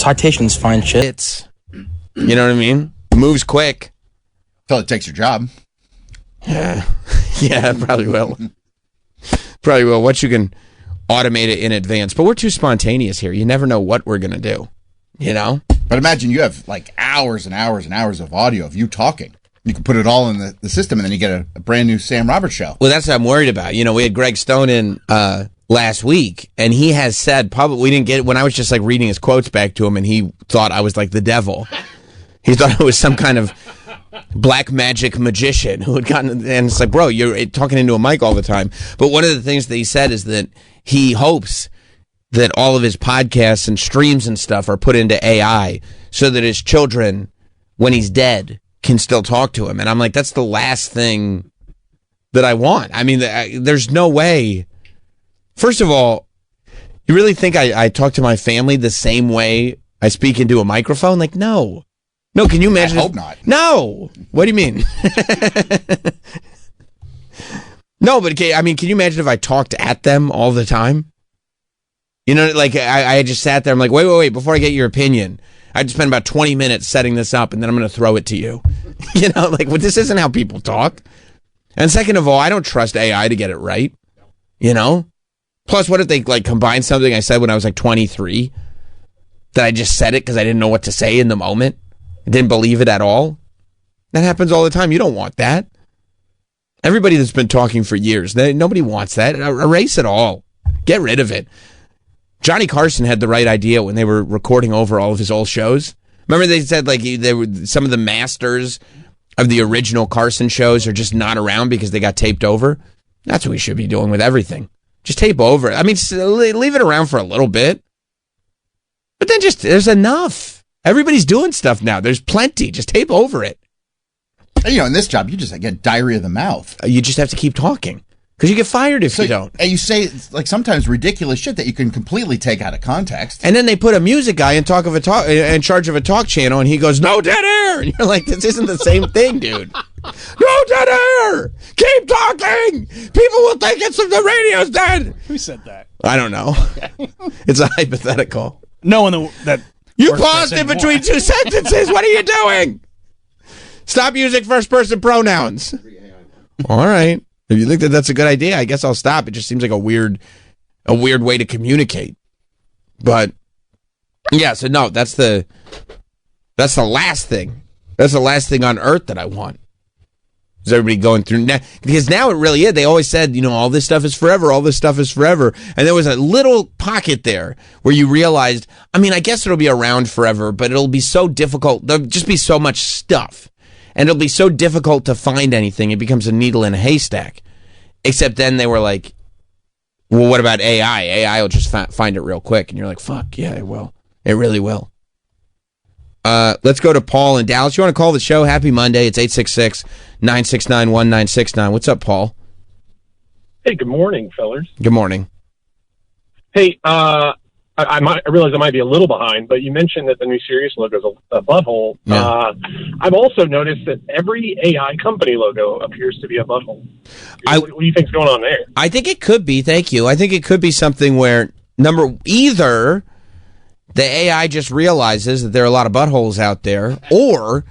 Citation's fine shit. It's, you know what I mean? Moves quick. Until it takes your job. Yeah, probably will. Probably will. Once you can automate it in advance. But we're too spontaneous here. You never know what we're going to do, you know? But imagine you have like hours and hours and hours of audio of you talking. You can put it all in the system, and then you get a brand new Sam Roberts show. Well, that's what I'm worried about. You know, we had Greg Stone in last week, and he has said probably, we didn't get it when I was just like reading his quotes back to him, and he thought I was like the devil. He thought it was some kind of black magic magician who had gotten, and it's like, bro, you're talking into a mic all the time. But one of the things that he said is that he hopes that all of his podcasts and streams and stuff are put into AI so that his children, when he's dead, can still talk to him. And I'm like, that's the last thing that I want. I mean, there's no way. First of all, you really think I talk to my family the same way I speak into a microphone? Like, no. No, can you imagine? I hope not. No. What do you mean? No, but can you imagine if I talked at them all the time? You know, like I just sat there. I'm like, wait. Before I get your opinion, I just spent about 20 minutes setting this up, and then I'm going to throw it to you. You know, like, well, this isn't how people talk. And second of all, I don't trust AI to get it right. You know? Plus, what if they like combine something I said when I was like 23? That I just said it because I didn't know what to say in the moment. I didn't believe it at all. That happens all the time. You don't want that. Everybody that's been talking for years, nobody wants that. Erase it all. Get rid of it. Johnny Carson had the right idea when they were recording over all of his old shows. Remember they said like they were some of the masters of the original Carson shows are just not around because they got taped over. That's what we should be doing with everything. Just tape over it. I mean, leave it around for a little bit. But then there's enough. Everybody's doing stuff now. There's plenty. Just tape over it. And, in this job, you just get diarrhea of the mouth. You just have to keep talking. Because you get fired if you don't. And you say, like, sometimes ridiculous shit that you can completely take out of context. And then they put a music guy in charge of a talk channel, and he goes, "No dead air!" And you're like, this isn't the same thing, dude. No dead air! Keep talking! People will think the radio's dead! Who said that? I don't know. Okay. It's a hypothetical. No one that... You paused in between two sentences! What are you doing? Stop using first-person pronouns. All right. If you think that that's a good idea, I guess I'll stop. It just seems like a weird way to communicate. But yeah, so no, that's the last thing. That's the last thing on earth that I want. Is everybody going through now? Because now it really is. They always said, all this stuff is forever. All this stuff is forever. And there was a little pocket there where you realized, I guess it'll be around forever, but it'll be so difficult. There'll just be so much stuff. And it'll be so difficult to find anything. It becomes a needle in a haystack. Except then they were like, well, what about AI? AI will just find it real quick. And you're like, fuck, yeah, it will. It really will. Let's go to Paul in Dallas. You want to call the show? Happy Monday. It's 866-969-1969. What's up, Paul? Hey, good morning, fellers. Good morning. Hey, I realize I might be a little behind, but you mentioned that the new Sirius logo is a butthole. Yeah. I've also noticed that every AI company logo appears to be a butthole. What do you think's going on there? I think it could be. Thank you. I think it could be something where either the AI just realizes that there are a lot of buttholes out there, or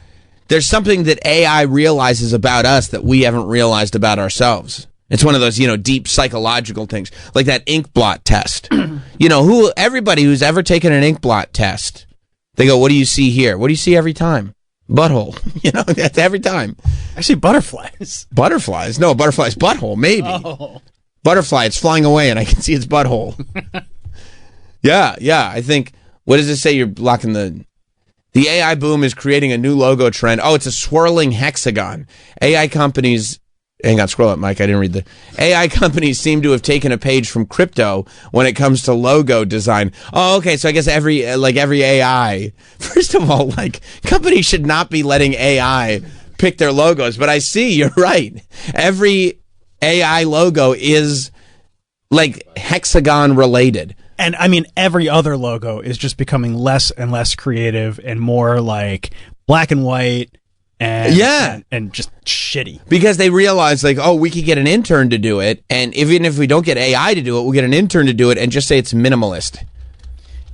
there's something that AI realizes about us that we haven't realized about ourselves. It's one of those, deep psychological things, like that ink blot test. Everybody who's ever taken an ink blot test, they go, what do you see here? What do you see every time? Butthole. That's every time. Actually, butterflies. Butterflies? No, butterfly's butthole, maybe. Oh. Butterfly, it's flying away, and I can see its butthole. Yeah, I think, what does it say? You're blocking the AI boom is creating a new logo trend. Oh, it's a swirling hexagon. AI companies... Hang on, scroll up, Mike. I didn't read the... AI companies seem to have taken a page from crypto when it comes to logo design. Oh, okay, so I guess every AI... First of all, companies should not be letting AI pick their logos, but I see, you're right. Every AI logo is, hexagon-related. And, every other logo is just becoming less and less creative and more, black and white... And just shitty. Because they realize, we could get an intern to do it, and even if we don't get AI to do it, we'll get an intern to do it and just say it's minimalist.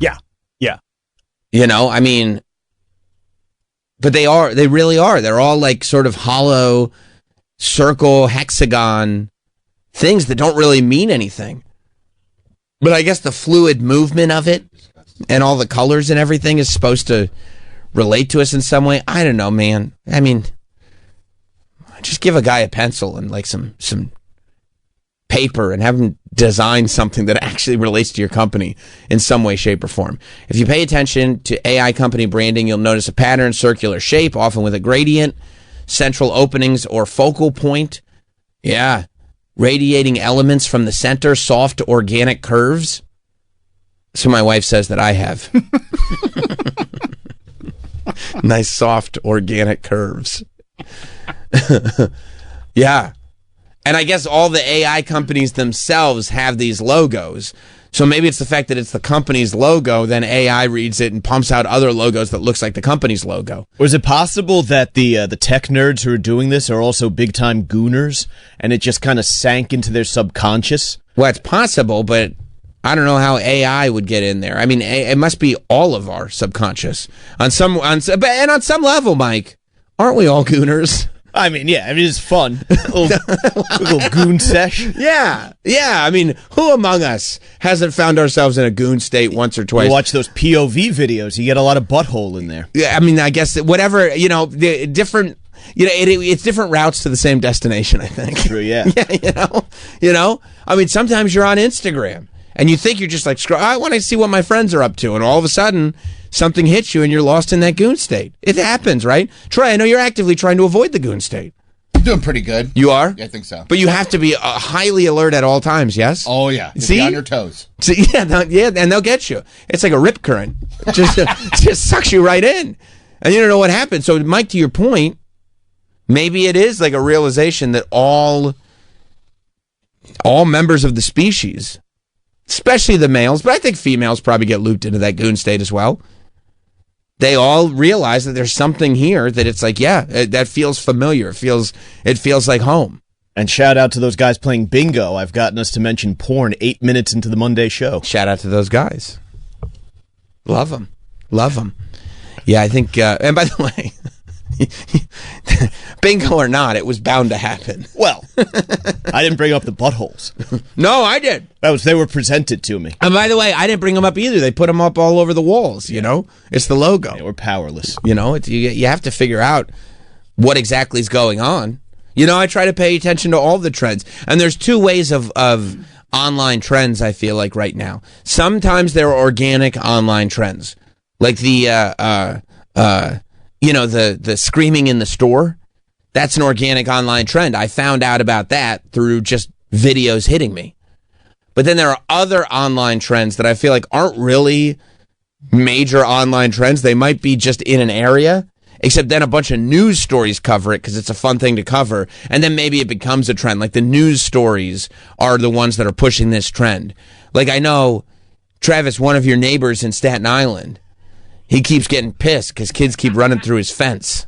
Yeah. You know, I mean, but they really are. They're all like sort of hollow, circle, hexagon things that don't really mean anything. But I guess the fluid movement of it and all the colors and everything is supposed to relate to us in some way. I don't know, man. I mean, just give a guy a pencil and like some paper and have him design something that actually relates to your company in some way, shape, or form. If you pay attention to AI company branding, you'll notice a pattern, circular shape, often with a gradient, central openings or focal point. Yeah. Radiating elements from the center, soft organic curves. So my wife says that I have. Nice, soft organic curves. Yeah. And I guess all the AI companies themselves have these logos. So maybe it's the fact that it's the company's logo, then AI reads it and pumps out other logos that looks like the company's logo. Or is it possible that the tech nerds who are doing this are also big-time gooners, and it just kind of sank into their subconscious? Well, it's possible, but I don't know how AI would get in there. I mean, it must be all of our subconscious. On some level, Mike, aren't we all gooners? I mean, yeah, it's fun. little goon sesh. Yeah. I mean, who among us hasn't found ourselves in a goon state once or twice? You watch those POV videos, you get a lot of butthole in there. Yeah, I mean, I guess whatever, the different, it's different routes to the same destination, I think. True, yeah. Yeah, I mean, sometimes you're on Instagram and you think you're just like, I want to see what my friends are up to. And all of a sudden, something hits you and you're lost in that goon state. It happens, right? Troy, I know you're actively trying to avoid the goon state. I'm doing pretty good. You are? Yeah, I think so. But you have to be highly alert at all times, yes? Oh, yeah. See? Be on your toes. See, yeah, and they'll get you. It's like a rip current. Just sucks you right in. And you don't know what happened. So, Mike, to your point, maybe it is like a realization that all members of the species, especially the males, but I think females probably get looped into that goon state as well. They all realize that there's something here that it's like, yeah, that feels familiar. It feels like home. And shout out to those guys playing bingo. I've gotten us to mention porn 8 minutes into the Monday show. Shout out to those guys. Love them. Yeah, I think, and by the way, bingo or not, it was bound to happen. Well, I didn't bring up the buttholes. No, I did. They were presented to me. And by the way, I didn't bring them up either. They put them up all over the walls, It's the logo. Yeah, we're powerless. You have to figure out what exactly is going on. I try to pay attention to all the trends. And there's two ways of online trends, I feel like, right now. Sometimes they're organic online trends. Like the screaming in the store. That's an organic online trend. I found out about that through just videos hitting me. But then there are other online trends that I feel like aren't really major online trends. They might be just in an area, except then a bunch of news stories cover it because it's a fun thing to cover. And then maybe it becomes a trend. Like the news stories are the ones that are pushing this trend. Like I know, Travis, one of your neighbors in Staten Island, he keeps getting pissed because kids keep running through his fence.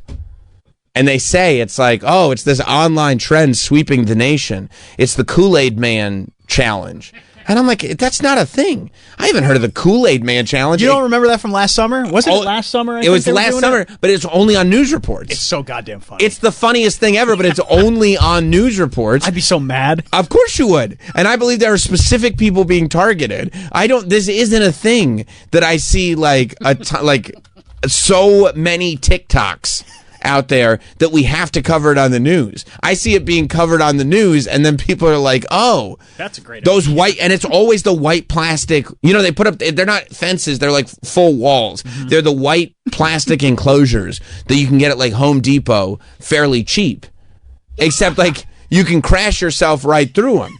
And they say it's like, oh, it's this online trend sweeping the nation. It's the Kool-Aid Man challenge. And I'm like, that's not a thing. I haven't heard of the Kool-Aid Man challenge. You don't remember that from last summer? Wasn't it last summer? It was last summer, but it's only on news reports. It's so goddamn funny. It's the funniest thing ever, but it's only on news reports. I'd be so mad. Of course you would. And I believe there are specific people being targeted. This isn't a thing that I see like so many TikToks out there that we have to cover it on the news. I see it being covered on the news, and then people are like, oh, that's a great those idea. white, and it's always the white plastic, they put up, they're not fences, they're like full walls. Mm-hmm. They're the white plastic enclosures that you can get at like Home Depot fairly cheap. Except like you can crash yourself right through them.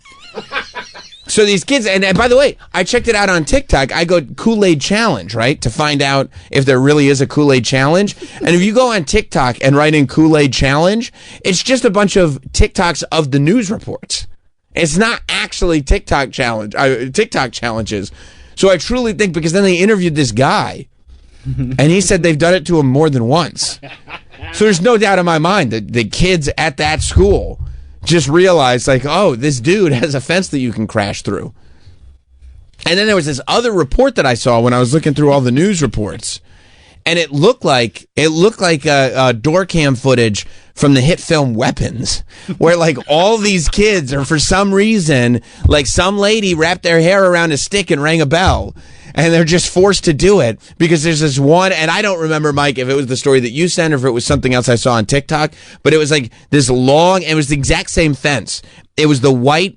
So these kids, and by the way, I checked it out on TikTok. I go Kool-Aid Challenge, right, to find out if there really is a Kool-Aid Challenge. And if you go on TikTok and write in Kool-Aid Challenge, it's just a bunch of TikToks of the news reports. It's not actually TikTok challenges. So I truly think, because then they interviewed this guy, and he said they've done it to him more than once. So there's no doubt in my mind that the kids at that school just realized, like, oh, this dude has a fence that you can crash through. And then there was this other report that I saw when I was looking through all the news reports. and it looked like door cam footage from the hit film Weapons, where like all these kids are, for some reason, like some lady wrapped their hair around a stick and rang a bell, and they're just forced to do it because there's this one, and I don't remember, Mike, if it was the story that you sent or if it was something else I saw on TikTok, but it was like this long, it was the exact same fence. It was the white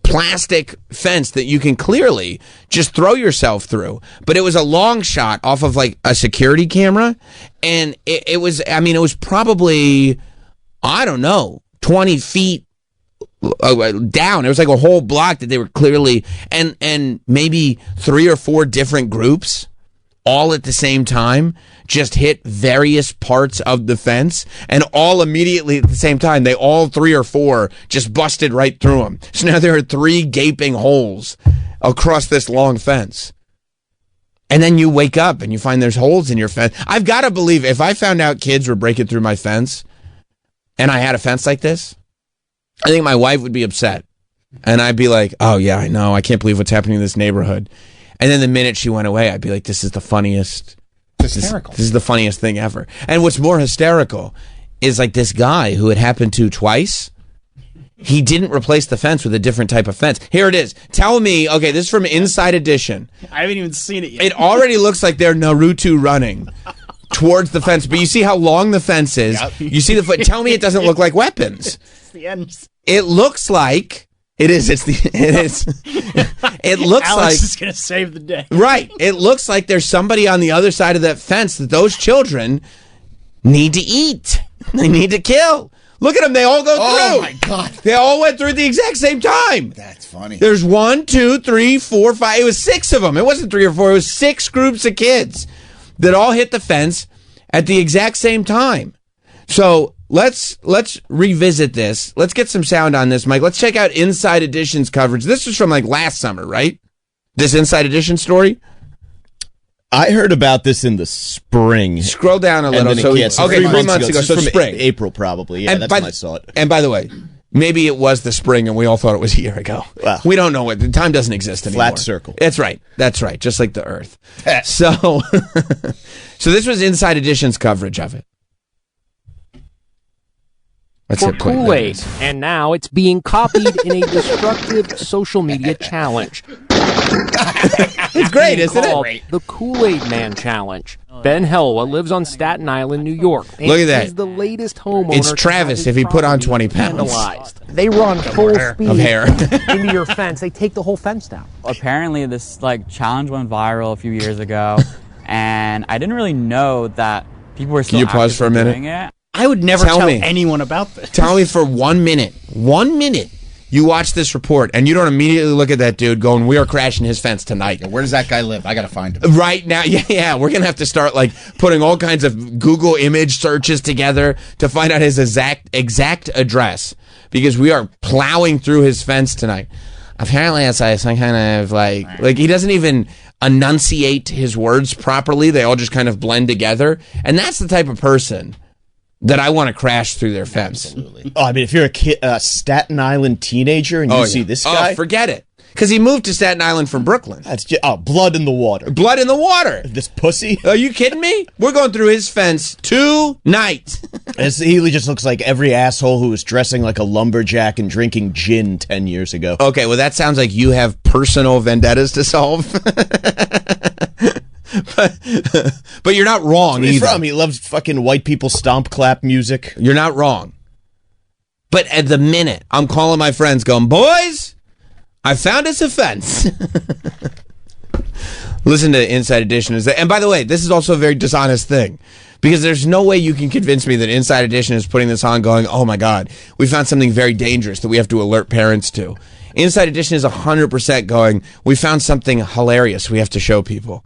plastic fence that you can clearly just throw yourself through, but it was a long shot off of like a security camera, and it was, I mean, it was probably, I don't know, 20 feet down. It was like a whole block that they were clearly, and maybe 3 or 4 different groups all at the same time just hit various parts of the fence, and all immediately at the same time, they all 3 or 4 just busted right through them. So now there are 3 gaping holes across this long fence. And then you wake up and you find there's holes in your fence. I've got to believe if I found out kids were breaking through my fence and I had a fence like this, I think my wife would be upset. And I'd be like, oh yeah, I know. I can't believe what's happening in this neighborhood. And then the minute she went away, I'd be like, this is the funniest. Hysterical. This is the funniest thing ever. And what's more hysterical is like this guy who it happened to twice. He didn't replace the fence with a different type of fence. Here it is. Tell me, okay, this is from Inside Edition. I haven't even seen it yet. It already looks like they're Naruto running towards the fence, but you see how long the fence is. Yep. You see the foot. Tell me it doesn't look like Weapons. It's the end. It looks like it is. It looks Alex like is gonna save the day. Right. It looks like there's somebody on the other side of that fence that those children need to eat. They need to kill. Look at them. They all go through. Oh, my God. They all went through at the exact same time. That's funny. There's 1, 2, 3, 4, 5. It was 6 of them. It wasn't 3 or 4. It was 6 groups of kids that all hit the fence at the exact same time. So let's revisit this. Let's get some sound on this, Mike. Let's check out Inside Edition's coverage. This was from like last summer, right? This Inside Edition story? I heard about this in the spring. Scroll down a little. So, okay, 3 months ago. So from spring. April, probably. Yeah, that's when I saw it. And by the way, maybe it was the spring and we all thought it was a year ago. Well, we don't know what. The time doesn't exist anymore. Flat circle. That's right. That's right. Just like the Earth. So, so this was Inside Edition's coverage of it. For Kool-Aid, and now it's being copied in a destructive social media challenge. It's great, isn't it? The Kool-Aid Man Challenge. Ben Helwa lives on Staten Island, New York. Look at that. He's the latest homeowner. It's Travis if he put on 20 pounds. They run full speed of hair into your fence. They take the whole fence down. Apparently, this like challenge went viral a few years ago, and I didn't really know that people were still. Can you pause for a minute? Doing it. I would never tell anyone about this. Tell me for 1 minute. 1 minute. You watch this report and you don't immediately look at that dude going, we are crashing his fence tonight. Yeah, where does that guy live? I got to find him. Right now. Yeah. We're going to have to start like putting all kinds of Google image searches together to find out his exact address because we are plowing through his fence tonight. Apparently it's like some kind of like he doesn't even enunciate his words properly. They all just kind of blend together. And that's the type of person that I want to crash through their fence. Absolutely. Oh, I mean, if you're a Staten Island teenager and you see this guy, forget it. Because he moved to Staten Island from Brooklyn. That's just blood in the water. Blood in the water. This pussy. Are you kidding me? We're going through his fence tonight. He just looks like every asshole who was dressing like a lumberjack and drinking gin 10 years ago. Okay, well, that sounds like you have personal vendettas to solve. But you're not wrong either. He loves fucking white people stomp clap music. You're not wrong. But at the minute, I'm calling my friends going, boys, I found us a fence. Listen to Inside Edition. And by the way, this is also a very dishonest thing. Because there's no way you can convince me that Inside Edition is putting this on going, oh my God, we found something very dangerous that we have to alert parents to. Inside Edition is 100% going, we found something hilarious we have to show people.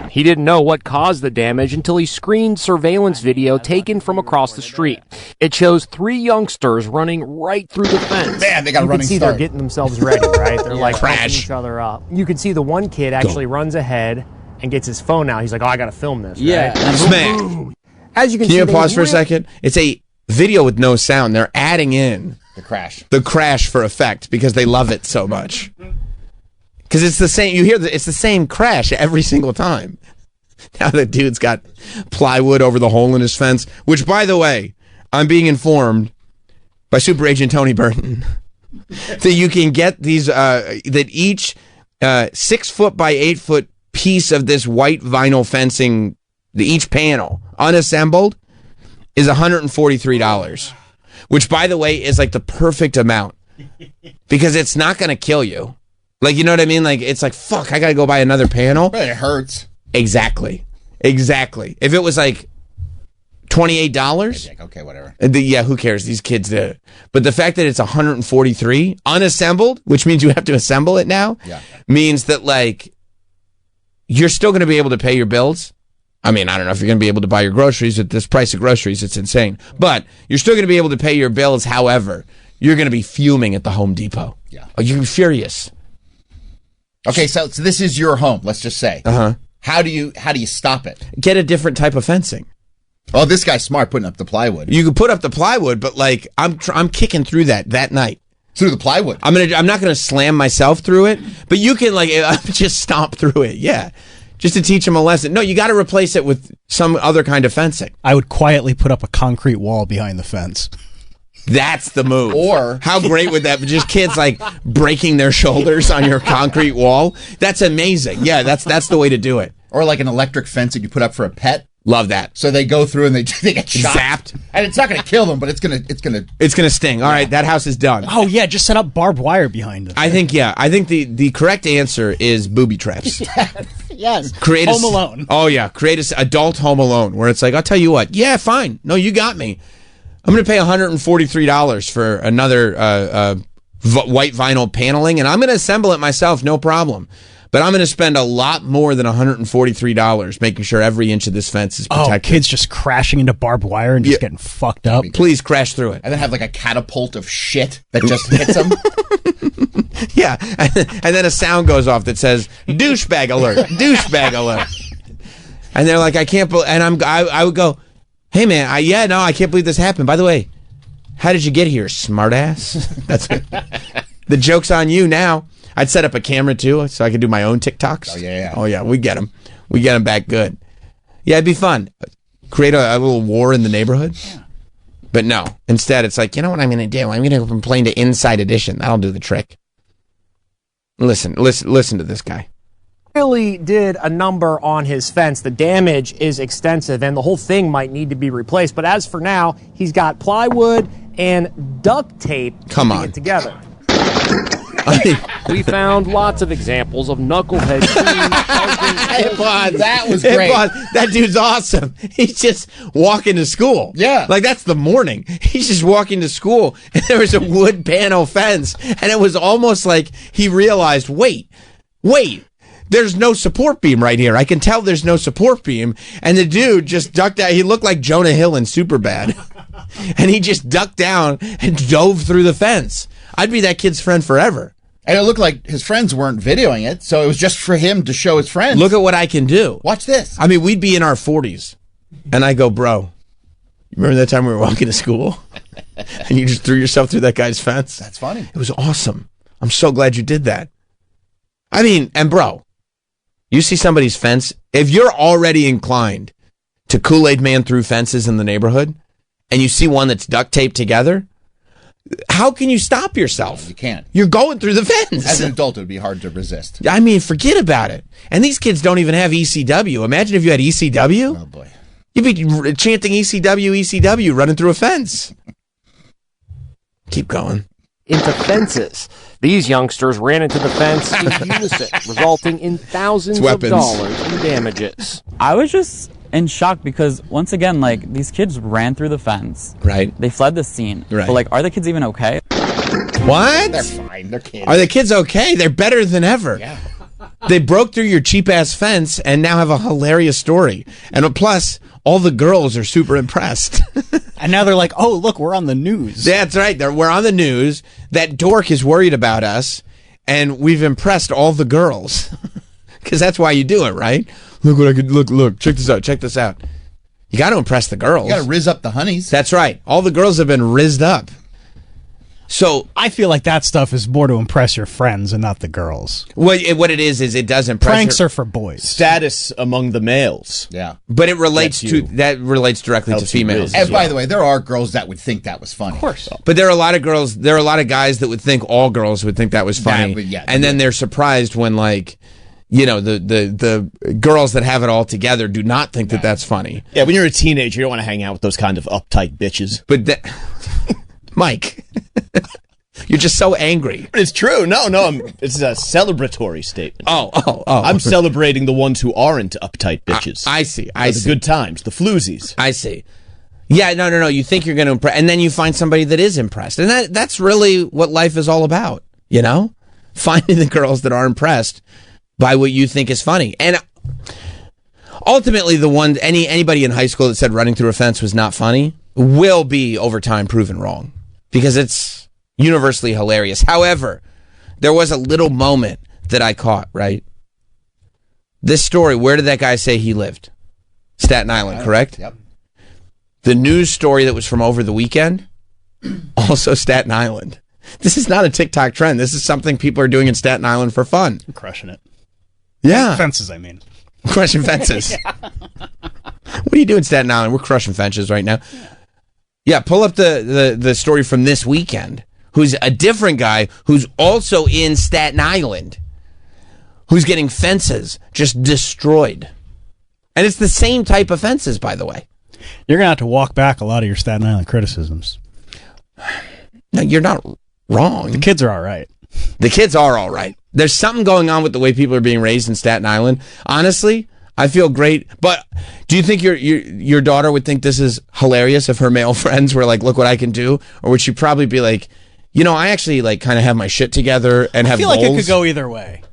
He didn't know what caused the damage until he screened surveillance video taken from across the street. It shows 3 youngsters running right through the fence. Man, they got a running start. You can see they're getting themselves ready, right? They're like pumping each other up. You can see the one kid actually runs ahead and gets his phone out. He's like, oh, I got to film this. Yeah. Right? Smack. As you can see, you pause for a second? It's a video with no sound. They're adding in the crash for effect because they love it so much. Because it's the same. You hear it's the same crash every single time. Now the dude's got plywood over the hole in his fence, which, by the way, I'm being informed by Super Agent Tony Burton that you can get these, that each 6 foot by 8 foot piece of this white vinyl fencing, each panel, unassembled, is $143, which, by the way, is like the perfect amount because it's not going to kill you. Like, you know what I mean? Like, it's like, fuck, I got to go buy another panel. But it hurts. Exactly. If it was like $28, like, okay, whatever. Yeah, who cares? These kids did it. But the fact that it's $143 unassembled, which means you have to assemble it now, means that, like, you're still going to be able to pay your bills. I mean, I don't know if you're going to be able to buy your groceries at this price of groceries. It's insane. But you're still going to be able to pay your bills. However, you're going to be fuming at the Home Depot. Yeah. Oh, you're furious. Okay, so this is your home, let's just say. Uh-huh. How do you stop it? Get a different type of fencing. Oh, this guy's smart putting up the plywood. You can put up the plywood, but like I'm kicking through that night. Through the plywood. I'm not gonna slam myself through it, but you can like just stomp through it. Yeah. Just to teach them a lesson. No, you got to replace it with some other kind of fencing. I would quietly put up a concrete wall behind the fence. That's the move. Or how great would that be? Just kids like breaking their shoulders on your concrete wall. That's amazing. Yeah, that's the way to do it. Or like an electric fence that you put up for a pet. Love that. So they go through and they get shot. Zapped. And it's not going to kill them, but it's going to sting. All right, that house is done. Oh yeah, just set up barbed wire behind it. I think the correct answer is booby traps. Yes. Create Home Alone. Oh yeah, create a adult Home Alone where it's like, I'll tell you what. Yeah, fine. No, you got me. I'm going to pay $143 for another white vinyl paneling, and I'm going to assemble it myself, no problem. But I'm going to spend a lot more than $143 making sure every inch of this fence is protected. Oh, kids just crashing into barbed wire and just getting fucked up. Please crash through it. And then have like a catapult of shit that just hits them. Yeah, and then a sound goes off that says, douchebag alert, douchebag alert. And they're like, I can't believe, and I would go, hey man, I can't believe this happened. By the way, how did you get here, smartass? That's the joke's on you now. I'd set up a camera too, so I could do my own TikToks. Oh yeah, we get them. We get them back good. Yeah, it'd be fun. Create a little war in the neighborhood. Yeah. But no, instead it's like, you know what I'm going to do? I'm going to complain to Inside Edition. That'll do the trick. Listen to this guy. Really did a number on his fence. The damage is extensive and the whole thing might need to be replaced. But as for now, he's got plywood and duct tape keeping it together. We found lots of examples of knucklehead that was great. That dude's awesome. He's just walking to school. Yeah. Like that's the morning. He's just walking to school and there was a wood panel fence and it was almost like he realized, wait, there's no support beam right here. I can tell there's no support beam. And the dude just ducked out. He looked like Jonah Hill in Superbad. And he just ducked down and dove through the fence. I'd be that kid's friend forever. And it looked like his friends weren't videoing it, so it was just for him to show his friends. Look at what I can do. Watch this. I mean, we'd be in our 40s. And I go, bro, you remember that time we were walking to school? And you just threw yourself through that guy's fence? That's funny. It was awesome. I'm so glad you did that. I mean, and bro, you see somebody's fence, if you're already inclined to Kool-Aid Man through fences in the neighborhood, and you see one that's duct taped together, how can you stop yourself? You can't. You're going through the fence. As an adult, it would be hard to resist. I mean, forget about it. And these kids don't even have ECW. Imagine if you had ECW. Oh, boy. You'd be chanting ECW, running through a fence. Keep going. Into fences. These youngsters ran into the fence in unison, resulting in thousands of dollars in damages. I was just in shock because, once again, like, these kids ran through the fence. Right. They fled the scene. Right. But, like, are the kids even okay? What? They're fine. They're kids. Are the kids okay? They're better than ever. Yeah. They broke through your cheap-ass fence and now have a hilarious story. And plus, all the girls are super impressed. And now they're like, oh, look, we're on the news. That's right. We're on the news. That dork is worried about us, and we've impressed all the girls. Because that's why you do it, right? Look what I could, look, check this out. You got to impress the girls. You got to rizz up the honeys. That's right. All the girls have been rizzed up. So I feel like that stuff is more to impress your friends and not the girls. what it is it does impress Pranks are for boys. Status among the males. Yeah. but it relates Gets to you. that relates directly Helps to you females. really. And by the way, there are girls that would think that was funny. Of course. But there are a lot of girls, there are a lot of guys that would think all girls would think that was funny. And then they're surprised when, like, you know, the girls that have it all together do not think that that's funny. Yeah, when you're a teenager, you don't want to hang out with those kind of uptight bitches. But Mike, you're just so angry. But it's true. No, it's a celebratory statement. Oh. I'm celebrating the ones who aren't uptight bitches. I see. The good times, the floozies. I see. Yeah, no. You think you're going to impress, and then you find somebody that is impressed, and that's really what life is all about. You know, finding the girls that are impressed by what you think is funny, and ultimately, the one anybody in high school that said running through a fence was not funny will be over time proven wrong because it's universally hilarious. However, there was a little moment that I caught. Right, this story. Where did that guy say he lived? Staten Island, correct? Yep. The news story that was from over the weekend, also Staten Island. This is not a TikTok trend. This is something people are doing in Staten Island for fun. I'm crushing it. Yeah. Fences, I mean. Crushing fences. What are you doing, Staten Island? We're crushing fences right now. Yeah, pull up the story from this weekend, who's a different guy who's also in Staten Island, who's getting fences just destroyed. And it's the same type of fences, by the way. You're going to have to walk back a lot of your Staten Island criticisms. No, you're not wrong. The kids are all right. The kids are all right. There's something going on with the way people are being raised in Staten Island. Honestly, I feel great. But do you think your daughter would think this is hilarious if her male friends were like, look what I can do? Or would she probably be like, you know, I actually like kind of have my shit together and have I feel like it goals? could go either way.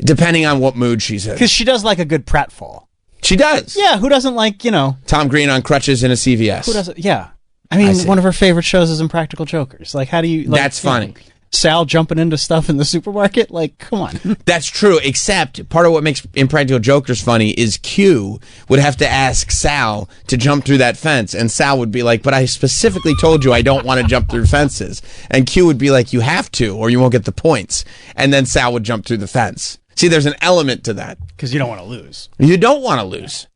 Depending on what mood she's in. Because she does like a good pratfall. She does. Yeah, who doesn't like, you know... Tom Green on crutches in a CVS. Who doesn't? Yeah. I mean, one of her favorite shows is Impractical Jokers. Like, how do you... Like, That's funny. know, Sal jumping into stuff in the supermarket? Like, come on. That's true, except part of what makes Impractical Jokers funny is Q would have to ask Sal to jump through that fence, and Sal would be like, but I specifically told you I don't want to jump through fences. And Q would be like, you have to, or you won't get the points. And then Sal would jump through the fence. See, there's an element to that. Because you don't want to lose. You don't want to lose.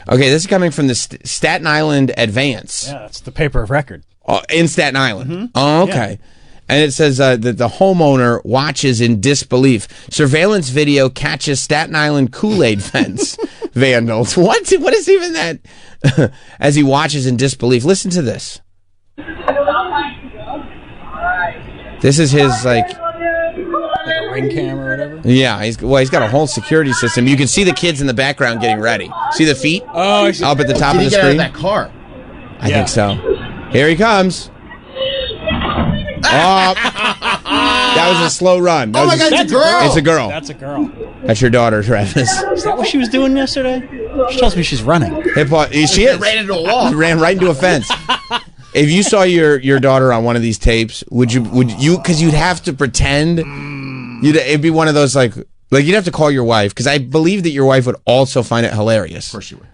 Okay, this is coming from the Staten Island Advance. Yeah, it's the paper of record. In Staten Island. Mm-hmm. Oh, okay. Yeah. And it says that the homeowner watches in disbelief. Surveillance video catches Staten Island Kool-Aid fence vandals. What is even that? As he watches in disbelief. Listen to this. This is his, like a ring cam or whatever? Yeah, he's got a whole security system. You can see the kids in the background getting ready. See the feet? Oh, I see. Up at the top Did of he the get screen? out of that car? I think so. Here he comes. Oh, that was a slow run. Oh my God, it's a girl. It's a girl. That's a girl. That's your daughter, Travis. Is that what she was doing yesterday? She tells me she's running. She is. Ran into a wall. Ran right into a fence. If you saw your daughter on one of these tapes, would you because you'd have to pretend it'd be one of those like you'd have to call your wife, because I believe that your wife would also find it hilarious. Of course she would.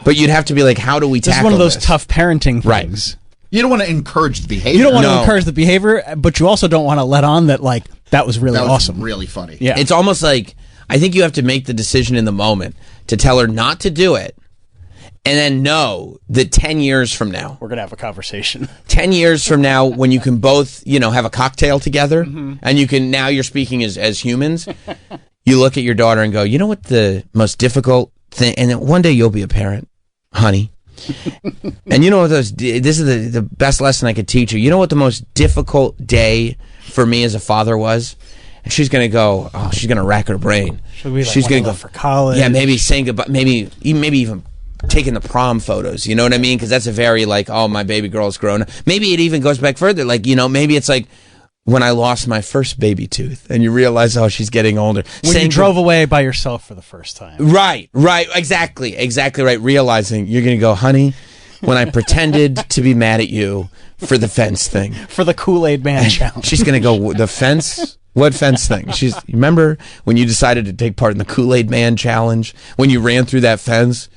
But you'd have to be like, how do we tackle this? This is one of those tough parenting things. Right. You don't want to encourage the behavior. You don't want to encourage the behavior, but you also don't want to let on that, like, that was really awesome. Really funny. Yeah. It's almost like, I think you have to make the decision in the moment to tell her not to do it, and then know that 10 years from now, we're going to have a conversation. 10 years from now, when you can both, have a cocktail together, and now you're speaking as humans, you look at your daughter and go, you know what the most difficult thing, and then one day you'll be a parent, honey. And you know what this is the best lesson I could teach you. You know what the most difficult day for me as a father was? And she's going to go, she's going to rack her brain. She'll be like, she's going to go for college. Yeah, maybe saying goodbye, maybe even taking the prom photos, you know what I mean? Because that's a very my baby girl's grown up. Maybe it even goes back further. Maybe it's like when I lost my first baby tooth and you realize, she's getting older. When you drove away by yourself for the first time. Right, exactly right. Realizing you're going to go, honey, when I pretended to be mad at you for the fence thing. For the Kool-Aid Man challenge. She's going to go, the fence? What fence thing? Remember when you decided to take part in the Kool-Aid Man challenge? When you ran through that fence?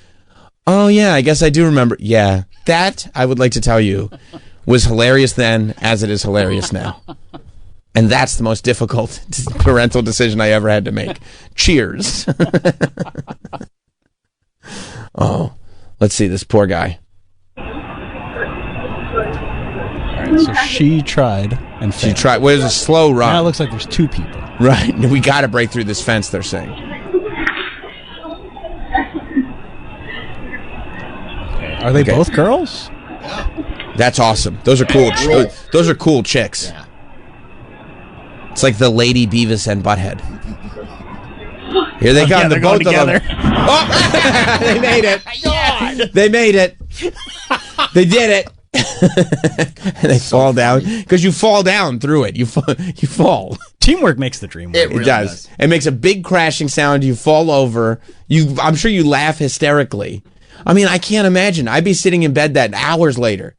Oh, yeah, I guess I do remember. Yeah, that, I would like to tell you, was hilarious then as it is hilarious now. And that's the most difficult parental decision I ever had to make. Cheers. Oh, let's see this poor guy. All right, so she tried and failed. She tried. Well, it was a slow run. Now it looks like there's two people. Right. We got to break through this fence, they're saying. Are they both girls? That's awesome. Those are cool. Those are cool chicks. Yeah. It's like the Lady Beavis and Butthead. Here they come. Yeah, the both together. of them. Oh, they made it. God. They made it. They did it. And they fall down because you fall down through it. You fall. Teamwork makes the dream work. It really does. It makes a big crashing sound. You fall over. I'm sure you laugh hysterically. I mean, I can't imagine. I'd be sitting in bed that hours later.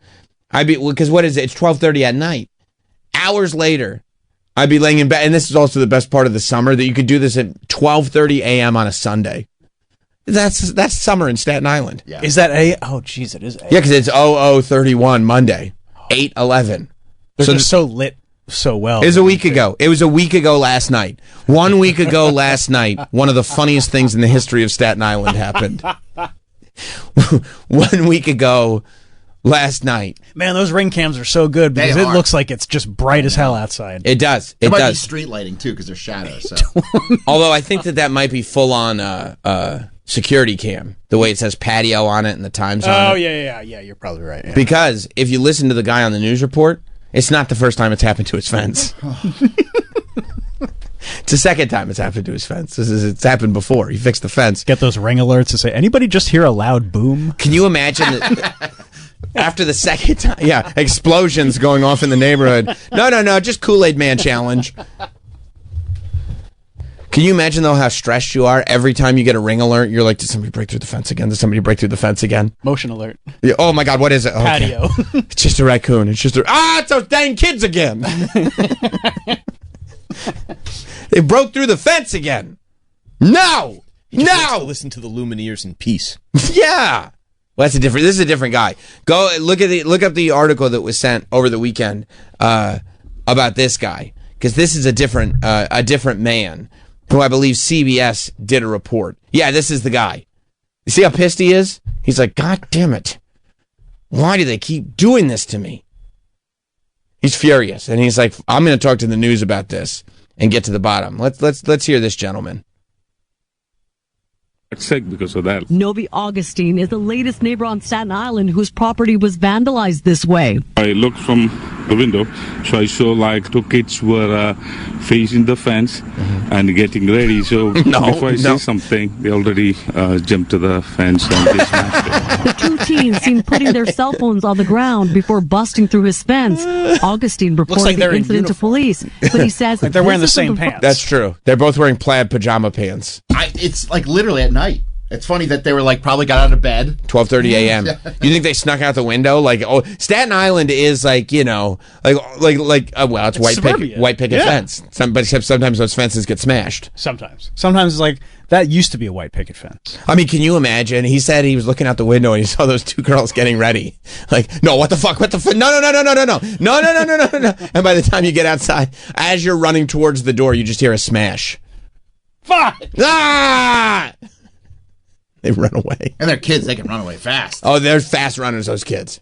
Because what is it? It's 12:30 at night. Hours later, I'd be laying in bed. And this is also the best part of the summer, that you could do this at 12:30 a.m. on a Sunday. That's summer in Staten Island. Yeah. Is that A? Oh, jeez, it is A. Yeah, because it's 0031 Monday, 8/11. They're just so lit so well. It was a week ago. It was a week ago last night. 1 week ago last night, one of the funniest things in the history of Staten Island happened. 1 week ago last night. Man, those ring cams are so good because it looks like it's just bright as hell outside. It does. It It might be does. street lighting too, because there's shadows. So. Although I think that might be full on security cam, the way it says patio on it and the times on Oh, it. yeah, you're probably right. Yeah. Because if you listen to the guy on the news report, it's not the first time it's happened to his fence. It's the second time it's happened to his fence. It's happened before. He fixed the fence. Get those ring alerts to say, anybody just hear a loud boom? Can you imagine that after the second time? Yeah, explosions going off in the neighborhood. No, just Kool-Aid Man challenge. Can you imagine, though, how stressed you are every time you get a ring alert? You're like, did somebody break through the fence again? Did somebody break through the fence again? Motion alert. Yeah, oh, my God, what is it? Okay. Patio. It's just a raccoon. It's just it's those dang kids again. They broke through the fence again. No! To listen to the Lumineers in peace. Yeah. Well, this is a different guy. Go look up the article that was sent over the weekend about this guy, because this is a different man who I believe CBS did a report. Yeah, this is the guy. You see how pissed he is? He's like, God damn it. Why do they keep doing this to me? He's furious, and he's like, I'm going to talk to the news about this and get to the bottom. Let's hear this gentleman. Sick because of that. Novi Augustine is the latest neighbor on Staten Island whose property was vandalized this way. I looked from the window, so I saw like two kids were facing the fence and getting ready. So before I say something, they already jumped to the fence and they smashed it. The two teens seen putting their cell phones on the ground before busting through his fence. Augustine reported the incident to police, but he says like they're wearing the same pants. That's true. They're both wearing plaid pajama pants. It's like literally at night. It's funny that they were like probably got out of bed 12:30 a.m. You think they snuck out the window? Like, Staten Island is like, well, it's white picket fence. Except sometimes those fences get smashed. Sometimes it's like that used to be a white picket fence. I mean, can you imagine? He said he was looking out the window and he saw those two girls getting ready. Like, no, what the fuck? What the fuck? No. And by the time you get outside, as you're running towards the door, you just hear a smash. Fuck! Ah! They run away. And they're kids. They can run away fast. Oh, they're fast runners, those kids.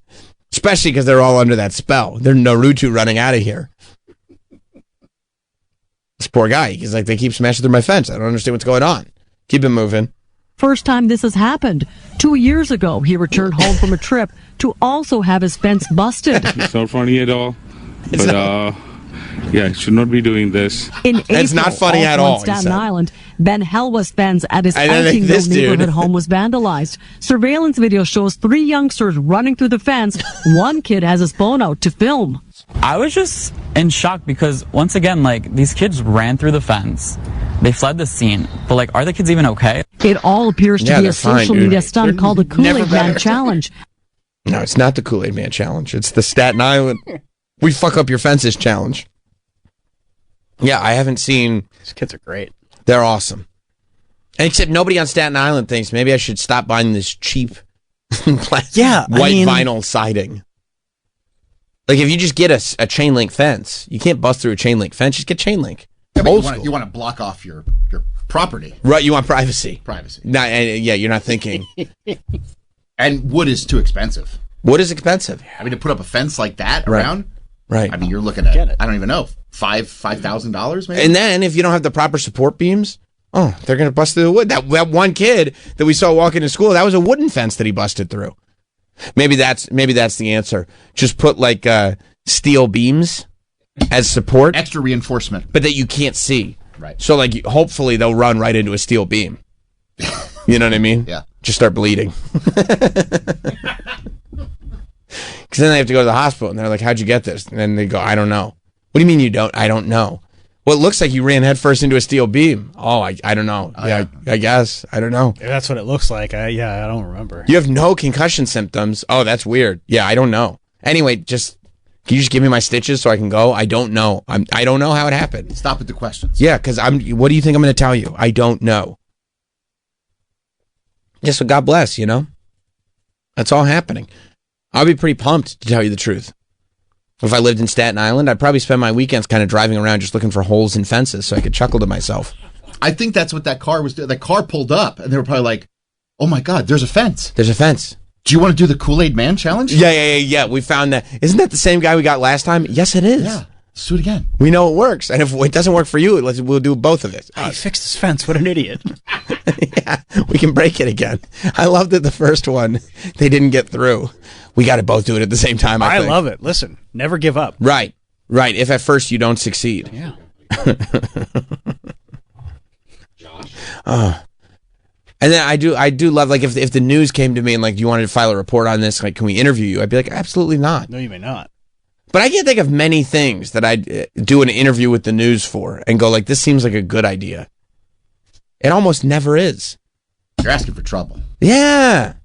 Especially because they're all under that spell. They're Naruto running out of here. This poor guy. He's like, they keep smashing through my fence. I don't understand what's going on. Keep it moving. First time this has happened. 2 years ago, he returned home from a trip to also have his fence busted. It's not funny at all. But, yeah, I should not be doing this. In April, it's not funny at all. all. Staten Island, Ben Helwa's fence at his Elkingville neighborhood home was vandalized. Surveillance video shows 3 youngsters running through the fence. One kid has his phone out to film. I was just in shock because, once again, like, these kids ran through the fence. They fled the scene. But, like, are the kids even okay? It all appears to be a social media stunt called the Kool-Aid Man Challenge. No, it's not the Kool-Aid Man Challenge. It's the Staten Island We Fuck Up Your Fences Challenge. Yeah, I haven't seen... These kids are great. They're awesome. Except nobody on Staten Island thinks maybe I should stop buying this cheap white vinyl siding. Like if you just get a chain link fence, you can't bust through a chain link fence. Just get chain link. Yeah, but you want to block off your property. Right, you want privacy. Privacy. Yeah, you're not thinking. And wood is too expensive. Wood is expensive. I mean, to put up a fence like that around, right? I mean, you're looking at I don't even know $5,000 maybe. And then if you don't have the proper support beams, they're gonna bust through the wood. That one kid that we saw walking to school, that was a wooden fence that he busted through. Maybe that's the answer. Just put like steel beams as support, extra reinforcement, but that you can't see. Right. So like, hopefully they'll run right into a steel beam. You know what I mean? Yeah. Just start bleeding. Because then they have to go to the hospital, and they're like, "How'd you get this?" And then they go, "I don't know." What do you mean you don't? I don't know. Well, it looks like you ran headfirst into a steel beam. Oh, I don't know. I guess. I don't know. If that's what it looks like. I don't remember. You have no concussion symptoms. Oh, that's weird. Yeah, I don't know. Anyway, can you just give me my stitches so I can go? I don't know. I don't know how it happened. Stop at the questions. Yeah, because what do you think I'm going to tell you? I don't know. Just so God bless, That's all happening. I'll be pretty pumped, to tell you the truth. If I lived in Staten Island, I'd probably spend my weekends kind of driving around just looking for holes in fences so I could chuckle to myself. I think that's what that car was doing. That car pulled up, and they were probably like, "Oh my God, there's a fence. There's a fence. Do you want to do the Kool-Aid Man challenge?" Yeah. We found that. Isn't that the same guy we got last time? Yes, it is. Yeah. Let's do it again. We know it works. And if it doesn't work for you, we'll do both of it. He fixed his fence. What an idiot. Yeah, we can break it again. I love that the first one, they didn't get through. We got to both do it at the same time, I think. love it. Listen, never give up. Right. If at first you don't succeed. Yeah. Josh? And then I do love, like, if the news came to me and, like, you wanted to file a report on this, like, can we interview you? I'd be like, absolutely not. No, you may not. But I can't think of many things that I'd do an interview with the news for and go, like, this seems like a good idea. It almost never is. You're asking for trouble. Yeah,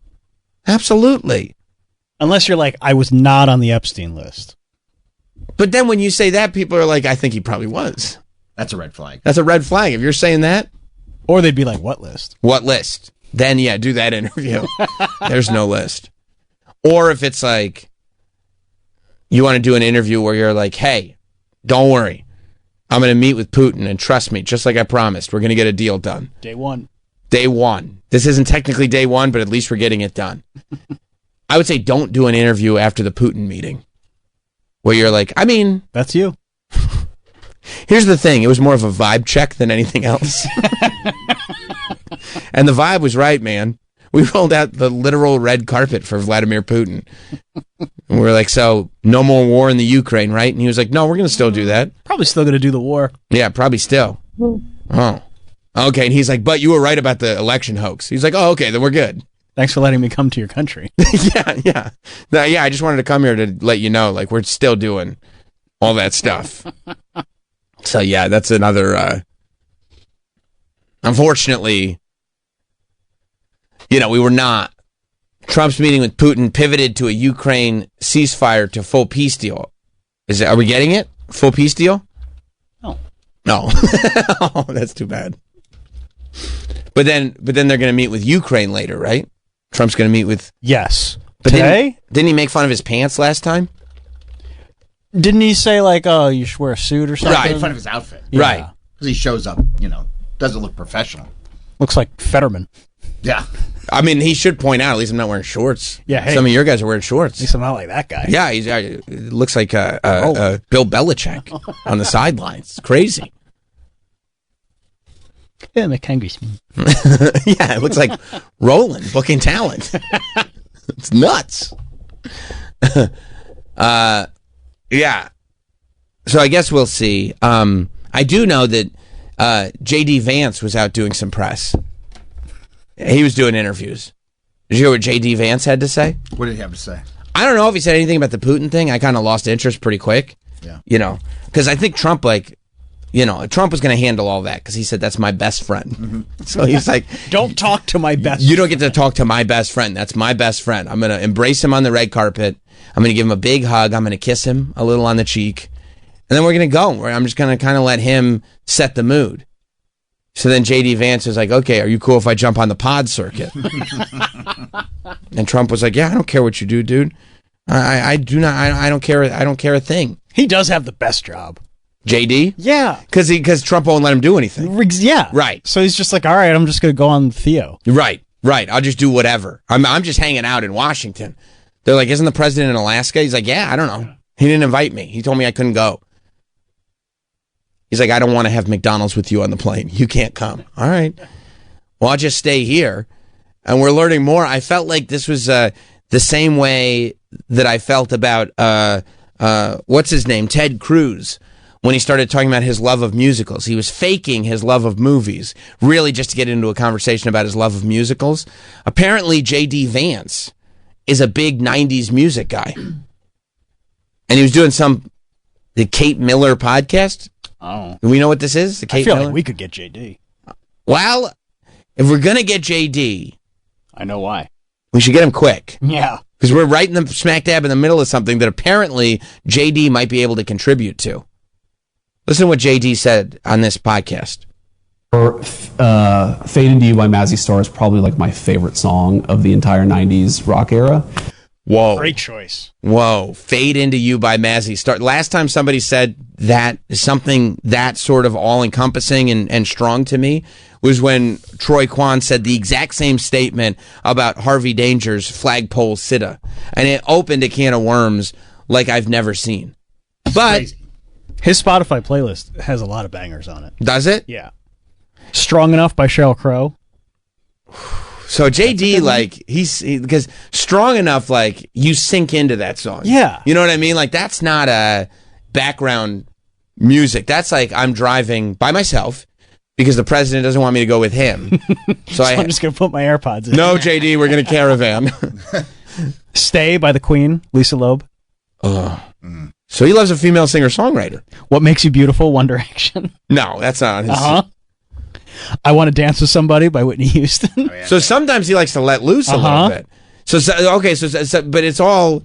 absolutely. Unless you're like, I was not on the Epstein list. But then when you say that, people are like, I think he probably was. That's a red flag. That's a red flag. If you're saying that. Or they'd be like, what list? What list? Then, yeah, do that interview. There's no list. Or if it's like, you want to do an interview where you're like, hey, don't worry. I'm going to meet with Putin, and trust me, just like I promised, we're going to get a deal done. Day one. This isn't technically day one, but at least we're getting it done. I would say don't do an interview after the Putin meeting where you're like, I mean. That's you. Here's the thing. It was more of a vibe check than anything else. And the vibe was right, man. We rolled out the literal red carpet for Vladimir Putin. And we were like, so no more war in the Ukraine, right? And he was like, no, we're going to still do that. Probably still going to do the war. Yeah, probably still. Oh. Okay, and he's like, but you were right about the election hoax. He's like, oh, okay, then we're good. Thanks for letting me come to your country. Yeah. No, yeah, I just wanted to come here to let you know, like, we're still doing all that stuff. So, yeah, that's another, unfortunately, we were not. Trump's meeting with Putin pivoted to a Ukraine ceasefire to full peace deal. Are we getting it? Full peace deal? No. Oh, that's too bad. But then they're going to meet with Ukraine later, right? Trump's going to meet with... Yes. But today? Didn't he make fun of his pants last time? Didn't he say, like, oh, you should wear a suit or something? Right. Made fun of his outfit. Yeah. Right. Because he shows up, doesn't look professional. Looks like Fetterman. Yeah. I mean, he should point out, at least I'm not wearing shorts. Yeah, hey. Some of your guys are wearing shorts. At least I'm not like that guy. Yeah, it looks like Bill Belichick on the sidelines. It's crazy. Yeah, I'm a congressman. Yeah, it looks like Roland booking talent. It's nuts. Yeah. So I guess we'll see. I do know that J.D. Vance was out doing some press. He was doing interviews. Did you hear what J.D. Vance had to say? What did he have to say? I don't know if he said anything about the Putin thing. I kind of lost interest pretty quick. Yeah. Because I think Trump, Trump was going to handle all that because he said, that's my best friend. Mm-hmm. So he's like, don't talk to my best friend. You don't get to talk to my best friend. That's my best friend. I'm going to embrace him on the red carpet. I'm going to give him a big hug. I'm going to kiss him a little on the cheek. And then we're going to go. I'm just going to kind of let him set the mood. So then J.D. Vance was like, okay, are you cool if I jump on the pod circuit? And Trump was like, yeah, I don't care what you do, dude. I do not. I don't care. I don't care a thing. He does have the best job. JD? Yeah. Because Trump won't let him do anything. Yeah. Right. So he's just like, all right, I'm just going to go on Theo. Right. I'll just do whatever. I'm just hanging out in Washington. They're like, isn't the president in Alaska? He's like, yeah, I don't know. He didn't invite me. He told me I couldn't go. He's like, I don't want to have McDonald's with you on the plane. You can't come. All right. Well, I'll just stay here. And we're learning more. I felt like this was the same way that I felt about, what's his name? Ted Cruz. When he started talking about his love of musicals. He was faking his love of movies, really just to get into a conversation about his love of musicals. Apparently, J.D. Vance is a big 90s music guy. And he was doing the Kate Miller podcast. Oh. Do we know what this is? The Kate I feel Miller? like we could get J.D. Well, if we're going to get J.D. I know why. We should get him quick. Yeah. Because we're right in the smack dab in the middle of something that apparently J.D. might be able to contribute to. Listen to what JD said on this podcast. Fade Into You by Mazzy Star is probably like my favorite song of the entire 90s rock era. Whoa. Great choice. Whoa. Fade Into You by Mazzy Star. Last time somebody said that, something that sort of all-encompassing and strong to me, was when Troy Kwan said the exact same statement about Harvey Danger's Flagpole Sitta. And it opened a can of worms like I've never seen. But his Spotify playlist has a lot of bangers on it. Does it? Yeah. Strong Enough by Sheryl Crow. So JD, like, because Strong Enough, like, you sink into that song. Yeah. You know what I mean? Like, that's not a background music. That's like, I'm driving by myself because the president doesn't want me to go with him. So I'm just going to put my AirPods in. No, JD, we're going to caravan. Stay by the Queen, Lisa Loeb. Oh. So he loves a female singer-songwriter. What Makes You Beautiful, One Direction. No, that's not on his... I Want to Dance with Somebody by Whitney Houston. So sometimes he likes to let loose a little bit. But it's all...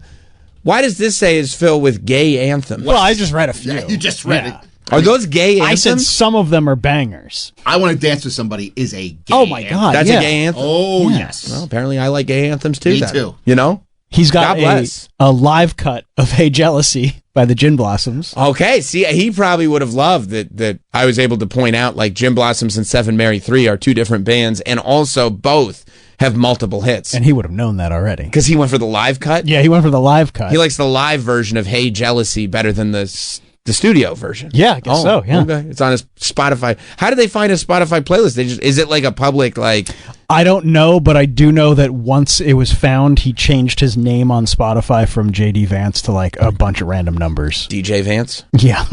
Why does this say is filled with gay anthems? Well, I just read a few. Yeah, you just read it. Are those gay anthems? I said some of them are bangers. I Want to Dance with Somebody is a gay Oh my God, That's a gay anthem? Oh, yes. Well, apparently I like gay anthems too. Me too. You know? He's got God bless. a live cut of Hey Jealousy by the Gin Blossoms. Okay, see, he probably would have loved that I was able to point out, like, Gin Blossoms and Seven Mary 3 are two different bands, and also both have multiple hits. And he would have known that already. Because he went for the live cut? Yeah, he went for the live cut. He likes the live version of Hey Jealousy better than the studio version. Yeah, I guess so, yeah. Okay. It's on his Spotify. How did they find his Spotify playlist? Is it like a public, like... I don't know, but I do know that once it was found, he changed his name on Spotify from JD Vance to like a bunch of random numbers. DJ Vance? Yeah.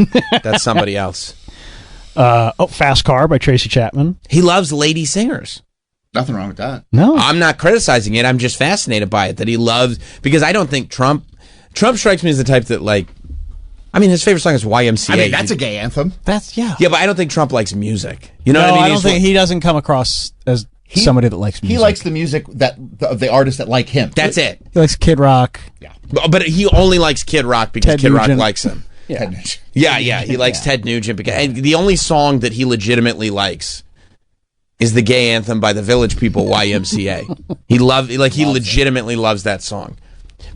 That's somebody else. Fast Car by Tracy Chapman. He loves lady singers. Nothing wrong with that. No. I'm not criticizing it. I'm just fascinated by it, that he loves... Because I don't think Trump strikes me as the type that, like... I mean, his favorite song is YMCA. I mean, that's a gay anthem. Yeah, but I don't think Trump likes music. You know what I mean? I don't think he doesn't come across as somebody that likes music. He likes the music of the artists that like him. That's it. He likes Kid Rock. Yeah. But he only likes Kid Rock because Ted Kid Rock Nugent. likes him. Yeah. Yeah. He likes Ted Nugent. Because, and the only song that he legitimately likes is the gay anthem by the Village People, YMCA. He legitimately loves that song.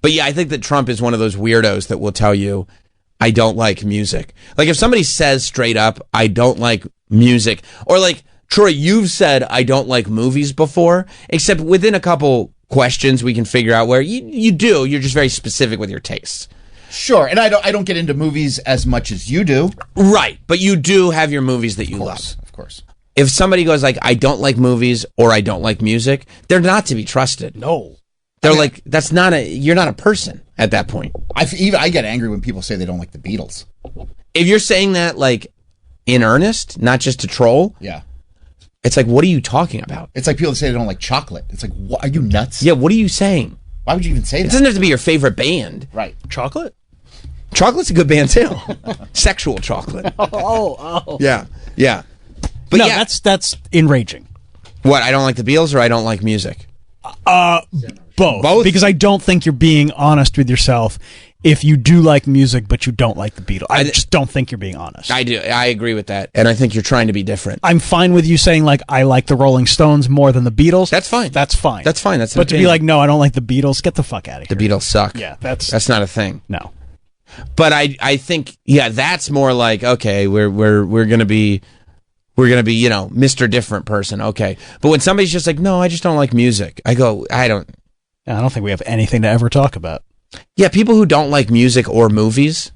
But yeah, I think that Trump is one of those weirdos that will tell you, I don't like music. Like, if somebody says straight up, I don't like music, or like, Troy, you've said I don't like movies before, except within a couple questions we can figure out where you do. You're just very specific with your tastes. Sure, and I don't get into movies as much as you do. Right, but you do have your movies that you love. Of course. If somebody goes like, I don't like movies or I don't like music, they're not to be trusted. No. They're like, you're not a person at that point. I get angry when people say they don't like the Beatles. If you're saying that like in earnest, not just to troll, yeah, it's like, what are you talking about? It's like people that say they don't like chocolate. It's like, what, are you nuts? Yeah, what are you saying? Why would you even say that? It doesn't have to be your favorite band. Right. Chocolate? Chocolate's a good band too. Sexual chocolate. Oh. Yeah. But no, that's enraging. What, I don't like the Beatles or I don't like music? Both. Because I don't think you're being honest with yourself if you do like music but you don't like the Beatles. I just don't think you're being honest. I do. I agree with that, and I think you're trying to be different. I'm fine with you saying like I like the Rolling Stones more than the Beatles. That's fine. That's fine. That's fine. That's but to be like, no, I don't like the Beatles. Get the fuck out of here. The Beatles suck. Yeah, that's not a thing. No. But I think that's more like, okay, we're gonna be Mr. Different person. Okay, but when somebody's just like, no, I just don't like music. I go, I don't think we have anything to ever talk about. Yeah, people who don't like music or movies,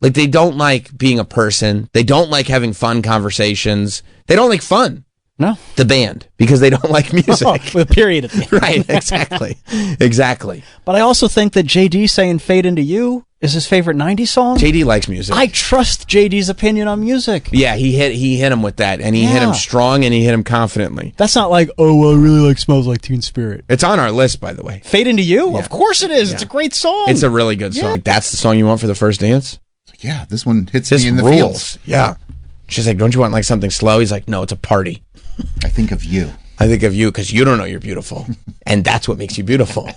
like they don't like being a person. They don't like having fun conversations. They don't like fun. No. The band, because they don't like music. With a period at the end. Right, exactly. Exactly. But I also think that JD saying Fade Into You is his favorite 90s song. JD likes music. I trust JD's opinion on music. Yeah, he hit him with that, and he hit him strong, and he hit him confidently. That's not like, oh, well, I really like Smells Like Teen Spirit. It's on our list, by the way. Fade Into You? Yeah. Of course it is. Yeah. It's a great song. It's a really good song. That's the song you want for the first dance? Yeah, this one hits me in the feels. Yeah. She's like, don't you want like something slow? He's like, no, it's a party. I think of you. I think of you because you don't know you're beautiful. And that's what makes you beautiful.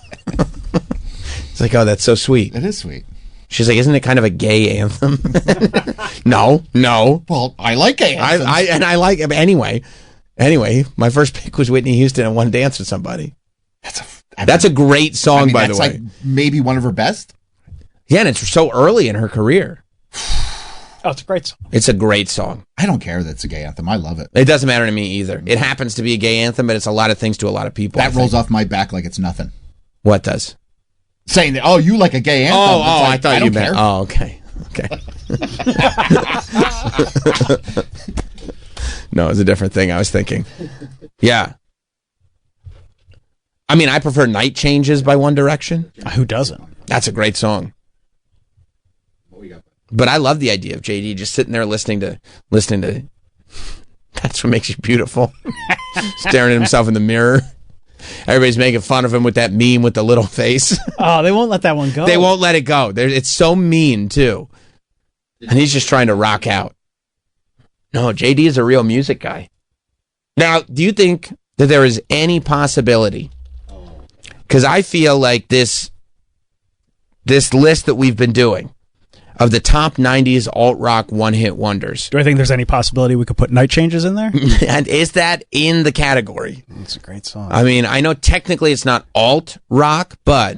It's like, oh, that's so sweet. It is sweet. She's like, isn't it kind of a gay anthem? No. Well, I like gay anthems. I like it. Anyway, my first pick was Whitney Houston and One Dance with Somebody. That's a great song, by the way. Like maybe one of her best. Yeah, and it's so early in her career. Oh, it's a great song. It's a great song. I don't care that it's a gay anthem. I love it. It doesn't matter to me either. It happens to be a gay anthem, but it's a lot of things to a lot of people. That rolls off my back like it's nothing. What does? Saying that, oh, you like a gay anthem. I thought you meant. Oh, okay. No, it's a different thing I was thinking. Yeah. I mean, I prefer Night Changes by One Direction. Who doesn't? That's a great song. But I love the idea of JD just sitting there listening to That's What Makes You Beautiful. Staring at himself in the mirror. Everybody's making fun of him with that meme with the little face. Oh, they won't let that one go. They won't let it go. It's so mean, too. And he's just trying to rock out. No, JD is a real music guy. Now, do you think that there is any possibility? Because I feel like this list that we've been doing of the top 90s alt-rock one-hit wonders. Do I think there's any possibility we could put Night Changes in there? And is that in the category? It's a great song. I mean, I know technically it's not alt-rock, but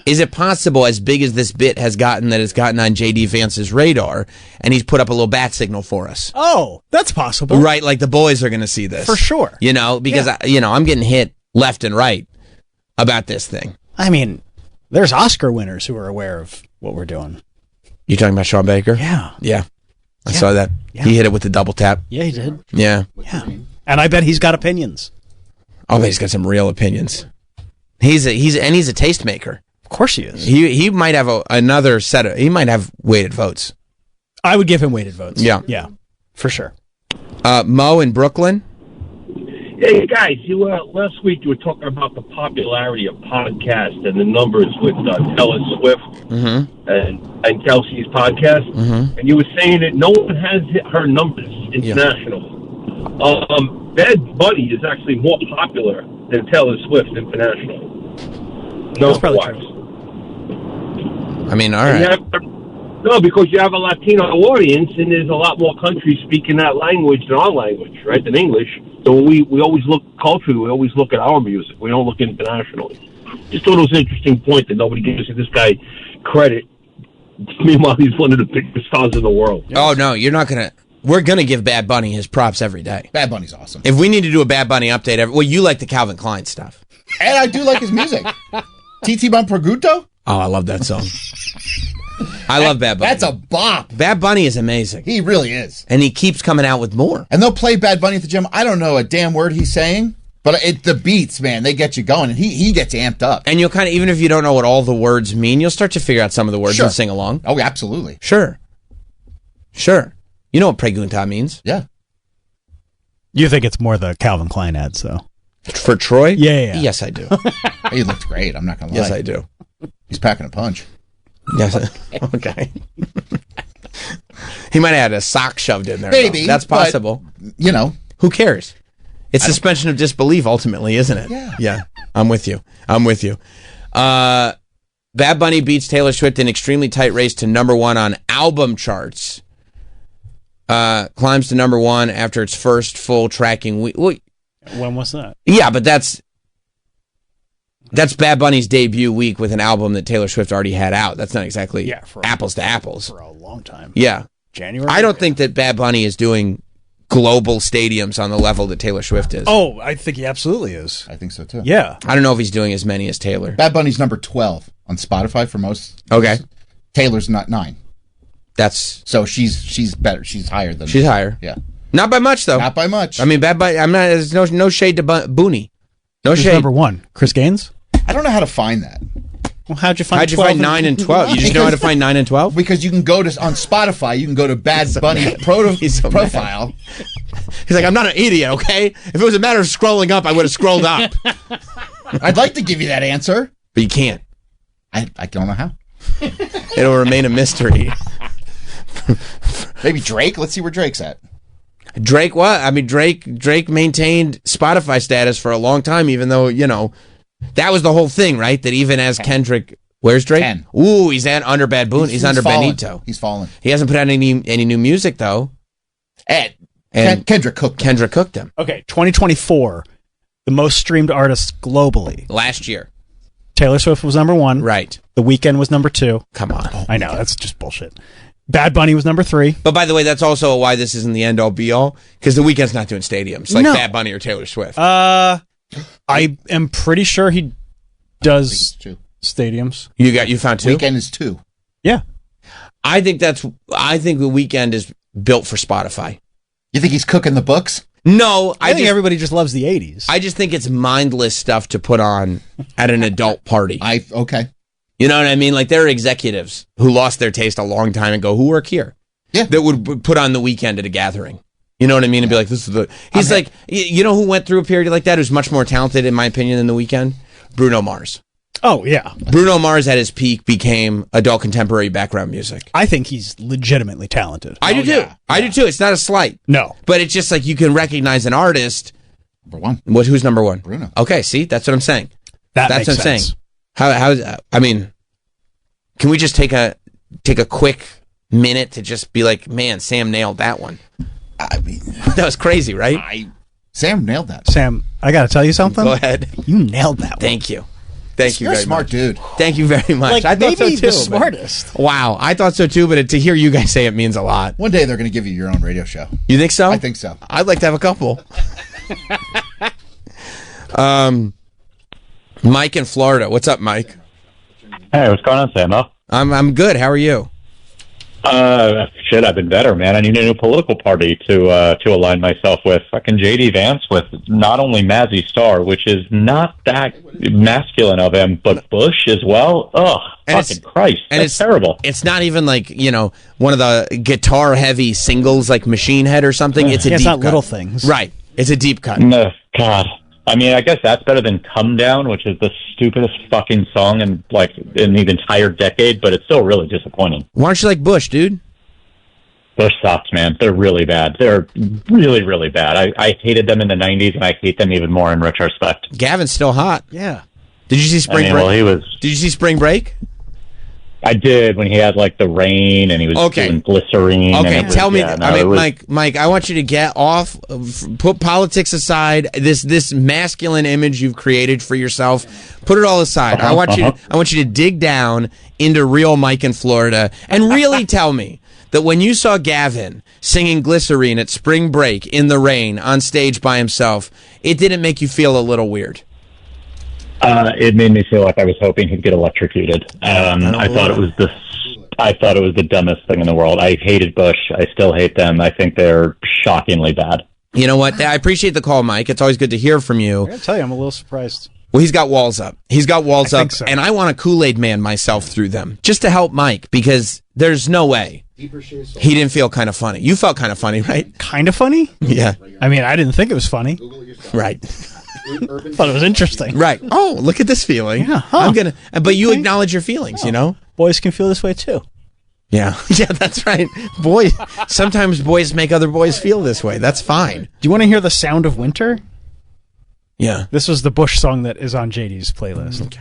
is it possible, as big as this bit has gotten, that it's gotten on J.D. Vance's radar, and he's put up a little bat signal for us? Oh, that's possible. Right, like the boys are going to see this. For sure. You know, because, I'm getting hit left and right about this thing. I mean, there's Oscar winners who are aware of what we're doing. You talking about Sean Baker? Yeah. Yeah. I saw that. Yeah. He hit it with the double tap. Yeah, he did. Yeah. Yeah. And I bet he's got opinions. Oh, he's got some real opinions. He's a tastemaker. Of course he is. He might have another set of, he might have weighted votes. I would give him weighted votes. Yeah. Yeah. For sure. Mo in Brooklyn. Hey guys, last week you were talking about the popularity of podcasts and the numbers with Taylor Swift and Kelsey's podcast, and you were saying that no one has hit her numbers internationally. Bad Bunny is actually more popular than Taylor Swift internationally. No, that's probably true. I mean, all right. No, because you have a Latino audience, and there's a lot more countries speaking that language than our language, right, than English. So we always look culturally, we always look at our music. We don't look internationally. Just thought it was an interesting point that nobody gives this guy credit. Meanwhile, he's one of the biggest stars in the world. Oh, no, you're not going to. We're going to give Bad Bunny his props every day. Bad Bunny's awesome. If we need to do a Bad Bunny update, well, you like the Calvin Klein stuff. And I do like his music. Titi Bonproguto? Oh, I love that song. I love Bad Bunny. That's a bop. Bad Bunny is amazing. He really is. And he keeps coming out with more. And they'll play Bad Bunny at the gym. I don't know a damn word he's saying, but the beats, man, they get you going. And he gets amped up. And you'll kind of, even if you don't know what all the words mean, you'll start to figure out some of the words and sing along. Oh, absolutely. Sure. You know what Pregunta means? Yeah. You think it's more the Calvin Klein ads, though? For Troy? Yeah. Yes, I do. He looked great. I'm not going to lie. Yes, I do. He's packing a punch. Yes. Okay. He might have had a sock shoved in there. Maybe. Though. That's possible. But, who cares? It's suspension of disbelief, ultimately, isn't it? Yeah. Yeah. I'm with you. Bad Bunny beats Taylor Swift in extremely tight race to #1 on album charts. Climbs to #1 after its first full tracking week. Well, when was that? Yeah, but that's Bad Bunny's debut week with an album that Taylor Swift already had out. That's not exactly apples to apples. For a long time. Yeah. January? I don't think that Bad Bunny is doing global stadiums on the level that Taylor Swift is. Oh, I think he absolutely is. I think so too. Yeah. I don't know if he's doing as many as Taylor. Bad Bunny's number 12 on Spotify for most. Okay. Taylor's not 9. That's so she's better. She's higher than. She's higher. Yeah. Not by much though. Not by much. I mean, Bad Bunny. I'm not. There's no shade to Booney. No Who's shade. #1? Chris Gaines? I don't know how to find that. Well, how'd you find 9 and 12? You just know how to find 9 and 12? Because you can go to on Spotify. You can go to Bad Bunny profile. He's like, I'm not an idiot, okay? If it was a matter of scrolling up, I would have scrolled up. I'd like to give you that answer, but you can't. I don't know how. It'll remain a mystery. Maybe Drake. Let's see where Drake's at. Drake what? I mean, Drake maintained Spotify status for a long time, even though, that was the whole thing, right? That even as Kendrick, where's Drake? 10. Ooh, he's under Bad Bunny. He's under fallen. Benito. He's fallen. He hasn't put out any new music though. And Kendrick cooked him. Okay, 2024, the most streamed artists globally. Last year. Taylor Swift was #1. Right. The Weeknd was #2. Come on. I know, that's just bullshit. Bad Bunny was #3. But by the way, that's also why this isn't the end all be all, because the Weeknd's not doing stadiums like Bad Bunny or Taylor Swift. I am pretty sure he does stadiums. You found 2? Weeknd is 2. Yeah. I think the Weeknd is built for Spotify. You think he's cooking the books? No, I think everybody just loves the 80s. I just think it's mindless stuff to put on at an adult party. Okay. You know what I mean? Like, there are executives who lost their taste a long time ago who work here. Yeah. That would put on the Weeknd at a gathering. You know what I mean? And be like, this is the... He's like, you know who went through a period like that, who's much more talented, in my opinion, than the Weeknd? Bruno Mars. Oh, yeah. Bruno Mars at his peak became adult contemporary background music. I think he's legitimately talented. I do too. Yeah. I do too. It's not a slight. No. But it's just like you can recognize an artist. #1. Who's #1? Bruno. Okay, see? That's what I'm saying. That's what I'm saying. I mean, can we just take a quick minute to just be like, man, Sam nailed that one. I mean, that was crazy, right? Sam nailed that. Sam, I got to tell you something. Go ahead. You nailed that one. Thank you. Thank you You're very a smart much. dude. Thank you very much. Like, I thought so maybe too. the smartest. Wow, I thought so too, but to hear you guys say it means a lot. One day they're going to give you your own radio show. You think so? I think so. I'd like to have a couple. Mike in Florida. What's up, Mike? Hey, what's going on, Sam? I'm good. How are you? Shit, I've been better, man. I need a new political party to align myself with. Fucking J.D. Vance with not only Mazzy Star, which is not that masculine of him, but Bush as well. Ugh, fucking Christ. And That's terrible. It's not even like, one of the guitar-heavy singles like Machine Head or something. It's a deep not cut. Little Things. Right. It's a deep cut. No, God. I mean, I guess that's better than Come Down, which is the stupidest fucking song in the entire decade, but it's still really disappointing. Why don't you like Bush, dude? Bush sucks, man. They're really bad. They're really, really bad. I hated them in the 90s, and I hate them even more in retrospect. Gavin's still hot. Yeah. Did you see Spring Break? Well, he was... Did you see Spring Break? I did, when he had the rain and he was doing glycerine. Okay, tell me. Was... Mike, I want you to get off. Put politics aside. This masculine image you've created for yourself. Put it all aside. I want you to dig down into real Mike in Florida and really tell me that when you saw Gavin singing Glycerine at Spring Break in the rain on stage by himself, it didn't make you feel a little weird. It made me feel like I was hoping he'd get electrocuted. I thought it was the dumbest thing in the world. I hated Bush. I still hate them. I think they're shockingly bad. You know what? I appreciate the call, Mike. It's always good to hear from you. I gotta tell you, I'm a little surprised. Well, he's got walls up. So. And I want to Kool-Aid man myself through them just to help Mike, because there's no way he didn't feel kind of funny. You felt kind of funny, right? Kind of funny? Yeah. I mean, I didn't think it was funny. Right. Thought it was interesting. Right. Oh, look at this feeling. Yeah. Huh. But you acknowledge your feelings, Boys can feel this way too. Yeah. Yeah, that's right. Sometimes boys make other boys feel this way. That's fine. Do you want to hear the sound of winter? Yeah. This was the Bush song that is on JD's playlist. Okay.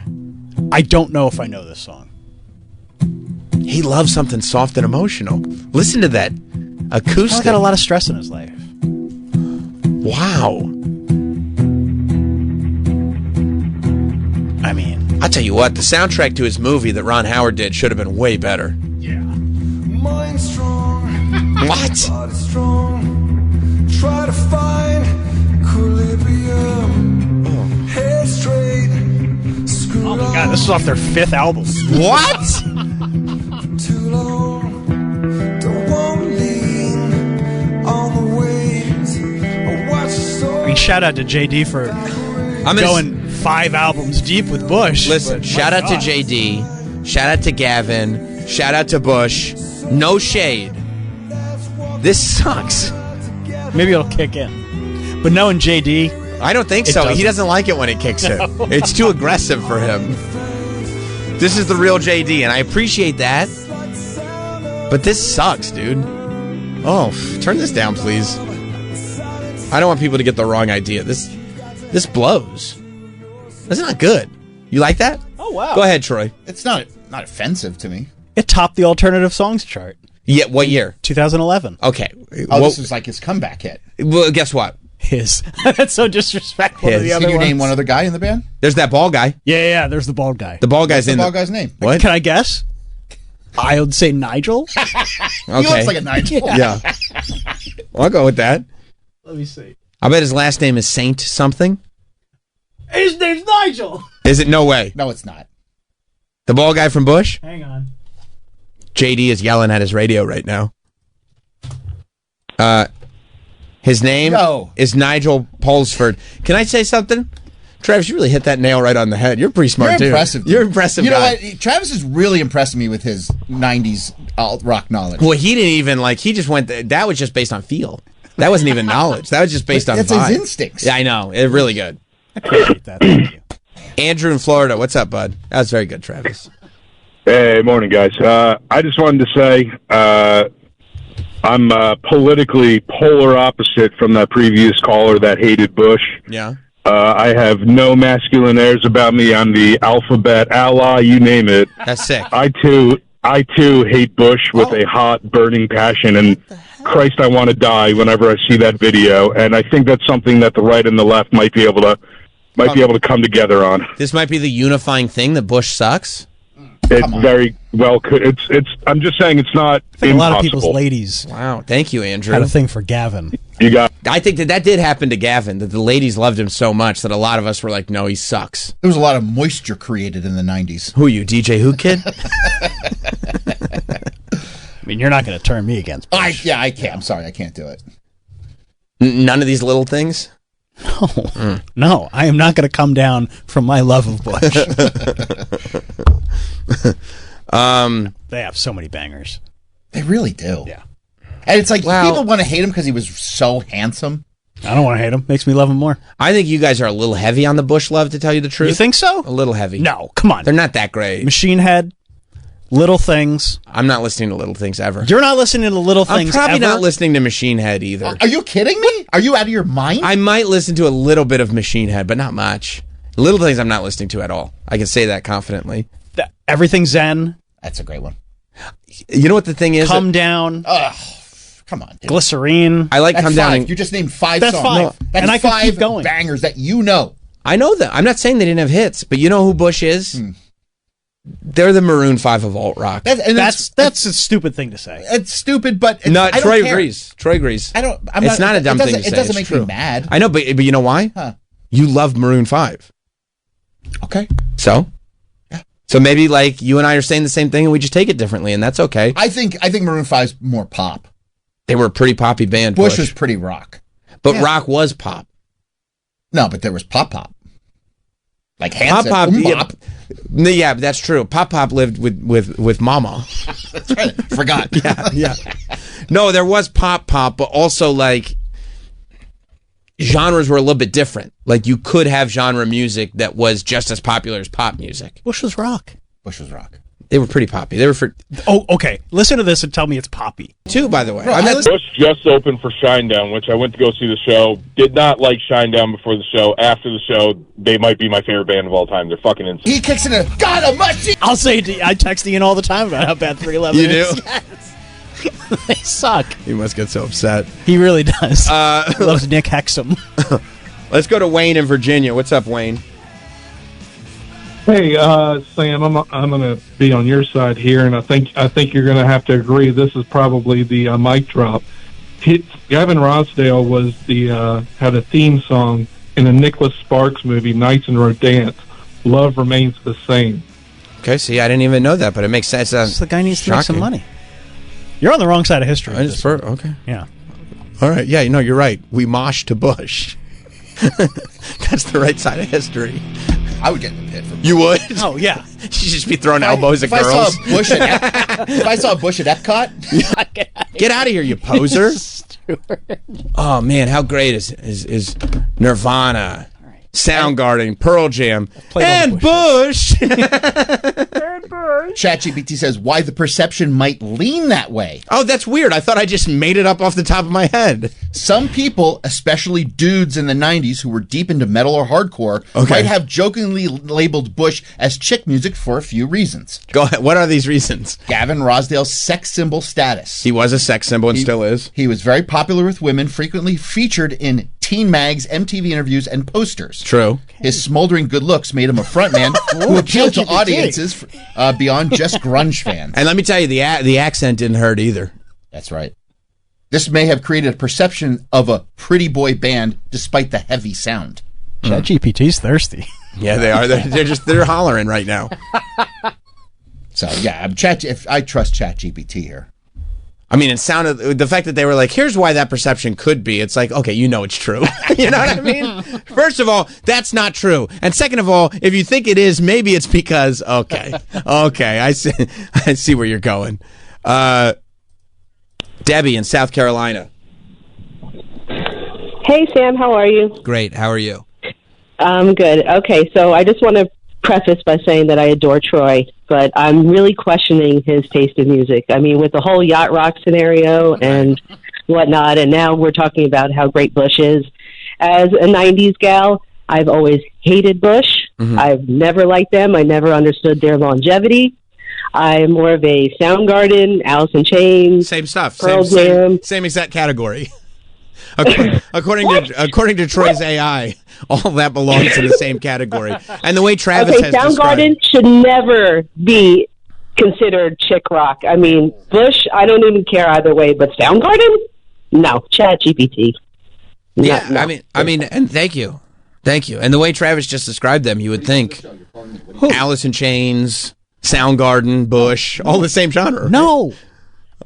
I don't know if I know this song. He loves something soft and emotional. Listen to that acoustic. He's got a lot of stress in his life. Wow. I mean, I'll tell you what, the soundtrack to his movie that Ron Howard did should have been way better. Yeah. Mind strong. What? Body strong. Try to find equilibrium. Head straight. Oh my god, this is off their 5th album. What? Too long. Don't want to lean on the waves. Watch the story. I mean, shout out to JD for going 5 albums deep with Bush. Listen, shout out to JD, shout out to Gavin, shout out to Bush. No shade. This sucks. Maybe it'll kick in. But knowing JD, I don't think so. He doesn't like it when it kicks in. It's too aggressive for him. This is the real JD, and I appreciate that. But this sucks, dude. Oh, turn this down, please. I don't want people to get the wrong idea. This blows. That's not good. You like that? Oh, wow. Go ahead, Troy. It's not offensive to me. it topped the alternative songs chart. Yeah, what year? 2011. Okay. Oh, this is like his comeback hit. Well, guess what? His. That's so disrespectful to the other Can you ones. name one other guy in the band? There's that bald guy. Yeah, there's the bald guy. The bald guy's What's in the bald guy's name? What? Can I guess? I would say Nigel. He looks like a Nigel. Yeah. Well, I'll go with that. Let me see. I bet his last name is Saint something. His name's Nigel. Is it? No way. No, it's not. The bald guy from Bush? Hang on. JD is yelling at his radio right now. His name is Nigel Pulsford. Can I say something? Travis, you really hit that nail right on the head. You're pretty smart, You're too. impressive. You're impressive, You know guy. what? Travis is really impressing me with his 90s alt rock knowledge. Well, he didn't even, he just went, that was just based on feel. That wasn't even knowledge. That was just based on That's vibe. his instincts. Yeah, I know. It's really good. I appreciate that. Thank you. Andrew in Florida. What's up, bud? That was very good, Travis. Hey, morning, guys. I just wanted to say I'm politically polar opposite from that previous caller that hated Bush. Yeah. I have no masculine airs about me. I'm the alphabet ally, you name it. That's sick. I too hate Bush with a hot, burning passion, and Christ, I want to die whenever I see that video. And I think that's something that the right and the left might be able to come together on. This might be the unifying thing that Bush sucks. It very well could. It's. I'm just saying it's not I think impossible. a lot of people's ladies Wow. Thank you, Andrew. had a thing for Gavin. You got. I think that did happen to Gavin, that the ladies loved him so much that a lot of us were like, no, he sucks. There was a lot of moisture created in the 90s. Who are you, DJ Who Kid? I mean, you're not going to turn me against Bush. I can't. I'm sorry, I can't do it. None of these little things? No. No, I am not going to come down from my love of Bush. They have so many bangers. They really do. Yeah. And it's like Well- people want to hate him because he was so handsome. I don't want to hate him. Makes me love him more. I think you guys are a little heavy on the Bush love, to tell you the truth. You think so? A little heavy. No, come on. They're not that great. Machine Head, Little Things. I'm not listening to Little Things ever. You're not listening to Little I'm Things probably ever? not listening to Machine Head either. Are you kidding me? Are you out of your mind? I might listen to a little bit of Machine Head, but not much. Little Things I'm not listening to at all. I can say that confidently. Everything Zen. That's a great one. You know what the thing is? Come Down. Ugh, come on. Dude. Glycerine. I like That's Come Down. five. and- You just named 5 That's songs. 5. No, that's And I could 5 keep going. bangers that you know. I know that. I'm not saying they didn't have hits, but you know who Bush is? They're the Maroon 5 of alt rock. That's a stupid thing to say. It's stupid, but it's, No, I don't Troy care. agrees. Troy agrees. It's not a dumb thing to say. It doesn't It's make me true. mad. I know, but you know why? Huh. You love Maroon 5. Okay. So? Yeah. So maybe you and I are saying the same thing and we just take it differently, and that's okay. I think Maroon 5's more pop. They were a pretty poppy band. Bush was pretty rock. But Yeah. rock was pop. No, but there was pop. Like Hanson. Pop. Yeah. But that's true. Pop lived with Mama. That's right. Forgot. Yeah. No, there was pop, but also genres were a little bit different. Like you could have genre music that was just as popular as pop music. Bush was rock. Bush was rock. They were pretty poppy. They were for Oh, okay. Listen to this and tell me it's poppy. two, by the way. Bush just opened for Shinedown, which I went to go see the show. Did not like Shinedown before the show. After the show, they might be my favorite band of all time. They're fucking insane. He kicks in a God Almighty. I'll say I text Ian all the time about how bad 311 You is. do? Yes. They suck. He must get so upset. He really does. He loves Nick Hexum. Let's go to Wayne in Virginia. What's up, Wayne? Hey, Sam, I'm going to be on your side here, and I think you're going to have to agree. This is probably the mic drop. Gavin Rossdale was had a theme song in a Nicholas Sparks movie, Nights in Rodance. Love Remains the Same. Okay, see, I didn't even know that, but it makes sense. The guy needs to make some money. You're on the wrong side of history. Okay. Yeah. All right. Yeah, you're right. We mosh to Bush. That's the right side of history. I would get in the pit for Bush. You would? Oh, yeah. You'd just be throwing elbows at girls. If I saw Bush at Epcot, get out of here, you poser. Oh, man, how great is Nirvana, Soundgarden, Pearl Jam, and Bush. ChatGPT says why the perception might lean that way. Oh, that's weird. I thought I just made it up off the top of my head. Some people, especially dudes in the 90s who were deep into metal or hardcore, might have jokingly labeled Bush as chick music for a few reasons. Go ahead. What are these reasons? Gavin Rossdale's sex symbol status. He was a sex symbol and still is. He was very popular with women, frequently featured in teen mags, MTV interviews, and posters. True. His smoldering good looks made him a frontman who appealed to audiences beyond just grunge fans. And let me tell you, the accent didn't hurt either. That's right. This may have created a perception of a pretty boy band despite the heavy sound. ChatGPT's thirsty. Yeah, they are. They're hollering right now. So yeah, I trust ChatGPT here. I mean, it sounded, the fact that they were like, here's why that perception could be. It's like, okay, it's true. You know what I mean? First of all, that's not true. And second of all, if you think it is, maybe it's because, okay, I see where you're going. Debbie in South Carolina. Hey, Sam, how are you? Great. How are you? I'm good. Okay, so I just want to preface by saying that I adore Troy, but I'm really questioning his taste in music. I mean, with the whole yacht rock scenario and whatnot, and now we're talking about how great Bush is. As a 90s gal, I've always hated Bush. Mm-hmm. I've never liked them. I never understood their longevity. I'm more of a Soundgarden, Alice in Chains, same stuff, Pearl Jam. Same exact category. According to Troy's AI, all that belongs in the same category. And the way Travis has Soundgarden should never be considered chick rock. I mean, Bush, I don't even care either way, but Soundgarden? No, ChatGPT. Yeah, no. I mean, and thank you. And the way Travis just described them, you would think Alice in Chains, Soundgarden, Bush, all the same genre. No.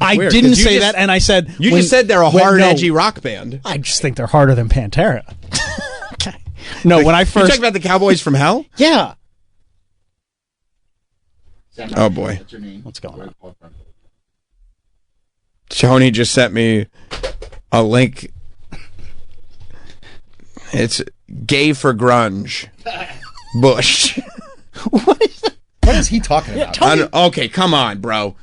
I didn't say that, and I said... You just said they're a hard, edgy rock band. I just think they're harder than Pantera. Okay. No, when I first... You talking about the Cowboys from Hell? Yeah. Oh, boy. What's going on? Tony just sent me a link. It's Gay for Grunge. Bush. What is he talking about? Okay, come on, bro.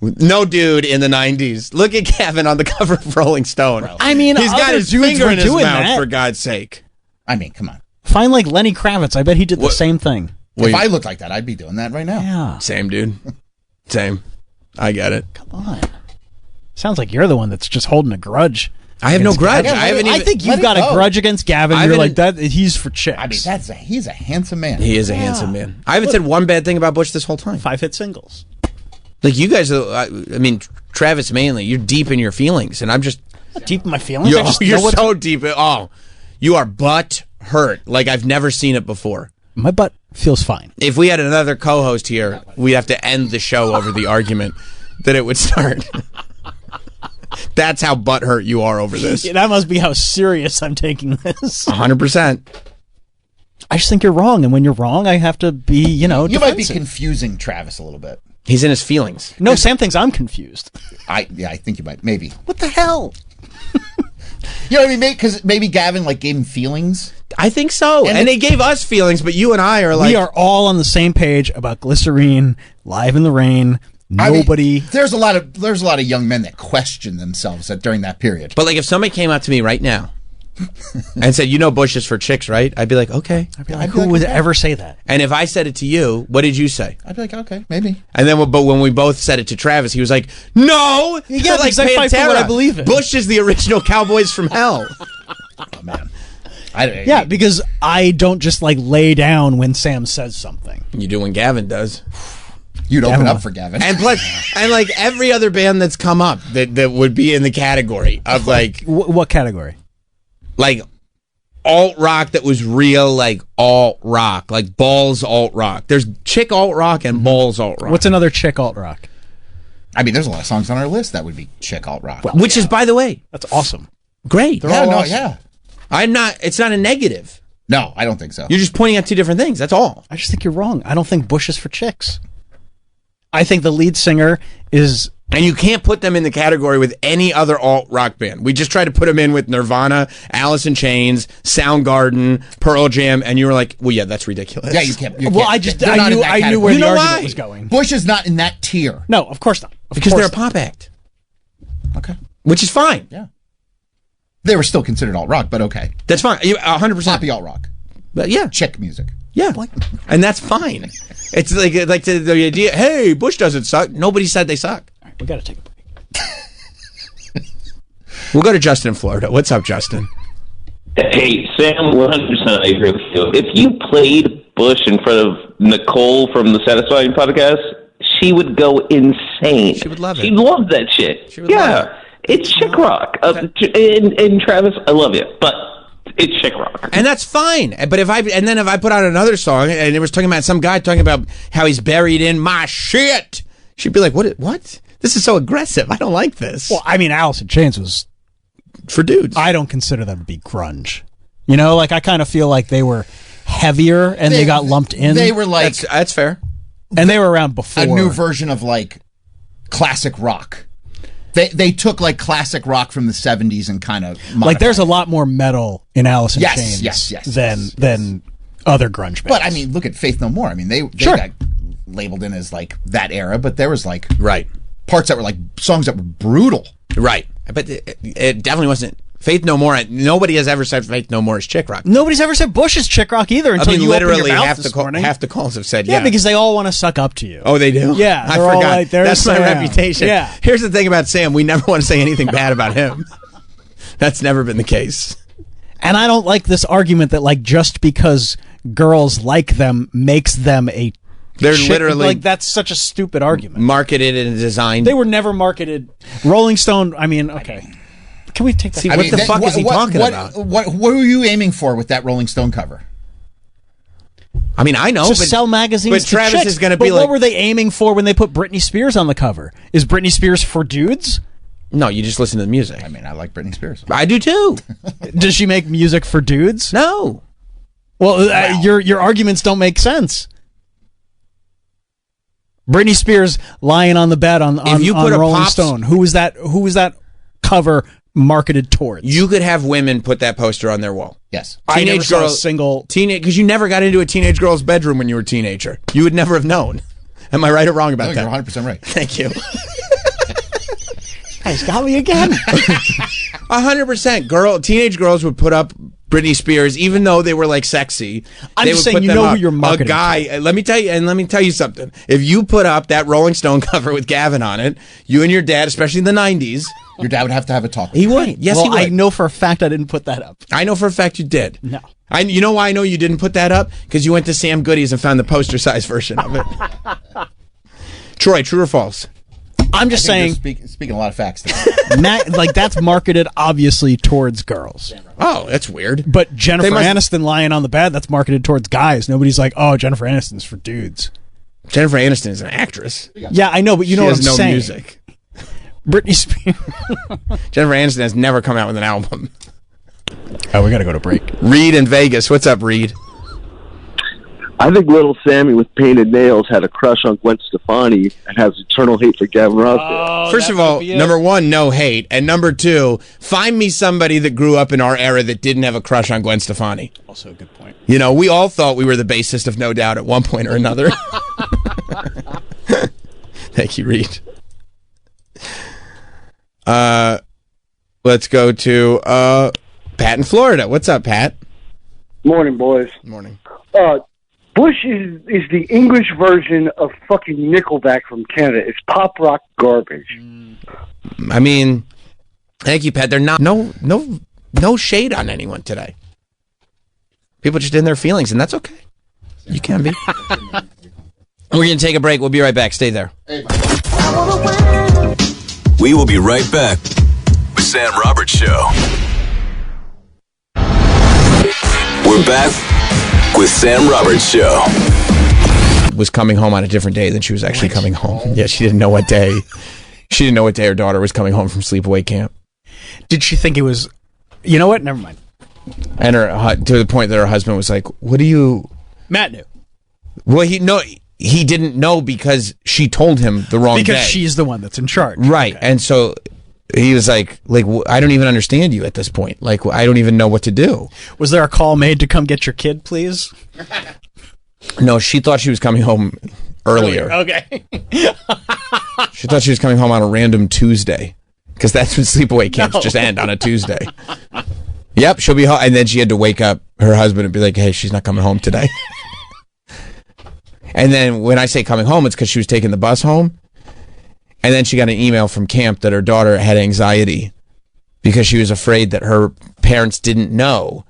No dude in the 90s. Look at Gavin on the cover of Rolling Stone. Bro. I mean, he's got his finger in his mouth, for God's sake. I mean, come on. Find like Lenny Kravitz. I bet he did the same thing. If I looked like that, I'd be doing that right now. Yeah. Same, dude. Same. I get it. Come on. Sounds like you're the one that's just holding a grudge. I have no grudge. I think you've got a grudge against Gavin. You're like that. He's for chicks. I mean, he's a handsome man. He is a handsome man. I haven't said one bad thing about Bush this whole time. 5-hit singles. Like you guys, I mean, Travis mainly. You're deep in your feelings, and I'm just deep in my feelings. You're so deep. You are butt hurt like I've never seen it before. My butt feels fine. If we had another co-host here, we'd have to end the show over the argument that it would start. That's how butthurt you are over this. Yeah, that must be how serious I'm taking this. 100%. I just think you're wrong, and when you're wrong, I have to be, You defensive. might be confusing Travis a little bit. He's in his feelings. No, Sam thinks I'm confused. I think you might. Maybe. What the hell? You know what I mean? Because maybe Gavin gave him feelings. I think so. And they gave us feelings, but you and I are we are all on the same page about Glycerine, Live in the Rain. Nobody. There's a lot of young men that question themselves during that period. But if somebody came out to me right now and said, Bush is for chicks, right? I'd be like, okay. I'd be like, who would ever say that? And if I said it to you, what did you say? I'd be like, okay, maybe. And then, but when we both said it to Travis, he was like, no! Yeah, because I fight for what I believe in. Bush is the original Cowboys from Hell. Oh, man. Because I don't just lay down when Sam says something. You do when Gavin does. You'd open up for Gavin. And plus, every other band that's come up that would be in the category of what category? Alt rock that was real, alt rock, Balls alt rock. There's chick alt rock and Balls alt rock. What's another chick alt rock? I mean, there's a lot of songs on our list that would be chick alt rock. Well, which is, by the way, that's awesome. Great. Yeah. It's not a negative. No, I don't think so. You're just pointing out two different things. That's all. I just think you're wrong. I don't think Bush is for chicks. I think the lead singer is... And you can't put them in the category with any other alt-rock band. We just tried to put them in with Nirvana, Alice in Chains, Soundgarden, Pearl Jam, and you were like, well, yeah, that's ridiculous. Yeah, you can't. I knew where the argument was going. Bush is not in that tier. No, of course not. Because they're a pop act. Okay. Which is fine. Yeah. They were still considered alt-rock, but okay. That's fine. 100%. Poppy alt-rock. But yeah. Chick music. Yeah. And that's fine. It's like the idea, hey, Bush doesn't suck. Nobody said they suck. All right, we got to take a break. We'll go to Justin in Florida. What's up, Justin? Hey, Sam, 100% I agree with you. If you played Bush in front of Nicole from the Satisfying podcast, she would go insane. She would love it. She'd love that shit. She would love it. It's chick rock. And Travis, I love you, but it's chick rock. And that's fine. But if I put out another song and it was talking about some guy talking about how he's buried in my shit, she'd be like, what? This is so aggressive. I don't like this. Well, I mean, Alice in Chains was for dudes. I don't consider them to be grunge. I kind of feel like they were heavier and they got lumped in. They were that's fair. And they were around before. A new version of classic rock. They took classic rock from the 70s and kind of there's a lot more metal in Alice in Chains than other grunge bands. But I mean, look at Faith No More. I mean, they got labeled in as that era, but there was parts that were songs that were brutal. Right. But it definitely wasn't Faith No More. Nobody has ever said Faith No More is chick rock. Nobody's ever said Bush is chick rock either until you literally open your mouth half the calls have said yeah, because they all want to suck up to you. Oh, they do? Yeah. I forgot. That's my Sam. reputation. Yeah. Here's the thing about Sam. We never want to say anything bad about him. That's never been the case. And I don't like this argument that just because girls like them makes them a They're literally that's such a stupid argument. Marketed and designed. They were never marketed. Rolling Stone. I mean, okay. Can we take that? See, what the fuck is he talking about? What were you aiming for with that Rolling Stone cover? I mean, I know, but sell magazines. But to Travis chicks. is going to be what were they aiming for when they put Britney Spears on the cover? Is Britney Spears for dudes? No, you just listen to the music. I mean, I like Britney Spears. I do too. Does she make music for dudes? No. Well, your arguments don't make sense. Britney Spears lying on the bed on Rolling Stone. Who was that cover marketed towards? You could have women put that poster on their wall. Yes. Teenage girl, because you never got into a teenage girl's bedroom when you were a teenager. You would never have known. Am I right or wrong about that? You're 100% right. Thank you. Guys, got me again. 100%. Teenage girls would put up Britney Spears, even though they were sexy. I'm just saying, you know who you're marketing. A guy. Let me tell you something. If you put up that Rolling Stone cover with Gavin on it, you and your dad, especially in the 90s, your dad would have to have a talk. He would. Yes, he would. I know for a fact I didn't put that up. I know for a fact you did. No. You know why I know you didn't put that up? Because you went to Sam Goody's and found the poster size version of it. Troy, true or false? I'm just saying. Speaking a lot of facts there. That's marketed obviously towards girls. Oh, that's weird. But Jennifer Aniston lying on the bed, that's marketed towards guys. Nobody's like, oh, Jennifer Aniston's for dudes. Jennifer Aniston is an actress. Yeah, I know, but you know what I'm saying. Music. Britney Spears. Jennifer Aniston has never come out with an album. Oh, we got to go to break. Reed in Vegas. What's up, Reed? I think little Sammy with painted nails had a crush on Gwen Stefani and has eternal hate for Gavin Rossdale. First of all, number one, no hate. And number two, find me somebody that grew up in our era that didn't have a crush on Gwen Stefani. Also a good point. You know, we all thought we were the bassist of No Doubt at one point or another. Thank you, Reed. Let's go to Pat in Florida. What's up, Pat? Morning, boys. Morning. Bush is the English version of fucking Nickelback from Canada. It's pop rock garbage. I mean, thank you, Pat. They're not no shade on anyone today. People just in their feelings, and that's okay. You can be. We're going to take a break. We'll be right back. Stay there. We will be right back with Sam Roberts Show. We're back with Sam Roberts Show. Was coming home on a different day than she was actually coming home. Yeah, she didn't know what day. She didn't know what day her daughter was coming home from sleepaway camp. Did she think it was? You know what? Never mind. And her to the point that her husband was like, "What do you?" Matt knew. Well, he didn't know because she told him the wrong day. Because she's the one that's in charge. Right. Okay. And so he was like, I don't even understand you at this point. Like, I don't even know what to do. Was there a call made to come get your kid, please? No, she thought she was coming home earlier. Okay. She thought she was coming home on a random Tuesday. Because that's when sleepaway camps just end, on a Tuesday. Yep, she'll be home. And then she had to wake up her husband and be like, hey, she's not coming home today. And then when I say coming home, it's because she was taking the bus home. And then she got an email from camp that her daughter had anxiety because she was afraid that her parents didn't know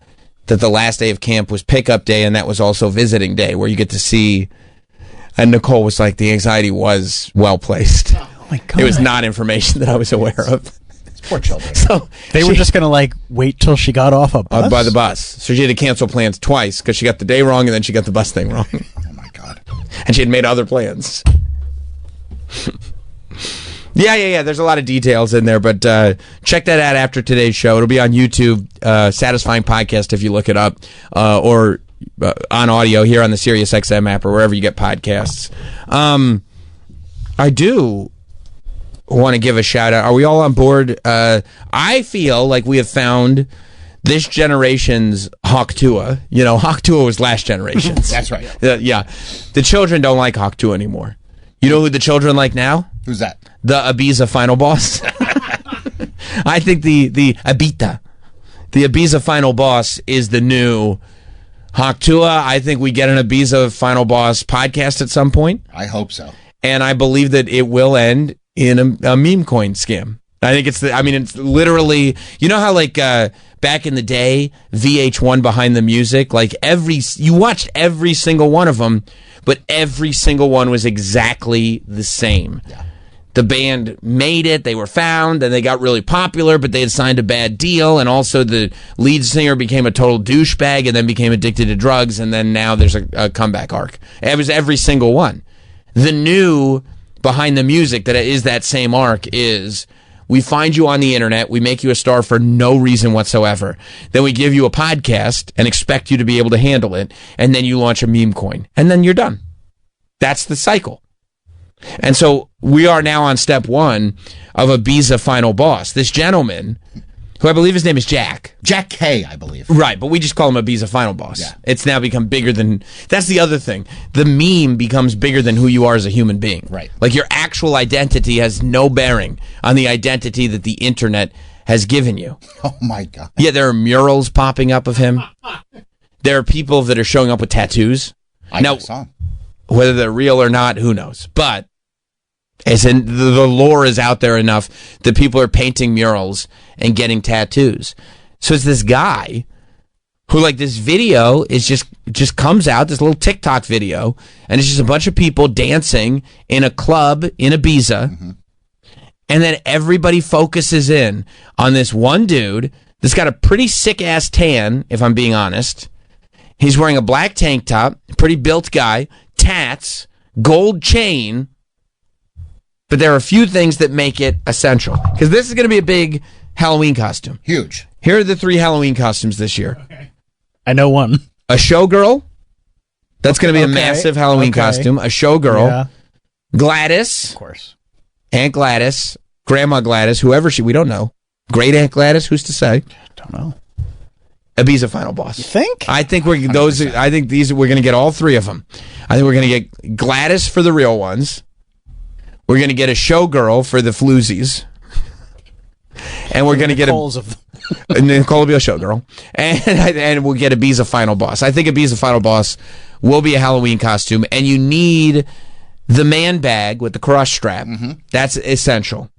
that the last day of camp was pickup day, and that was also visiting day, where you get to see. And Nicole was like, the anxiety was well placed. Oh my God. It was not information that I was aware of. Poor children. So they were just going to wait till she got off a bus? By the bus. So she had to cancel plans twice because she got the day wrong and then she got the bus thing wrong. Oh my God. And she had made other plans. Yeah. There's a lot of details in there, but check that out after today's show. It'll be on YouTube, Satisfying Podcast if you look it up, or on audio here on the SiriusXM app or wherever you get podcasts. I do want to give a shout out. Are we all on board? I feel like we have found this generation's Hawk Tuah. You know, Hawk Tuah was last generation's. That's right. Yeah. The children don't like Hawk Tuah anymore. You know who the children like now? Who's that? The Ibiza Final Boss. I think the Ibiza. The Ibiza Final Boss is the new Hawk Tuah. I think we get an Ibiza Final Boss podcast at some point. I hope so. And I believe that it will end in a meme coin scam. I think it's literally, you know how back in the day, VH1 Behind the Music, you watched every single one of them, but every single one was exactly the same. Yeah. The band made it, they were found, and they got really popular, but they had signed a bad deal, and also the lead singer became a total douchebag and then became addicted to drugs, and then now there's a comeback arc. It was every single one. The new Behind the Music that is that same arc is, we find you on the internet, we make you a star for no reason whatsoever, then we give you a podcast and expect you to be able to handle it, and then you launch a meme coin, and then you're done. That's the cycle. And so we are now on step one of Ibiza Final Boss. This gentleman, who I believe his name is Jack K, I believe. Right, but we just call him Ibiza Final Boss. Yeah. It's now become bigger than... That's the other thing. The meme becomes bigger than who you are as a human being. Right. Like, your actual identity has no bearing on the identity that the internet has given you. Oh, my God. Yeah, there are murals popping up of him. There are people that are showing up with tattoos. I saw him. Whether they're real or not, who knows? But the lore is out there enough that people are painting murals and getting tattoos. So it's this guy who, this video is just comes out, this little TikTok video, and it's just a bunch of people dancing in a club in Ibiza. Mm-hmm. And then everybody focuses in on this one dude that's got a pretty sick-ass tan, if I'm being honest. He's wearing a black tank top, pretty built guy, tats, gold chain. But there are a few things that make it essential. Because this is going to be a big Halloween costume. Huge. Here are the 3 Halloween costumes this year. Okay. I know one. A showgirl, That's going to be a massive Halloween costume. A showgirl. Gladys. Of course. Aunt Gladys. Grandma Gladys. Whoever we don't know. Great Aunt Gladys. Who's to say? Don't know. Ibiza Final Boss. You think? I think we're going to get all three of them. I think we're going to get Gladys for the real ones. We're going to get a showgirl for the floozies. And we're going to get Nicole will be a showgirl. And we'll get Ibiza Final Boss. I think Ibiza Final Boss will be a Halloween costume. And you need the man bag with the cross strap. That's essential.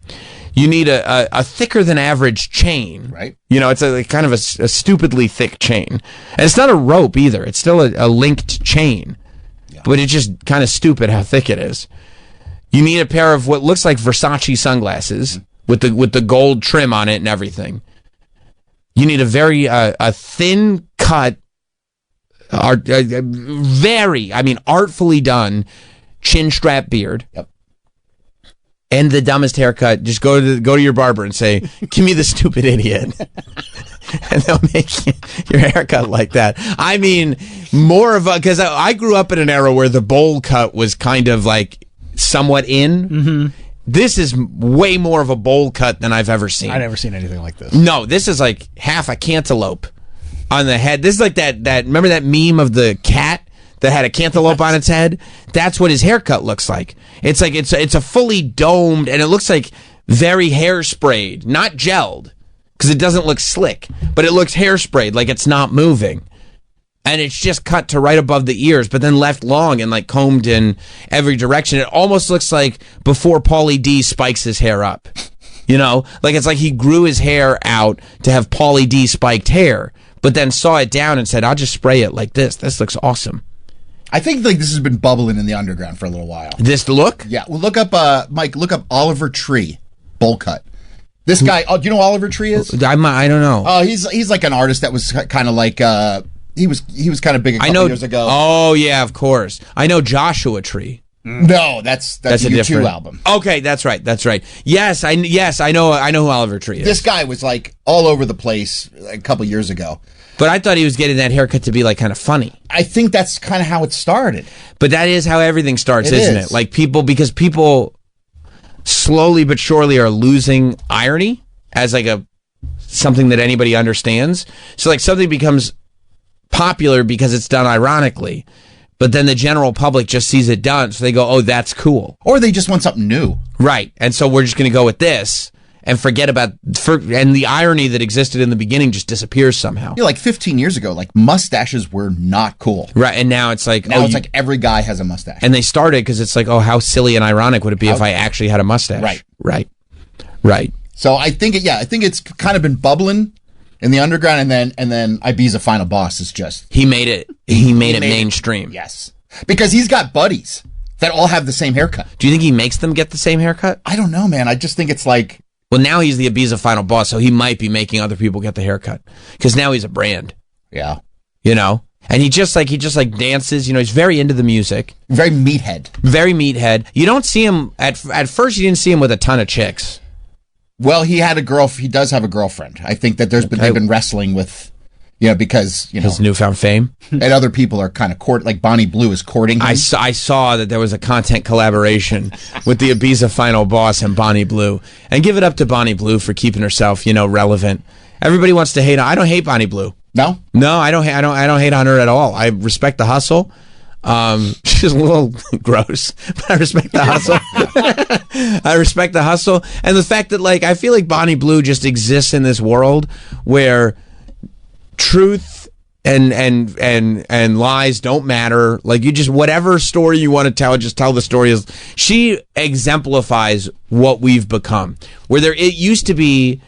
You need a thicker than average chain. Right. You know, it's a kind of a stupidly thick chain. And it's not a rope either. It's still a linked chain. Yeah. But it's just kind of stupid how thick it is. You need a pair of what looks like Versace sunglasses with the gold trim on it and everything. You need a very a thin cut, artfully done chin strap beard. Yep. And the dumbest haircut. Just go to your barber and say, "Give me the stupid idiot," and they'll make your haircut like that. I mean, more of a because I grew up in an era where the bowl cut was kind of like somewhat in. This is way more of a bowl cut than I've ever seen. I've never seen anything like this. No, this is like half a cantaloupe on the head. This is like that. Remember that meme of the cat that had a cantaloupe on its head? That's what his haircut looks like. It's like it's a fully domed, and it looks like very hairsprayed, not gelled, because it doesn't look slick, but it looks hairsprayed, like it's not moving. And it's just cut to right above the ears, but then left long and like combed in every direction. It almost looks like before Pauly D spikes his hair up. You know, like it's like he grew his hair out to have Pauly D spiked hair, but then saw it down and said, "I'll just spray it like this. This looks awesome." I think like this has been bubbling in the underground for a little while. This look? Yeah. Well, look up, Mike. Look up Oliver Tree bowl cut. This guy. Oh, do you know who Oliver Tree is? I don't know. Oh, he's like an artist that was kind of like he was kind of big a couple years ago. Oh yeah, of course. I know Joshua Tree. No, that's a U2 different album. Okay, that's right. Yes, I know who Oliver Tree is. This guy was like all over the place a couple years ago. But I thought he was getting that haircut to be like kind of funny. I think that's kind of how it started. But that is how everything starts, isn't it? Like because people slowly but surely are losing irony as like something that anybody understands. So like something becomes popular because it's done ironically, but then the general public just sees it done, so they go, "Oh, that's cool." Or they just want something new. Right. And so we're just going to go with this. And forget about and the irony that existed in the beginning just disappears somehow. Yeah, like 15 years ago, like mustaches were not cool. Right, and now it's like like every guy has a mustache. And they started because it's like, oh, how silly and ironic would it be if I actually had a mustache? Right. So I think it's kind of been bubbling in the underground, and then Ibiza Final Boss is just he made it mainstream. Yes, because he's got buddies that all have the same haircut. Do you think he makes them get the same haircut? I don't know, man. I just think it's like. Well, now he's the Ibiza Final Boss, so he might be making other people get the haircut because now he's a brand. Yeah, you know, and he just dances. You know, he's very into the music. Very meathead. You don't see him at first. You didn't see him with a ton of chicks. Well, he does have a girlfriend. I think that they've been wrestling with. Because his newfound fame, and other people are kind of like Bonnie Blue is courting him. I saw that there was a content collaboration with the Ibiza Final Boss and Bonnie Blue, and give it up to Bonnie Blue for keeping herself, relevant. Everybody wants to hate on. I don't hate Bonnie Blue. No, I don't hate on her at all. I respect the hustle. She's a little gross, but I respect the hustle. I respect the hustle, and the fact that I feel like Bonnie Blue just exists in this world where truth and lies don't matter. Like you just whatever story you want to tell, just tell the story. She exemplifies what we've become. Where it used to be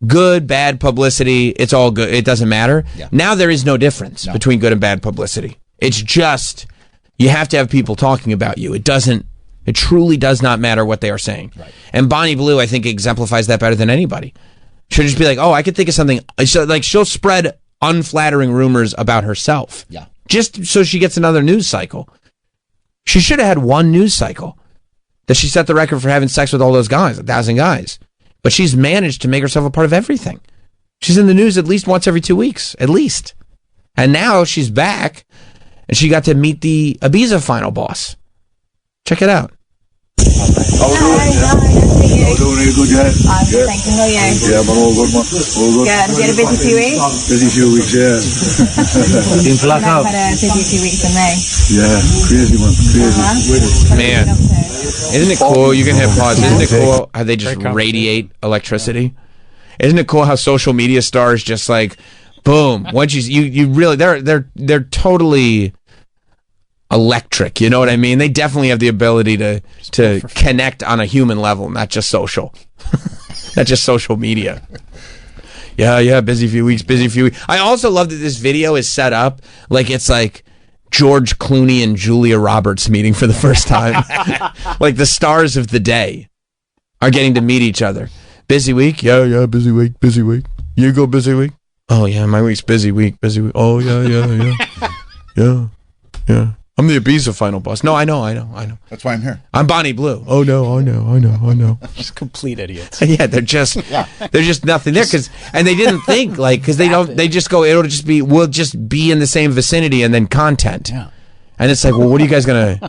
good, bad publicity, it's all good. It doesn't matter. Yeah. Now there is no difference between good and bad publicity. It's just you have to have people talking about you. It truly does not matter what they are saying. Right. And Bonnie Blue, I think, exemplifies that better than anybody. She'll just be like, "Oh, I could think of something." She'll spread unflattering rumors about herself. Yeah. Just so she gets another news cycle. She should have had one news cycle that she set the record for having sex with all those guys, 1,000 guys. But she's managed to make herself a part of everything. She's in the news at least once every 2 weeks, at least. And now she's back and she got to meet the Ibiza final boss. Check it out. Thank you. How are you? Yeah, but all good, man. All good. Good. Have you had a busy few weeks? Busy few weeks, yeah. Been flat out. I've had a busy few weeks in May. Yeah, crazy, man. Crazy. Man, isn't it cool? You can hit pause. Isn't it cool how they just radiate electricity? Isn't it cool how social media stars just like, boom, once you really, they're totally electric, you know what I mean? They definitely have the ability to connect on a human level, not just social. Not just social media. Yeah, busy few weeks. I also love that this video is set up like it's like George Clooney and Julia Roberts meeting for the first time. Like the stars of the day are getting to meet each other. Busy week? Yeah, busy week. You go busy week? Oh yeah, my week's busy week. Oh yeah. Yeah. I'm the Ibiza final boss. No, I know. That's why I'm here. I'm Bonnie Blue. Oh no, I know. Just complete idiots. Yeah, they're just nothing there and they didn't think because they just go, we'll just be in the same vicinity and then content. Yeah. And it's like, well, what are you guys gonna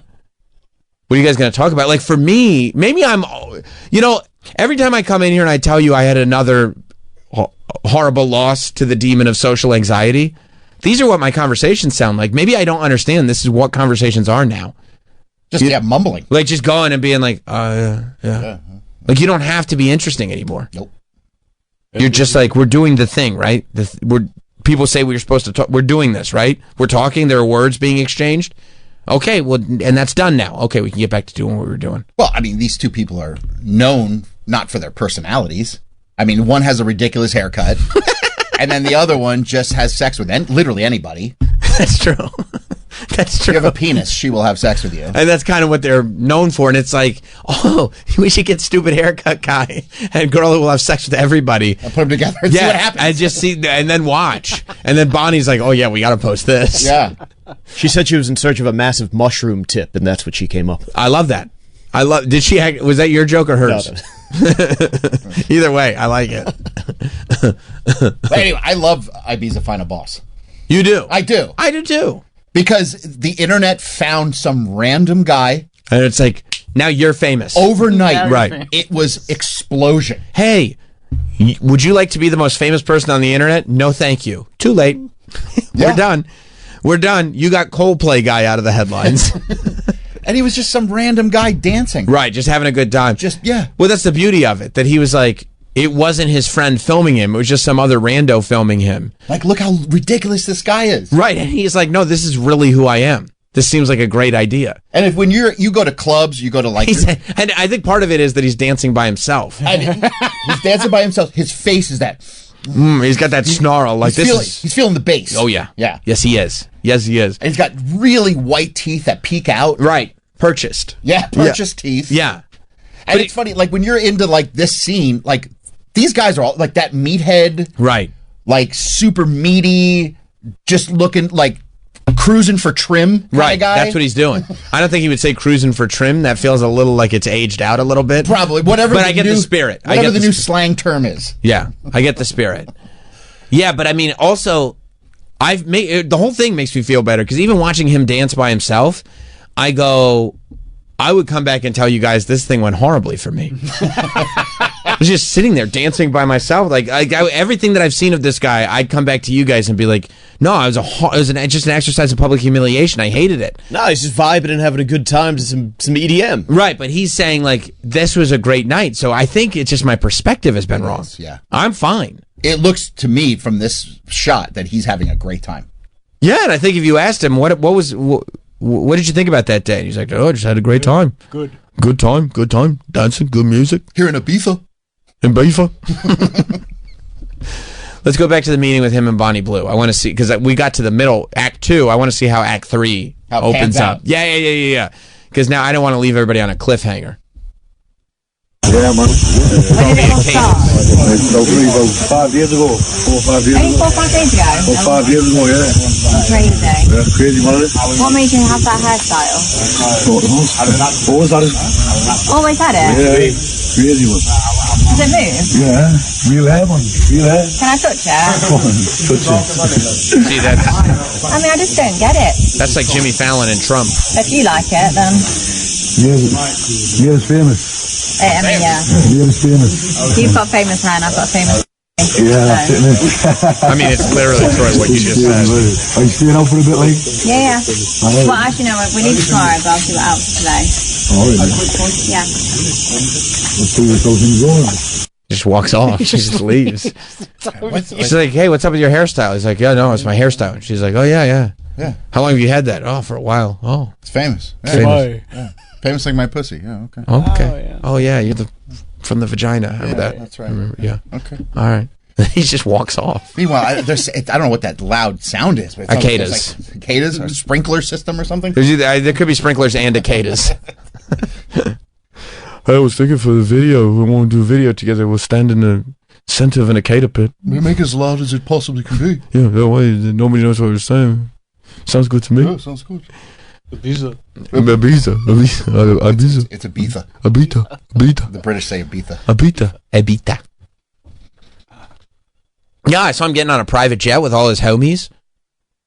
talk about? Like for me, maybe I'm, every time I come in here and I tell you I had another horrible loss to the demon of social anxiety, these are what my conversations sound like. Maybe I don't understand this is what conversations are now. Just mumbling. Like just going and being like, yeah. Like you don't have to be interesting anymore. Nope. You're just like, we're doing the thing, right? People say we're supposed to talk. We're doing this, right? We're talking. There are words being exchanged. Okay, well, and that's done now. Okay, we can get back to doing what we were doing. Well, I mean, these two people are known not for their personalities. I mean, one has a ridiculous haircut. And then the other one just has sex with literally anybody. That's true. That's true. If you have a penis, she will have sex with you. And that's kind of what they're known for. And it's like, oh, we should get stupid haircut guy and girl who will have sex with everybody. I'll put them together and see what happens. And just see, and then watch. And then Bonnie's like, oh yeah, we got to post this. Yeah. She said she was in search of a massive mushroom tip, and that's what she came up with. I love that. Was that your joke or hers? No. Either way, I like it. But anyway, I love Ibiza Final Boss. You do? I do. I do too. Because the internet found some random guy. And it's like, now you're famous. Overnight. Right. It was explosion. Hey, would you like to be the most famous person on the internet? No, thank you. Too late. We're done. You got Coldplay guy out of the headlines. And he was just some random guy dancing. Right, just having a good time. Yeah. Well, that's the beauty of it, that he was like, it wasn't his friend filming him. It was just some other rando filming him. Like, look how ridiculous this guy is. Right, and he's like, no, this is really who I am. This seems like a great idea. And if when you go to clubs, you go to like... and I think part of it is that he's dancing by himself. And he's dancing by himself. His face is that... he's got that snarl. Like he's feeling the bass. Oh, yeah. Yeah. Yes, he is. Yes, he is. And he's got really white teeth that peek out. Right. Purchased. Yeah, purchased teeth. Yeah. And it's funny, like when you're into like this scene, like these guys are all like that meathead. Right. Like super meaty, just looking like cruising for trim kind of guy. That's what he's doing. I don't think he would say cruising for trim. That feels a little like it's aged out a little bit. Probably. Whatever. But I get the spirit. Whatever the new slang term is. Yeah. I get the spirit. Yeah, but I mean, also, the whole thing makes me feel better because even watching him dance by himself, I would come back and tell you guys this thing went horribly for me. I was just sitting there dancing by myself. Like everything that I've seen of this guy, I'd come back to you guys and be like, no, it was just an exercise of public humiliation. I hated it. No, he's just vibing and having a good time to some EDM. Right, but he's saying like, this was a great night. So I think it's just my perspective has been wrong. Yeah. I'm fine. It looks to me from this shot that he's having a great time. Yeah, and I think if you asked him, what did you think about that day? And he's like, oh, I just had a great time. Good time, dancing, good music. Here in Ibiza. Let's go back to the meeting with him and Bonnie Blue. I want to see, because we got to the middle, Act 2. I want to see how Act 3 opens up. Yeah. Because now I don't want to leave everybody on a cliffhanger. Yeah, man. When did it all start? About 5 years ago. 4 or 5 years Only ago. 4 or 5 days ago? 4 or 5 years ago, yeah. Crazy. Yeah, crazy, man. What made you have that hairstyle? Always had it. Always had it? Yeah, crazy, man. Does it move? Yeah, real hair, man. Real hair. Can I touch it? Come on, touch it. See, that's I mean, I just don't get it. like Jimmy Fallon and Trump. If you like it, then Yeah, it's famous. I mean, yeah. Yeah, it's famous. You've got famous hair and I've got famous. Yeah, that's it, mate. I mean, it's literally Troy what you just said. Are you staying out for a bit, like? Yeah. Well, actually, no, we leave tomorrow, but I'll see what else today. Oh, really? Yeah. Let's see what those things going. Just walks off. She just leaves. She's like, hey, what's up with your hairstyle? He's like, yeah, no, it's my hairstyle. She's like, oh, yeah. How long have you had that? Oh, for a while. Oh. It's famous. Yeah. Famous. Yeah. Famous like my pussy. Yeah, okay. Okay. Oh, yeah, you're from the vagina. I remember that. That's right. I remember, yeah. Okay. All right. He just walks off. Meanwhile, I don't know what that loud sound is. But Cicadas. Like cicadas or sprinkler system or something? There could be sprinklers and cicadas. I was thinking for the video, we want to do a video together. We'll stand in the center of an cicada pit. We make it as loud as it possibly can be. Yeah, that way nobody knows what we're saying. Sounds good to me. Yeah, sounds good. Ibiza. It's Ibiza. Ibiza. The British say Ibiza. Ibiza. Yeah, I saw him getting on a private jet with all his homies.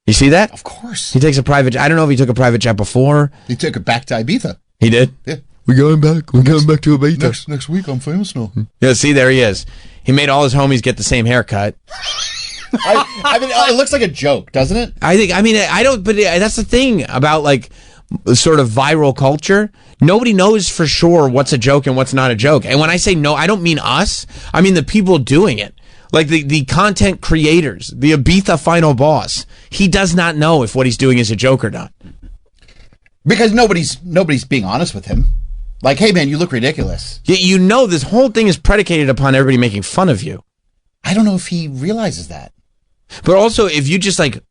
You see that? Of course. He takes a private jet. I don't know if he took a private jet before. He took it back to Ibiza. He did? Yeah. We're going back to Ibiza. Next week, I'm famous now. Yeah, see, there he is. He made all his homies get the same haircut. I mean, it looks like a joke, doesn't it? But that's the thing about like sort of viral culture. Nobody knows for sure what's a joke and what's not a joke. And when I say no, I don't mean us. I mean the people doing it. Like the content creators, the Ibiza final boss. He does not know if what he's doing is a joke or not. Because nobody's being honest with him. Like, hey man, you look ridiculous. You know this whole thing is predicated upon everybody making fun of you. I don't know if he realizes that. But also, if you just like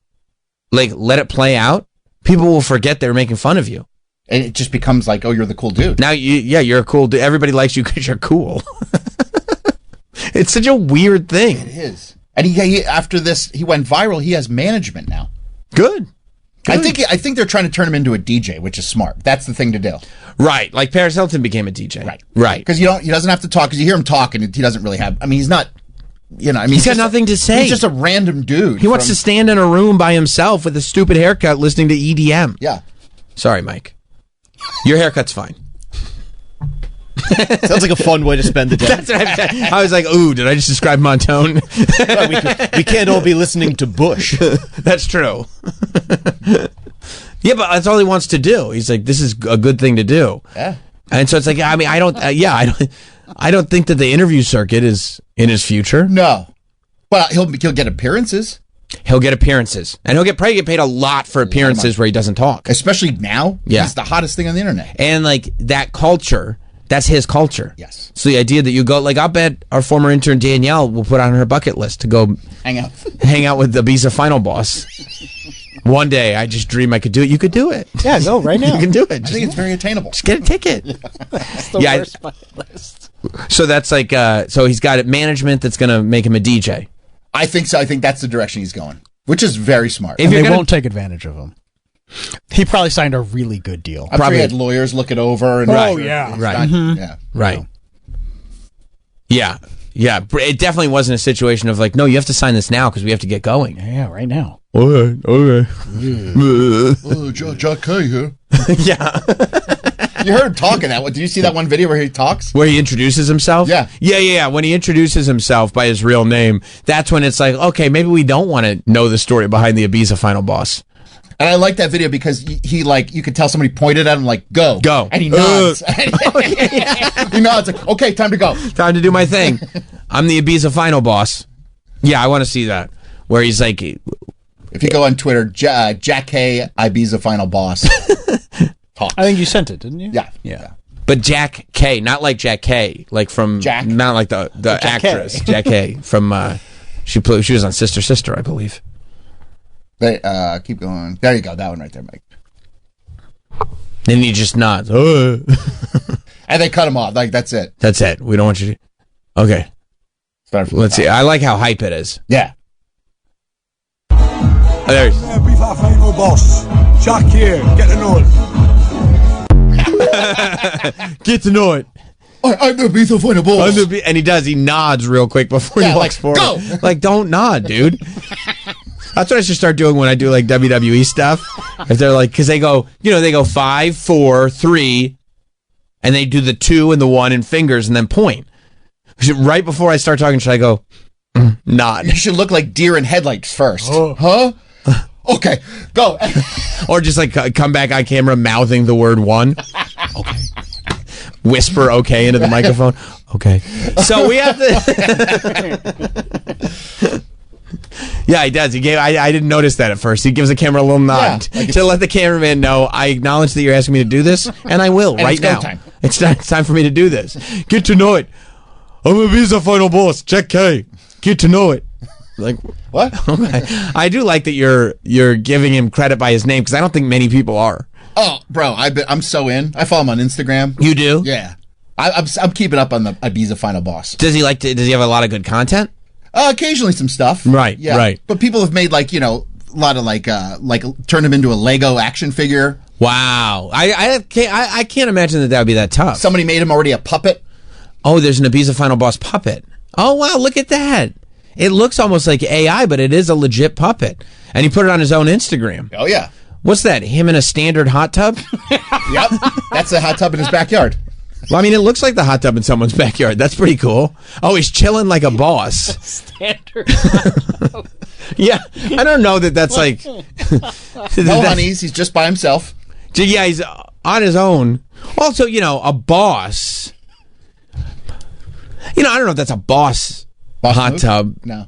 let it play out, people will forget they were making fun of you. And it just becomes like, oh, you're the cool dude. Now, you're a cool dude. Everybody likes you because you're cool. It's such a weird thing. It is. And he after this, he went viral. He has management now. Good. I think they're trying to turn him into a DJ, which is smart. That's the thing to do. Right. Like Paris Hilton became a DJ. Right. Because he doesn't have to talk. Because you hear him talking, he doesn't really have. I mean, he's not. He's got nothing to say. He's just a random dude. He wants to stand in a room by himself with a stupid haircut, listening to EDM. Yeah. Sorry, Mike. Your haircut's fine. Sounds like a fun way to spend the day. That's what I was like, ooh, did I just describe Montone? We can't all be listening to Bush. That's true. Yeah, but that's all he wants to do. He's like, this is a good thing to do. Yeah. And so it's like, I mean, I don't think that the interview circuit is in his future. No. Well, he'll get appearances. He'll get appearances. And he'll probably get paid a lot for appearances where he doesn't talk. Especially now. Yeah. He's the hottest thing on the internet. And like that culture, that's his culture. Yes. So the idea that you go, like, I'll bet our former intern Danielle will put on her bucket list to go hang out with the Ibiza final boss. One day, I just dream I could do it. You could do it. Yeah, go right now. You can do it. I think it's very attainable. Just get a ticket. That's the worst bucket list. So that's like, so he's got management that's going to make him a DJ. I think so. I think that's the direction he's going, which is very smart. And they won't take advantage of him. He probably signed a really good deal. I'm sure he had lawyers look it over. And yeah. Right. Yeah. Right. Yeah. Yeah. It definitely wasn't a situation of like, no, you have to sign this now because we have to get going. Yeah, right now. Okay. Oh, Jack K here. Yeah. You heard him talking that one. Did you see that one video where he talks? Where he introduces himself? Yeah. Yeah. When he introduces himself by his real name, that's when it's like, okay, maybe we don't want to know the story behind the Ibiza final boss. And I like that video because he like, you could tell somebody pointed at him like, go. And he nods. He nods like, okay, time to go. Time to do my thing. I'm the Ibiza final boss. Yeah, I want to see that. Where he's like... If you go on Twitter, Jack K, Ibiza final boss. Talks. I think you sent it, didn't you? Yeah. But Jack K, not like Jack K, like from... Jack. Not like the actress. Jack K from... She was on Sister, I believe. They keep going. There you go. That one right there, Mike. Then he just nods. And they cut him off. Like, that's it. That's it. We don't want you to... Okay. Let's see. I like how hype it is. Yeah. Oh, there he is. Ibiza final boss. Jack here. Get to know it. Get to know it. I'm the Ibiza final boss. And he does. He nods real quick before he walks forward. Go! Like, don't nod, dude. That's what I should start doing when I do like WWE stuff. If they're like, because they go 5, 4, 3, and they do the 2 and the 1 and fingers and then point. Right before I start talking, should I go nod? You should look like deer in headlights first. Huh? Okay, go. Or just like come back on camera mouthing the word 1. Okay. Whisper okay into the microphone. Okay. So we have to. Yeah, he does. He gave. I didn't notice that at first. He gives the camera a little nod to let the cameraman know I acknowledge that you're asking me to do this, and I will right now. Time. It's time for me to do this. Get to know it. I'm a Ibiza final boss. Check K. Get to know it. Like what? Okay. I do like that you're giving him credit by his name because I don't think many people are. Oh, bro, I'm so in. I follow him on Instagram. You do? Yeah. I'm keeping up on the Ibiza final boss. Does he Does he have a lot of good content? Occasionally some stuff. Right. Yeah. Right. But people have made a lot of like turn him into a Lego action figure. Wow. I can't imagine that would be that tough. Somebody made him already a puppet. Oh, there's an Ibiza final boss puppet. Oh wow, look at that. It looks almost like AI, but it is a legit puppet. And he put it on his own Instagram. Oh yeah. What's that? Him in a standard hot tub? Yep. That's a hot tub in his backyard. Well, I mean, it looks like the hot tub in someone's backyard. That's pretty cool. Oh, he's chilling like a boss. Standard. Yeah, I don't know that's like. No honeys. He's just by himself. Yeah, he's on his own. Also, a boss. I don't know if that's a boss hot move? tub. No.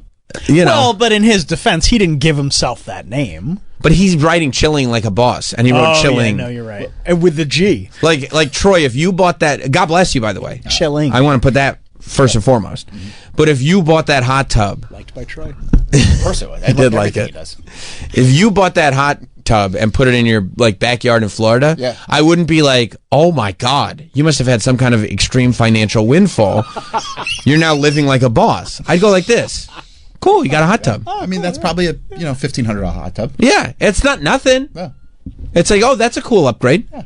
Well, but in his defense, he didn't give himself that name. But he's writing chilling like a boss, and he wrote chilling. Yeah, no, you're right. And with the G. Like Troy, if you bought that, God bless you, by the way. Chilling. I want to put that first and foremost. But if you bought that hot tub, Liked by Troy. Of course it would. I did like it. If you bought that hot tub and put it in your backyard in Florida, I wouldn't be like, oh my God, you must have had some kind of extreme financial windfall. You're now living like a boss. I'd go like this. Cool, you got a hot tub. I mean, that's probably a $1,500 hot tub. Yeah, it's not nothing. Yeah. It's like, oh, that's a cool upgrade. Yeah.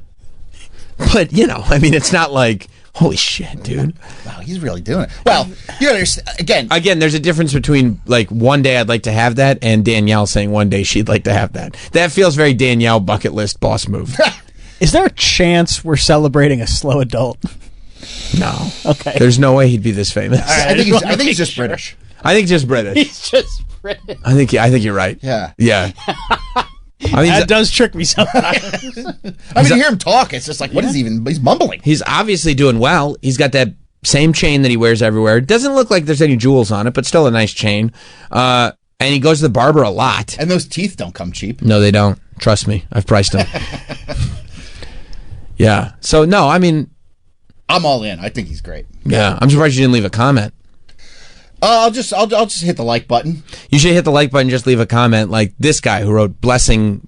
But I mean, it's not like, holy shit, dude. Wow, he's really doing it. Well, you understand, again, there's a difference between like one day I'd like to have that and Danielle saying one day she'd like to have that. That feels very Danielle bucket list boss move. Is there a chance we're celebrating a slow adult? No. Okay. There's no way he'd be this famous. I think he's just British. I think just British. He's just British. I think you're right. Yeah. Yeah. That does trick me sometimes. I mean, you hear him talk, it's just like, what is he even? He's mumbling. He's obviously doing well. He's got that same chain that he wears everywhere. It doesn't look like there's any jewels on it, but still a nice chain. And he goes to the barber a lot. And those teeth don't come cheap. No, they don't. Trust me. I've priced them. Yeah. So, no, I mean... I'm all in. I think he's great. Yeah. I'm surprised you didn't leave a comment. I'll just hit the like button. You should hit the like button. Just leave a comment like this guy who wrote blessing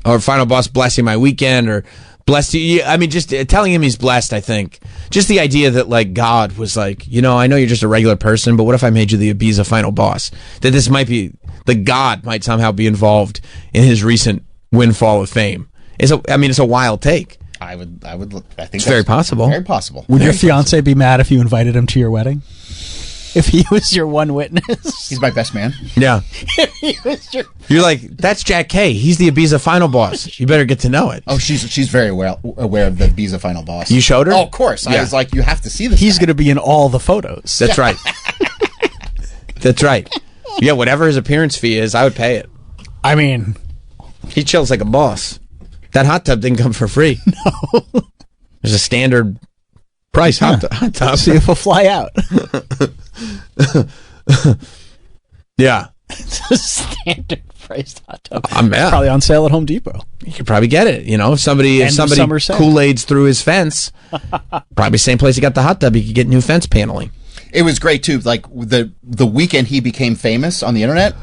or final boss blessing my weekend or blessed you. I mean, just telling him he's blessed. I think just the idea that like God was like, I know you're just a regular person, but what if I made you the Ibiza final boss? That this might be the God might somehow be involved in his recent windfall of fame. It's a wild take. I think it's very possible. Very possible. Would your fiance be mad if you invited him to your wedding? If he was your one witness? He's my best man. Yeah. If he was your... You're like, that's Jack K. He's the Ibiza final boss. You better get to know it. Oh, she's very well aware of the Ibiza final boss. You showed her? Oh, of course. Yeah. I was like, you have to see this. He's going to be in all the photos. That's right. That's right. Yeah, whatever his appearance fee is, I would pay it. I mean... He chills like a boss. That hot tub didn't come for free. No. There's a standard price hot tub. See if he'll fly out. Yeah. It's a standard priced hot tub. Yeah. Probably on sale at Home Depot. You could probably get it. If somebody Kool-Aid's through his fence, probably same place he got the hot tub, he could get new fence paneling. It was great too. Like the weekend he became famous on the internet,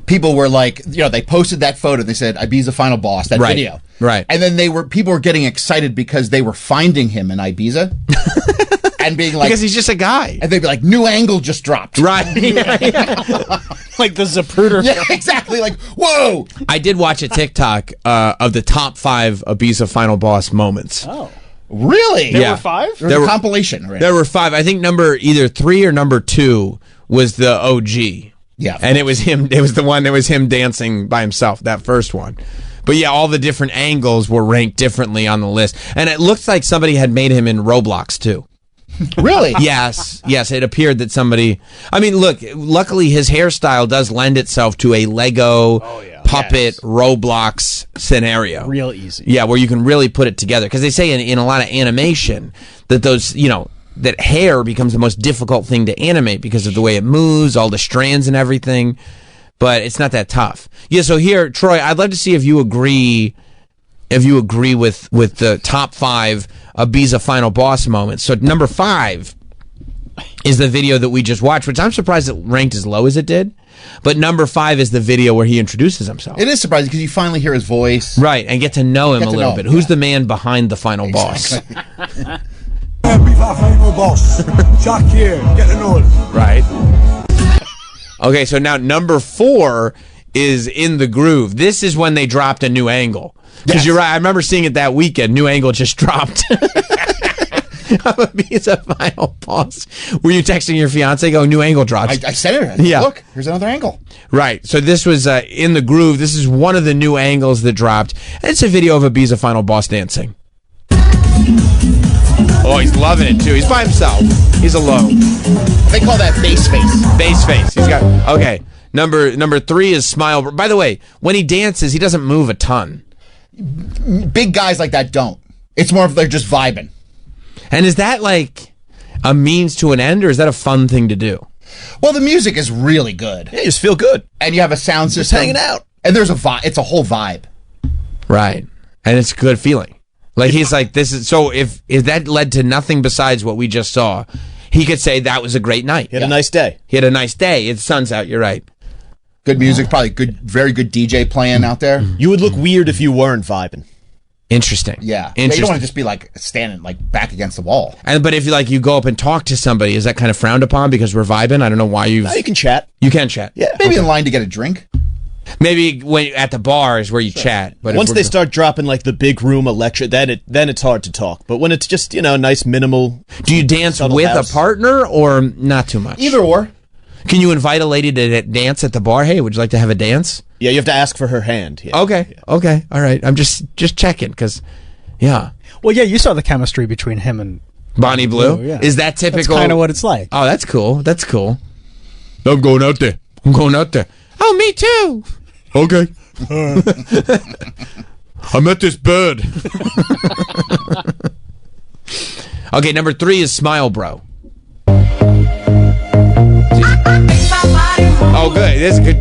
people were like, they posted that photo. They said Ibiza final boss, that video, right? And then people were getting excited because they were finding him in Ibiza. And being like, because he's just a guy, and they'd be like, new angle just dropped, right? Like the Zapruder. Yeah, exactly. Like, whoa! I did watch a TikTok of the top 5 Ibiza final boss moments. Oh, Really? There were 5? There was a compilation. Right? There were 5. I think number either 3 or number 2 was the OG. Yeah. And it was him. It was the one that was him dancing by himself, that first one. But yeah, all the different angles were ranked differently on the list. And it looks like somebody had made him in Roblox, too. Really? Yes. It appeared that somebody... I mean, look, luckily his hairstyle does lend itself to a Lego puppet Roblox scenario. Real easy. Yeah, where you can really put it together. Because they say in a lot of animation that those, that hair becomes the most difficult thing to animate because of the way it moves, all the strands and everything. But it's not that tough. Yeah, so here, Troy, I'd love to see if you agree with the top 5 Ibiza Final Boss moments. So number 5 is the video that we just watched, which I'm surprised it ranked as low as it did. But number 5 is the video where he introduces himself. It is surprising because you finally hear his voice. Right, and get to know him a little bit. Who's the man behind the final boss? Ibiza Final Boss. Jack here, get to know him. Right. Okay, so now number 4 is In the Groove. This is when they dropped a new angle. Because you're right, I remember seeing it that weekend. New angle just dropped. Ibiza Final Boss. Were you texting your fiance going, new angle dropped? I said it. I said, look, here's another angle. Right. So this was In the Groove. This is one of the new angles that dropped. And it's a video of Ibiza Final Boss dancing. Oh, he's loving it, too. He's by himself. He's alone. They call that bass face. Bass face. He's got... Okay. Number 3 is Smile. By the way, when he dances, he doesn't move a ton. Big guys like that don't. It's more of they're just vibing. And is that like a means to an end, or is that a fun thing to do? Well, the music is really good. Yeah, you just feel good. And you have a sound system. Just hanging out. And there's a vibe. It's a whole vibe. Right. And it's a good feeling. Like he's like, this is... So if that led to nothing besides what we just saw, he could say that was a great night. He had a nice day. He had a nice day. It's sun's out, you're right. Good music, probably good, very good DJ playing out there. You would look weird if you weren't vibing. Interesting. Yeah. Interesting. You don't want to just be like standing like back against the wall. But if you go up and talk to somebody, is that kind of frowned upon because we're vibing? I don't know why you... No, you can chat. You can chat. Yeah. Maybe in line to get a drink. Maybe when at the bar is where you chat. But once they start dropping like the big room lecture, then it's hard to talk. But when it's just nice minimal. Do you dance with a partner or not too much? Either or. Can you invite a lady to dance at the bar? Hey, would you like to have a dance? Yeah, you have to ask for her hand. Yeah. Okay. Yeah. Okay. All right. I'm just checking because, yeah. Well, yeah, you saw the chemistry between him and Bonnie Blue. Yeah. Is that typical? That's kind of what it's like. Oh, that's cool. That's cool. I'm going out there. Oh, me too. Okay. I met this bird. Okay, number 3 is Smile Bro. Oh, good. This is good.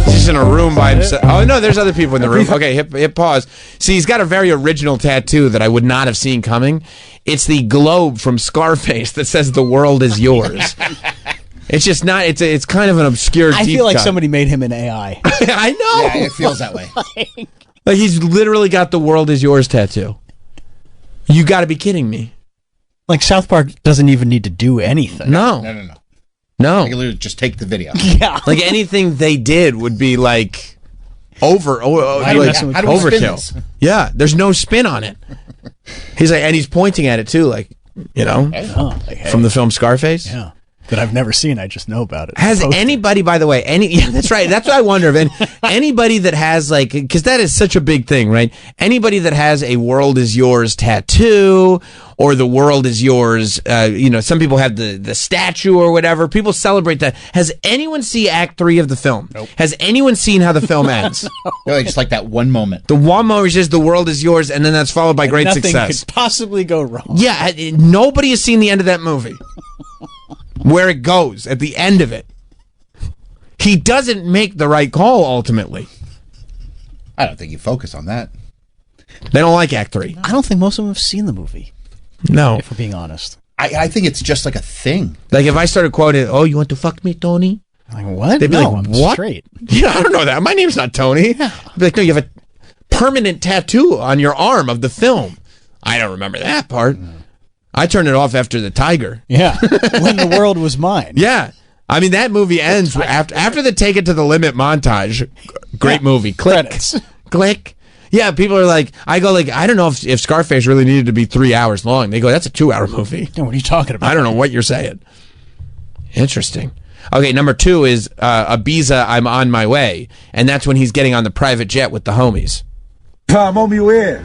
He's just in a room by himself. Oh, no, there's other people in the room. Okay, hit pause. See, he's got a very original tattoo that I would not have seen coming. It's the globe from Scarface that says the world is yours. It's just not, it's kind of an obscure I deep feel like cut. somebody made him an AI. I know. Yeah, it feels that way. Like he's literally got the world is yours tattoo. You got to be kidding me. Like South Park doesn't even need to do anything. No. I can literally just take the video. Yeah. Like anything they did would be like overkill. Yeah, there's no spin on it. He's like, and he's pointing at it too, like, from the film Scarface. Yeah. That I've never seen. I just know about it. Has anybody, by the way, yeah, that's right. That's what I wonder if anybody that has because that is such a big thing, right? Anybody that has a world is yours tattoo or the world is yours, some people have the statue or whatever. People celebrate that. Has anyone seen Act 3 of the film? Nope. Has anyone seen how the film ends? Really, just like that one moment. The one moment is just the world is yours, and then that's followed by great nothing success. Could possibly go wrong. Yeah, nobody has seen the end of that movie. Where it goes at the end of it. He doesn't make the right call ultimately. I don't think you focus on that. They don't like Act 3. I don't think most of them have seen the movie. No. If we're being honest. I think it's just like a thing. Like if I started quoting, "Oh, you want to fuck me, Tony?" Like what? They'd be no, like, I'm "What?" Straight. Yeah, I don't know that. My name's not Tony. Yeah. I'd be like, "No, you have a permanent tattoo on your arm of the film." I don't remember that part. I turned it off after the tiger. Yeah. When the world was mine. Yeah. I mean, that movie ends after the Take It to the Limit montage. Great movie. Click. Credits. Click. Yeah, people are like, I don't know if Scarface really needed to be 3 hours long. They go, that's a 2-hour movie. Yeah, what are you talking about? I don't know what you're saying. Interesting. Okay, number 2 is Ibiza, I'm on my way. And that's when he's getting on the private jet with the homies. I'm on my way.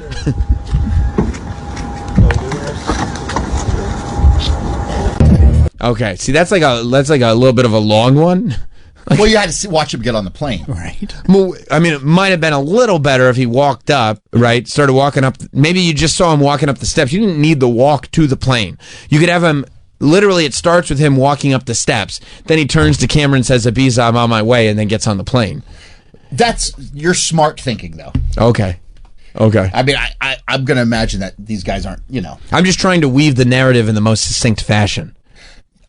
Okay, see, that's like a little bit of a long one. Well, you had to watch him get on the plane. Right. Well, I mean, it might have been a little better if he walked up, right? Started walking up. Maybe you just saw him walking up the steps. You didn't need the walk to the plane. You could have him, literally, it starts with him walking up the steps. Then he turns to camera and says, Ibiza, I'm on my way, and then gets on the plane. You're smart thinking, though. Okay. I mean, I'm going to imagine that these guys aren't, I'm just trying to weave the narrative in the most succinct fashion.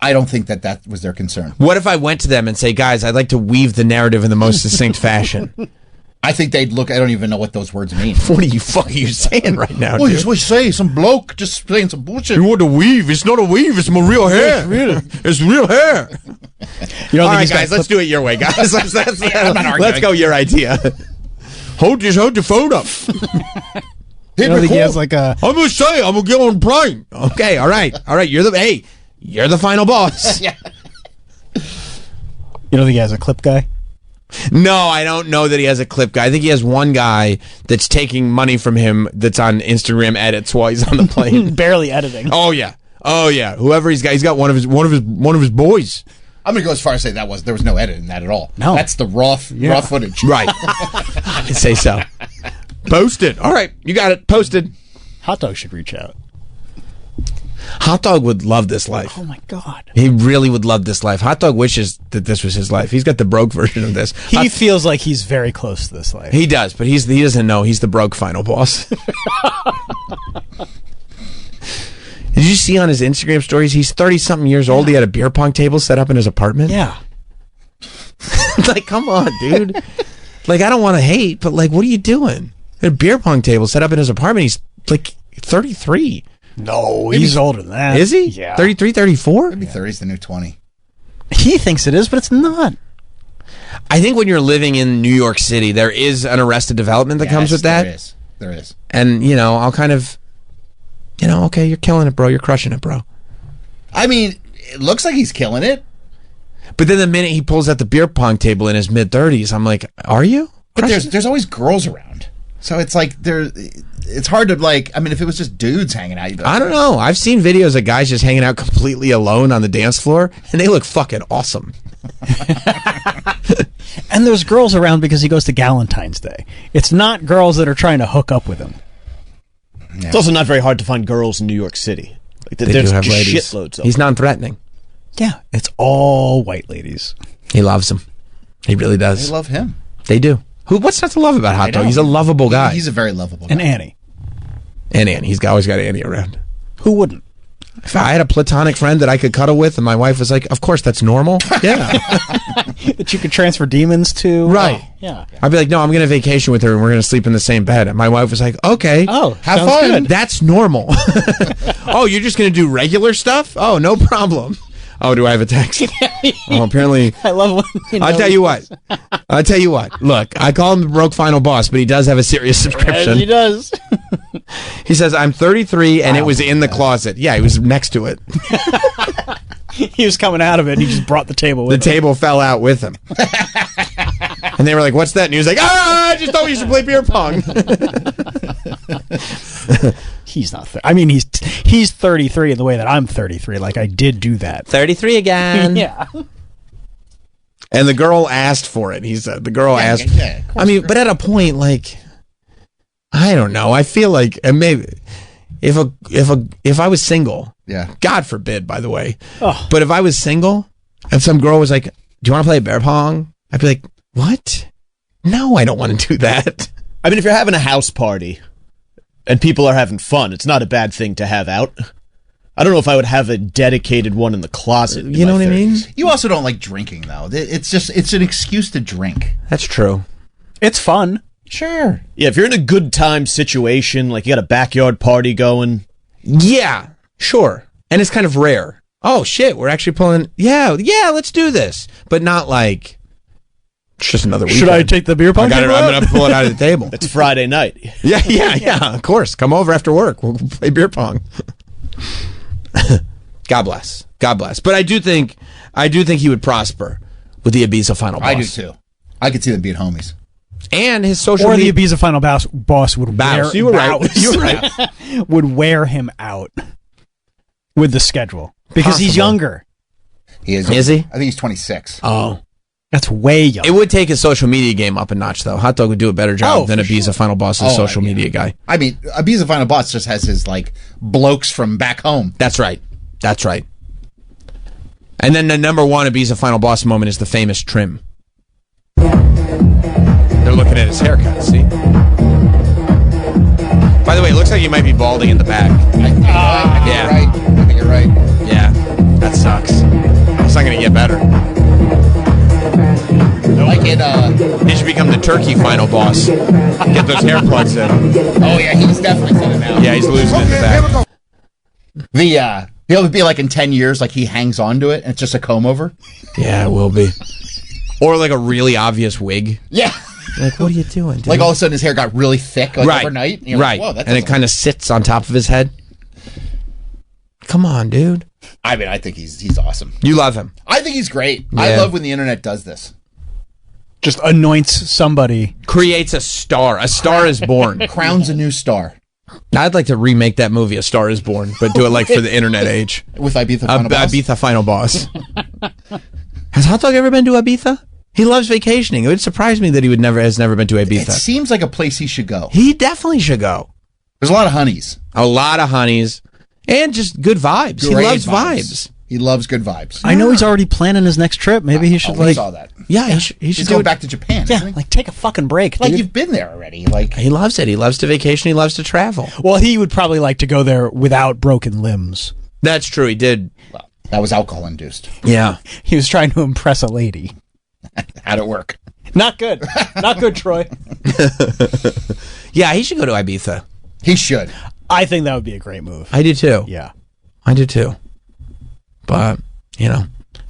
I don't think that was their concern. What if I went to them and say, guys, I'd like to weave the narrative in the most succinct fashion? I think they'd look. I don't even know what those words mean. What are you saying right now? What you say? Some bloke just saying some bullshit. You want to weave? It's not a weave. It's my real hair. It's real hair. All right, guys, let's do it your way, guys. Let's go your idea. Hold the phone up. He has like a. I'm gonna say I'm gonna get on the plane. Okay, all right. You're the final boss. You don't think he has a clip guy? No, I don't know that he has a clip guy. I think he has one guy that's taking money from him that's on Instagram edits while he's on the plane. Barely editing. Oh yeah. Whoever he's got one of his boys. I'm gonna go as far as say there was no edit in that at all. No, that's the raw footage. Right. I'd say so. Posted. All right, you got it. Posted. Hot Dog should reach out. Hot Dog would love this life. Oh my God. He really would love this life. Hot Dog wishes that this was his life. He's got the broke version of this. He feels like he's very close to this life. He does, but he doesn't know he's the broke final boss. Did you see on his Instagram stories, he's 30-something years old. He had a beer pong table set up in his apartment? Yeah. Like, come on, dude. Like, I don't want to hate, but like, what are you doing? A beer pong table set up in his apartment. He's like 33. No, he's older than that. Is he? Yeah. 33, 34? Maybe 30's the new 20. He thinks it is, but it's not. I think when you're living in New York City, there is an Arrested Development that comes with that. There is. And, I'll kind of, okay, you're killing it, bro. You're crushing it, bro. I mean, it looks like he's killing it. But then the minute he pulls out the beer pong table in his mid-30s, I'm like, are you? But there's always girls around. So it's like it's hard to if it was just dudes hanging out, I don't know. I've seen videos of guys just hanging out completely alone on the dance floor, and they look fucking awesome. And there's girls around because he goes to Galentine's Day. It's not girls that are trying to hook up with him. Yeah. It's also not very hard to find girls in New York City. They do have ladies. Shitloads of He's non-threatening. Yeah, it's all white ladies. He loves them. He really does. They love him. They do. What's not to love about Hot Dog? He's a lovable guy. He's a very lovable guy. And Annie. And Annie. He's always got Annie around. Who wouldn't? If I had a platonic friend that I could cuddle with and my wife was like, of course, that's normal. Yeah. That you could transfer demons to. Right. Oh, yeah. I'd be like, no, I'm going to vacation with her and we're going to sleep in the same bed. And my wife was like, okay. Oh, have fun. Good. That's normal. Oh, you're just going to do regular stuff? Oh, no problem. Oh, do I have a text? Oh, apparently. I love when I'll tell you what. Look, I call him the broke final boss, but he does have a serious subscription. Yes, he does. He says, I'm 33 and it was in the closet. Yeah, he was next to it. He was coming out of it and he just brought the table with him. The table fell out with him. And they were like, what's that? And he was like, I just thought we should play beer pong. He's not. He's 33 in the way that I'm 33. Like I did do that. 33 again. Yeah. And the girl asked for it. He said the girl asked. Yeah, but at a point, like, I don't know. I feel like maybe if I was single, yeah. God forbid, by the way. Oh. But if I was single and some girl was like, "Do you want to play bear pong?" I'd be like, "What? No, I don't want to do that." I mean, if you're having a house party and people are having fun, it's not a bad thing to have out. I don't know if I would have a dedicated one in the closet. You know what I mean? You also don't like drinking, though. It's an excuse to drink. That's true. It's fun. Sure. Yeah, if you're in a good time situation, like you got a backyard party going. Yeah, sure. And it's kind of rare. oh shit, we're actually pulling. Yeah, let's do this, but not like it's just another weekend. Should I take the beer pong table out? I'm going to pull it out of the table. It's Friday night. Yeah. Of course, come over after work. We'll play beer pong. God bless. But I do think he would prosper with the Ibiza Final Boss. I do too. I could see them being homies. And his social or media... the Ibiza Final Boss would Boss. You were right. would wear him out with the schedule because he's younger. He is. Is he? I think he's 26. Oh. That's way young. It would take his social media game up a notch, though. Hot Dog would do a better job than Ibiza Final Boss's social media guy. I mean, Ibiza Final Boss just has his, like, blokes from back home. That's right. And then the number one Ibiza Final Boss moment is the famous trim. They're looking at his haircut, see? By the way, it looks like he might be balding in the back. I think you're right. Yeah, that sucks. It's not going to get better. Like it, he should become the turkey final boss. Get those hair plugs in. Oh, yeah, he's definitely thinning out. Yeah, he's losing in the back. He'll be like in 10 years, like he hangs on to it and it's just a comb over. Yeah, it will be. Or like a really obvious wig. Yeah. Like, what are you doing, dude? Like all of a sudden his hair got really thick overnight. And you're like, whoa, and it kind of sits on top of his head. Come on, dude. I mean, I think he's awesome. You love him. I think he's great. Yeah. I love when the internet does this. Just anoints somebody. Creates a star. A star is born. Crowns a new star. I'd like to remake that movie, A Star is Born, but do it like for the internet age. With Ibiza Final Boss? Ibiza Final Boss. Has Hot Dog ever been to Ibiza? He loves vacationing. It would surprise me that he has never been to Ibiza. It seems like a place he should go. He definitely should go. There's a lot of honeys. And just good vibes. He loves vibes. He loves good vibes. I know he's already planning his next trip. Maybe he should we saw that. Yeah, he should He's do going it. back to Japan. Yeah, Isn't he? like take a fucking break. Like dude. you've been there already. Like he loves it. He loves to vacation. He loves to travel. Well, he would probably like to go there without broken limbs. That's true. He did. Well, that was alcohol induced. Yeah, he was trying to impress a lady. How'd it work? Not good. Not good, Troy. Yeah, he should go to Ibiza. He should. I think that would be a great move. I do too. Yeah, I do too. But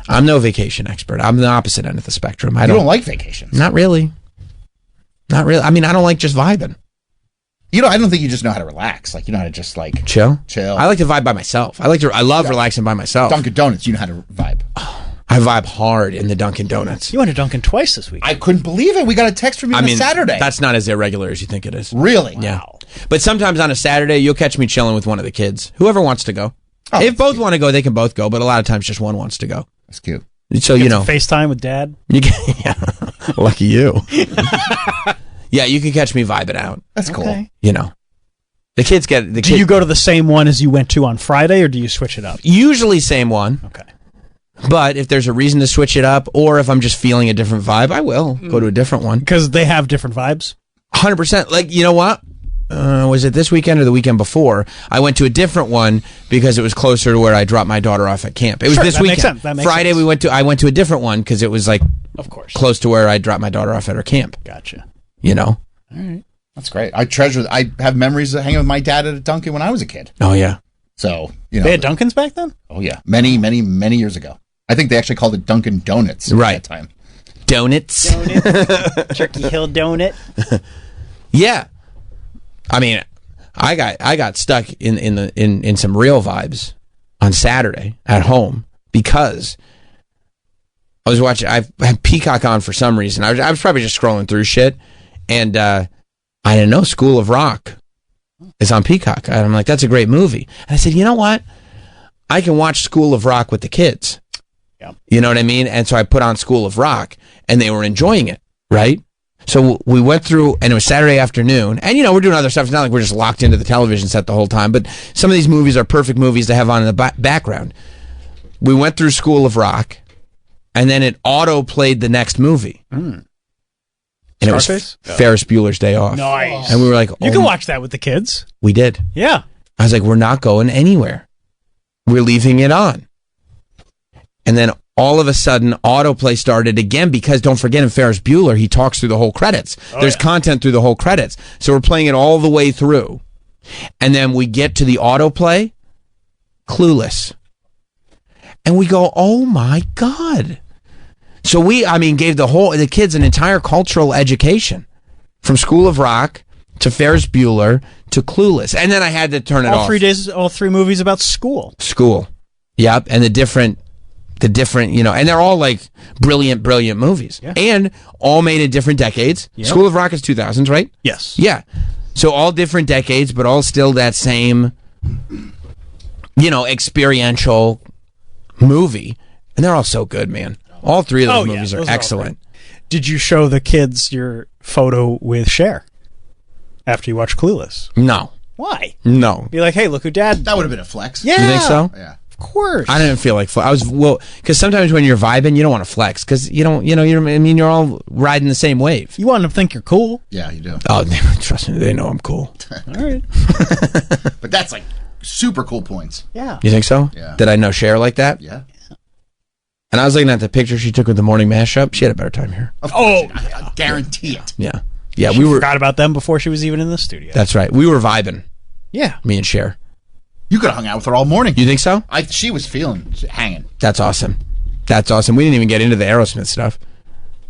I'm no vacation expert. I'm the opposite end of the spectrum. You don't like vacations? Not really. I mean, I don't like just vibing. I don't think you just know how to relax. Like, you know how to just, like... Chill? Chill. I like to vibe by myself. I love relaxing by myself. Dunkin' Donuts, you know how to vibe. I vibe hard in the Dunkin' Donuts. You went to Dunkin' twice this week. I couldn't believe it. We got a text from you on a Saturday. That's not as irregular as you think it is. Really? Yeah. But sometimes on a Saturday, you'll catch me chilling with one of the kids. Whoever wants to go. Oh, if both want to go, they can both go. But a lot of times, just one wants to go. That's cute. So, FaceTime with Dad? Lucky you. Yeah, you can catch me vibing out. That's cool. Okay. The kids get... Do you go to the same one as you went to on Friday, or do you switch it up? Usually same one. Okay. But if there's a reason to switch it up, or if I'm just feeling a different vibe, I will go to a different one. Because they have different vibes? 100%. Like, you know what? Was it this weekend or the weekend before? I went to a different one because it was closer to where I dropped my daughter off at camp. It was this weekend. That makes Friday sense. I went to a different one because it was like, of course, close to where I dropped my daughter off at her camp. Gotcha. All right. That's great. I have memories of hanging with my dad at a Dunkin' when I was a kid. Oh yeah. So they had Dunkins back then. Oh yeah, many years ago. I think they actually called it Dunkin' Donuts at that time. Donuts. Turkey Hill donut. Yeah. I mean, I got stuck in some real vibes on Saturday at home because I was watching. I had Peacock on for some reason. I was probably just scrolling through shit, and I didn't know School of Rock is on Peacock. And I'm like, that's a great movie. And I said, you know what? I can watch School of Rock with the kids. Yeah. You know what I mean? And so I put on School of Rock, and they were enjoying it, right? So we went through, and it was Saturday afternoon, and we're doing other stuff. It's not like we're just locked into the television set the whole time, but some of these movies are perfect movies to have on in the background. We went through School of Rock, and then it auto-played the next movie. Mm. And Scarface? It was Ferris Bueller's Day Off. Nice. And we were like, you can watch that with the kids. We did. Yeah. I was like, we're not going anywhere. We're leaving it on. And then all of a sudden, autoplay started again because, don't forget, in Ferris Bueller, he talks through the whole credits. There's content through the whole credits. So we're playing it all the way through. And then we get to the autoplay, Clueless. And we go, oh my God. So we, gave the kids an entire cultural education from School of Rock to Ferris Bueller to Clueless. And then I had to turn it off. All 3 movies about school. School. Yep. And the different, and they're all like brilliant movies. Yeah. And all made in different decades. Yep. School of Rock is 2000s, right? Yes. Yeah. So all different decades, but all still that same, experiential movie. And they're all so good, man. All 3 of those movies are excellent. Did you show the kids your photo with Cher after you watched Clueless? No. Why? No. Be like, hey, look who Dad... That would have been a flex. Yeah. You think so? Yeah. Of course. I didn't feel like because sometimes when you're vibing, you don't want to flex because you're all riding the same wave. You want them to think you're cool. Yeah, you do. Oh, trust me, they know I'm cool. All right. But that's like super cool points. Yeah. You think so? Yeah. Did I know Cher like that? Yeah. And I was looking at the picture she took with the morning mashup. She had a better time here. Of course, I guarantee it. Yeah. Yeah, we forgot about them before she was even in the studio. That's right. We were vibing. Yeah. Me and Cher. You could have hung out with her all morning. You think so? She was hanging. That's awesome. That's awesome. We didn't even get into the Aerosmith stuff.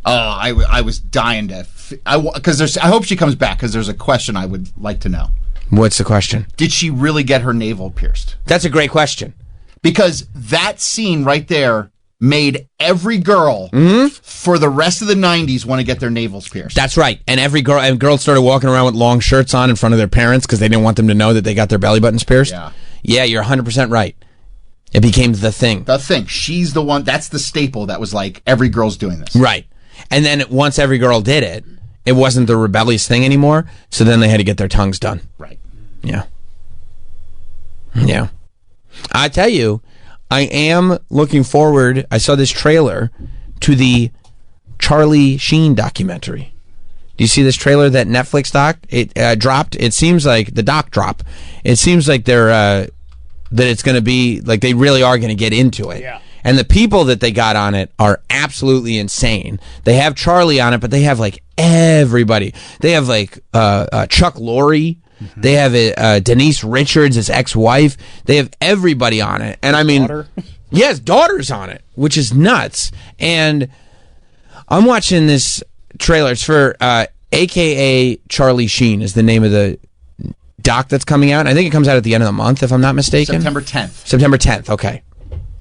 Oh, I was dying to... I hope she comes back because there's a question I would like to know. What's the question? Did she really get her navel pierced? That's a great question. Because that scene right there made every girl for the rest of the 90s want to get their navels pierced. That's right. And girls started walking around with long shirts on in front of their parents because they didn't want them to know that they got their belly buttons pierced. Yeah, you're 100% right. It became the thing. The thing. She's the one. That's the staple that was like, every girl's doing this. Right. And then once every girl did it, it wasn't the rebellious thing anymore. So then they had to get their tongues done. Right. Yeah. Yeah. I tell you, I am looking forward. I saw this trailer to the Charlie Sheen documentary. Do you see this trailer that Netflix dropped? It seems like the doc drop. It seems like they're that it's going to be like they really are going to get into it. Yeah. And the people that they got on it are absolutely insane. They have Charlie on it, but they have like everybody. They have like Chuck Lorre. Mm-hmm. They have Denise Richards, his ex-wife. They have everybody on it. And I mean, yes, daughter's on it, which is nuts. And I'm watching this trailer. It's for AKA Charlie Sheen is the name of the doc that's coming out. I think it comes out at the end of the month, if I'm not mistaken. September 10th. September 10th.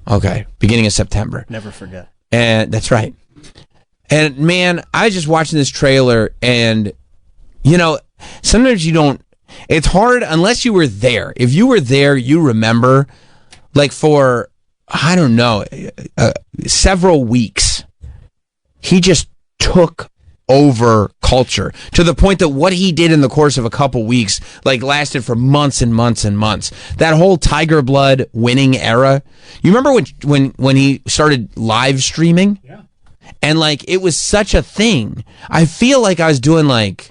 Okay. Beginning of September. Never forget. And that's right. And man, I was just watching this trailer and, sometimes you don't, it's hard unless you were there. If you were there, you remember, like for, I don't know, several weeks, he just took over culture to the point that what he did in the course of a couple weeks like lasted for months and months and months. That whole Tiger Blood winning era. You remember when he started live streaming? Yeah. And like it was such a thing. I feel like I was doing like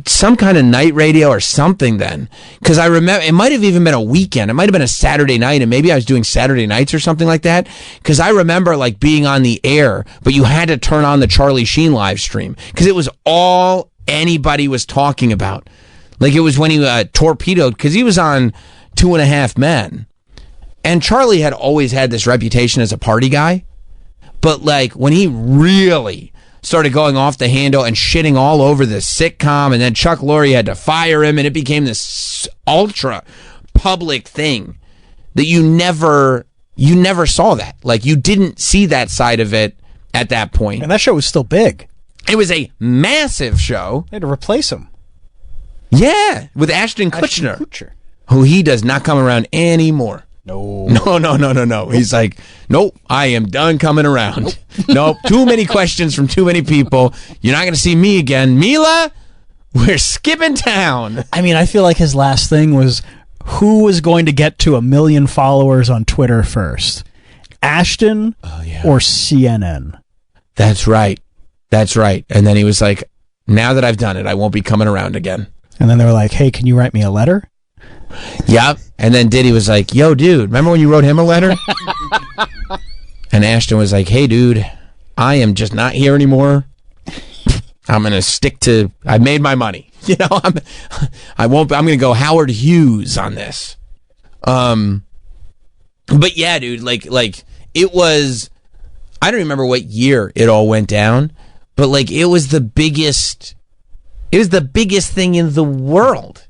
some kind of night radio or something then, because I remember it might have even been a weekend. It might have been a Saturday night, and maybe I was doing Saturday nights or something like that, because I remember like being on the air, but you had to turn on the Charlie Sheen live stream because it was all anybody was talking about. Like it was when he torpedoed, because he was on 2.5 Men, and Charlie had always had this reputation as a party guy, but like when he really started going off the handle and shitting all over the sitcom, and then Chuck Lorre had to fire him, and it became this ultra public thing that you never saw that. Like you didn't see that side of it at that point. And that show was still big. It was a massive show. They had to replace him. Yeah, with Ashton Kutcher, who he does not come around anymore. No. He's like, nope, I am done coming around. Nope, too many questions from too many people. You're not going to see me again. Mila, we're skipping town. I mean, I feel like his last thing was who was going to get to 1 million followers on Twitter first? Ashton or CNN? That's right. And then he was like, now that I've done it, I won't be coming around again. And then they were like, hey, can you write me a letter? Yep. And then Diddy was like, yo, dude, remember when you wrote him a letter? And Ashton was like, hey, dude, I am just not here anymore. I'm going to stick to, I made my money. I'm going to go Howard Hughes on this. But yeah, dude, like it was. I don't remember what year it all went down, but like it was the biggest. It was the biggest thing in the world.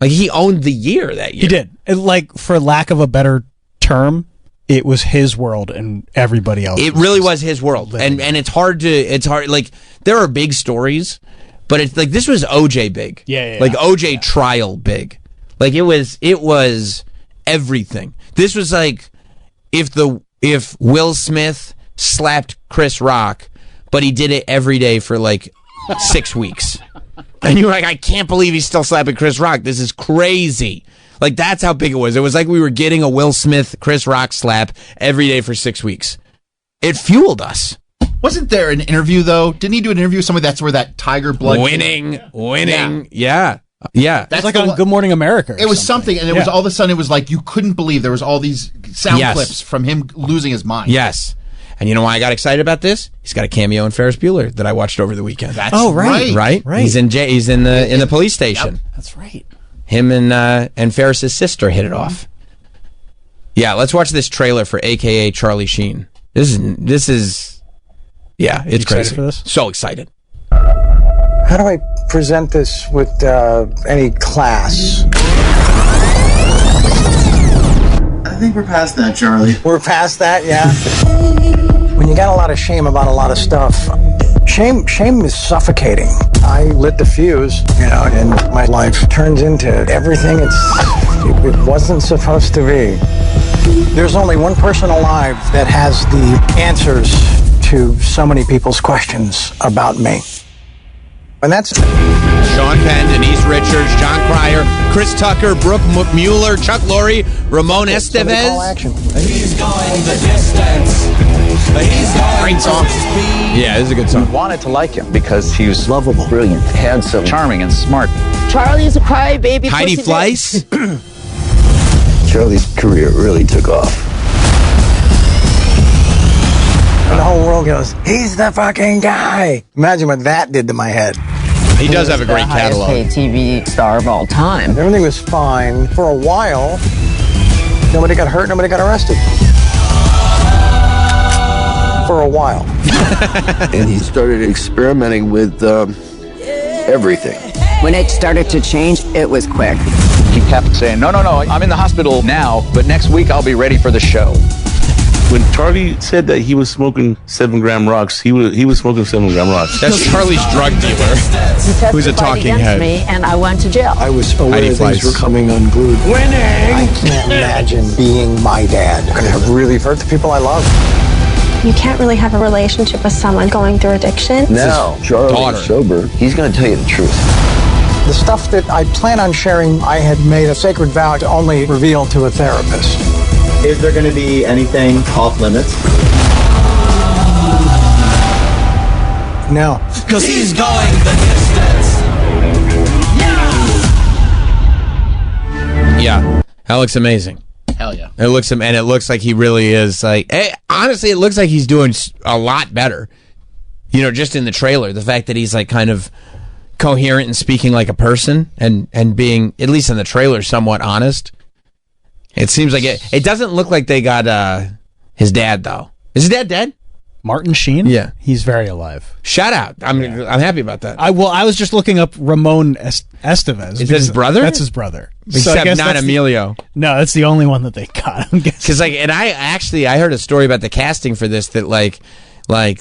Like he owned the year that year. He did. Like for lack of a better term, it was his world and everybody else. It really was his world, and it's hard. Like there are big stories, but it's like this was OJ big. Yeah. Like OJ trial big. Like it was everything. This was like if Will Smith slapped Chris Rock, but he did it every day for like 6 weeks. And you were like, I can't believe he's still slapping Chris Rock. This is crazy. Like, that's how big it was. It was like we were getting a Will Smith, Chris Rock slap every day for 6 weeks. It fueled us. Wasn't there an interview, though? Didn't he do an interview with somebody that's where that tiger blood... Winning. Yeah. That's like on Good Morning America. It was something, and it was all of a sudden, it was like you couldn't believe there was all these sound clips from him losing his mind. Yes. And you know why I got excited about this? He's got a cameo in Ferris Bueller that I watched over the weekend. That's right. He's in the police station. Yep. That's right. Him and Ferris's sister hit it off. Yeah, let's watch this trailer for AKA Charlie Sheen. This is it's crazy. For this? So excited. How do I present this with any class? I think we're past that, Charlie. We're past that, yeah. When you got a lot of shame about a lot of stuff, shame is suffocating. I lit the fuse, and my life turns into everything it wasn't supposed to be. There's only one person alive that has the answers to so many people's questions about me. And that's Sean Penn, Denise Richards, John Cryer, Chris Tucker, Brooke Mueller, Chuck Lorre, Ramon Estevez. He's going the distance. Great song. Yeah, this is a good song. Wanted to like him because he was lovable, brilliant, handsome, charming, and smart. Charlie's a crybaby. Heidi Fleiss. Charlie's career really took off. the whole world goes, he's the fucking guy. Imagine what that did to my head. He does have a great catalog. Highest paid TV star of all time. Everything was fine for a while. Nobody got hurt, nobody got arrested. For a while. And he started experimenting with everything. When it started to change, it was quick. He kept saying, no, I'm in the hospital now, but next week I'll be ready for the show. When Charlie said that he was smoking 7-gram rocks, he was smoking 7-gram rocks. That's Charlie's drug dealer, who's a talking head. Me and I went to jail. I was aware things were coming unglued. Winning! I can't imagine being my dad. I'm gonna have really hurt the people I love. You can't really have a relationship with someone going through addiction. Now, Charlie's sober. He's going to tell you the truth. The stuff that I plan on sharing, I had made a sacred vow to only reveal to a therapist. Is there going to be anything off limits? No. Because he's going the distance. Yeah, that looks amazing. Hell yeah. It looks like he really is like, honestly, it looks like he's doing a lot better. You know, just in the trailer, the fact that he's like kind of coherent and speaking like a person and being, at least in the trailer, somewhat honest. It seems like it doesn't look like they got his dad though. Is his dad dead? Martin Sheen? Yeah. He's very alive. Shout out. I'm happy about that. I was just looking up Ramon Estevez. Is that his brother? That's his brother. Except not Emilio. No, that's the only one that they got, I'm guessing. Because I heard a story about the casting for this that like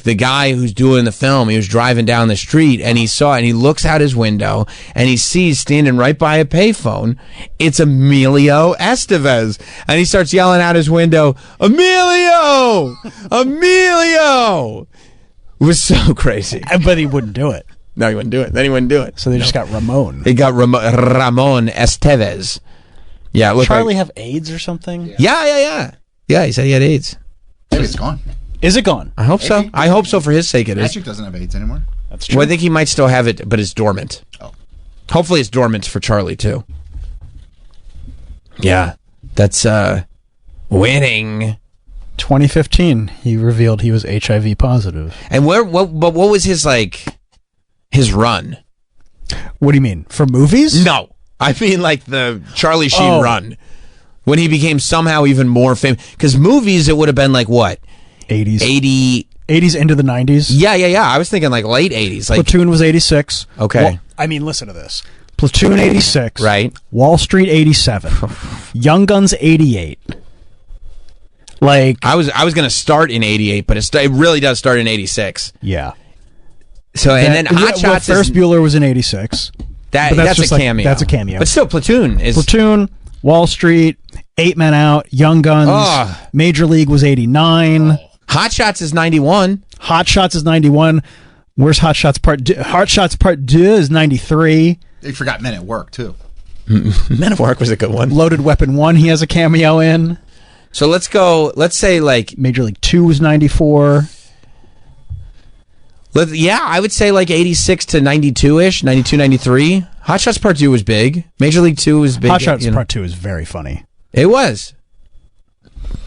the guy who's doing the film, he was driving down the street and he saw it and he looks out his window and he sees standing right by a payphone, it's Emilio Estevez. And he starts yelling out his window, Emilio! Emilio! It was so crazy. But he wouldn't do it. No, he wouldn't do it. Then he wouldn't do it. So they just got Ramon. They got Ramon Estevez. Yeah, it Charlie have AIDS or something? Yeah. Yeah, he said he had AIDS. Maybe it's gone. Is it gone? I hope so. I hope so for his sake it is. Patrick doesn't have AIDS anymore. That's true. Well, I think he might still have it, but it's dormant. Oh. Hopefully it's dormant for Charlie, too. Yeah. That's, winning. 2015, he revealed he was HIV positive. And what was his run? What do you mean? For movies? No. I mean, like, the Charlie Sheen run. When he became somehow even more famous. Because movies, it would have been like what? 80s. 80s into the 90s. Yeah. I was thinking like late 80s. Like Platoon was 86. Okay. Well, I mean, listen to this. Platoon 86. Right. Wall Street 87. Young Guns 88. Like I was going to start in 88, but it really does start in 86. Yeah. So and then Hot Shots. Ferris Bueller was in 86. That's a cameo. That's a cameo. But still, Platoon is Wall Street, 8 Men Out, Young Guns. Major League was 89. Hot Shots is 91. Hot Shots is 91. Where's Hot Shots Part 2? Hot Shots Part 2 is 93. They forgot Men at Work too. Men at Work was a good one. Loaded Weapon 1 he has a cameo in. So let's say like Major League 2 was 94. I would say like 86 to 92-ish, 92, 93. Hot Shots Part 2 was big. Major League 2 was big. Hot Shots Part 2 is very funny. It was.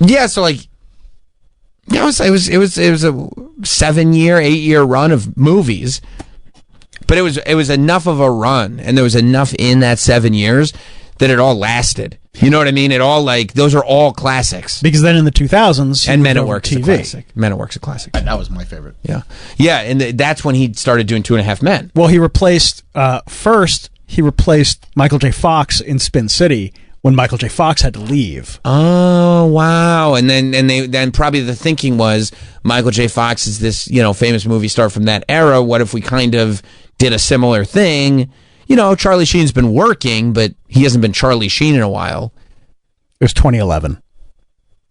Yeah, so like it was a 7-year, 8-year run of movies. But it was enough of a run, and there was enough in that 7 years that it all lasted. You know what I mean? It all those are all classics. Because then in the 2000s, and Men at Work's a classic. Men at Work's a classic. That was my favorite. Yeah, and that's when he started doing 2.5 Men. Well, he replaced Michael J. Fox in Spin City when Michael J. Fox had to leave. Oh wow! And then probably the thinking was Michael J. Fox is this famous movie star from that era. What if we kind of did a similar thing? Charlie Sheen's been working, but he hasn't been Charlie Sheen in a while. It was 2011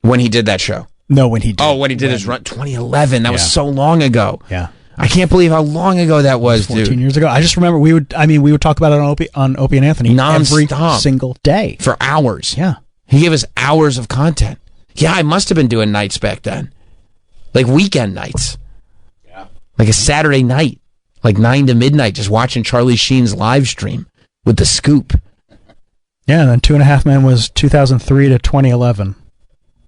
when he did that show. No, when he did. Oh, when he did his run, 2011. That was so long ago. Yeah. I can't believe how long ago that was, 14 years ago. I just remember we would talk about it on Opie and Anthony every single day. For hours. Yeah. He gave us hours of content. Yeah, I must have been doing nights back then. Like weekend nights. Yeah. Like a Saturday night. Like 9 to midnight, just watching Charlie Sheen's live stream with The Scoop. Yeah, and then 2.5 Men was 2003 to 2011.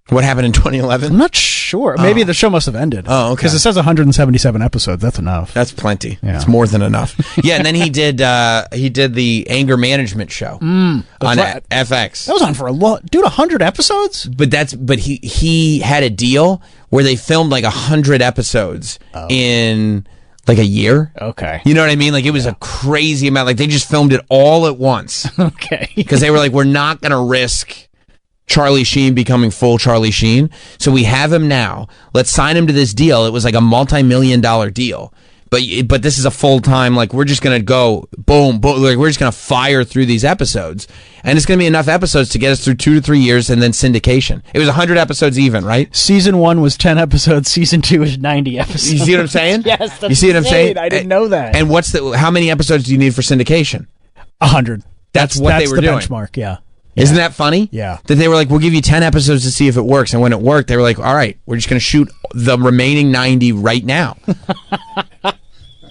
What happened in 2011? I'm not sure. Maybe the show must have ended. Oh, okay. Because it says 177 episodes. That's enough. That's plenty. Yeah. It's more than enough. Yeah, and then he did the anger management show on FX. That was on for a long... Dude, 100 episodes? But he had a deal where they filmed like 100 episodes in like a year. Okay. You know what I mean? Like it was a crazy amount. Like they just filmed it all at once. Okay. Because they were like, we're not going to risk Charlie Sheen becoming full Charlie Sheen. So we have him now. Let's sign him to this deal. It was like a multi-million-dollar deal. But this is a full-time, like, we're just going to go, boom, boom, like, we're just going to fire through these episodes. And it's going to be enough episodes to get us through 2 to 3 years and then syndication. It was 100 episodes even, right? Season 1 was 10 episodes. Season 2 is 90 episodes. You see what I'm saying? Yes, that's You see what I'm saying? I didn't know that. And how many episodes do you need for syndication? 100. That's what they were the doing. Benchmark, yeah. Isn't that funny? Yeah. That they were like, we'll give you 10 episodes to see if it works. And when it worked, they were like, all right, we're just going to shoot the remaining 90 right now.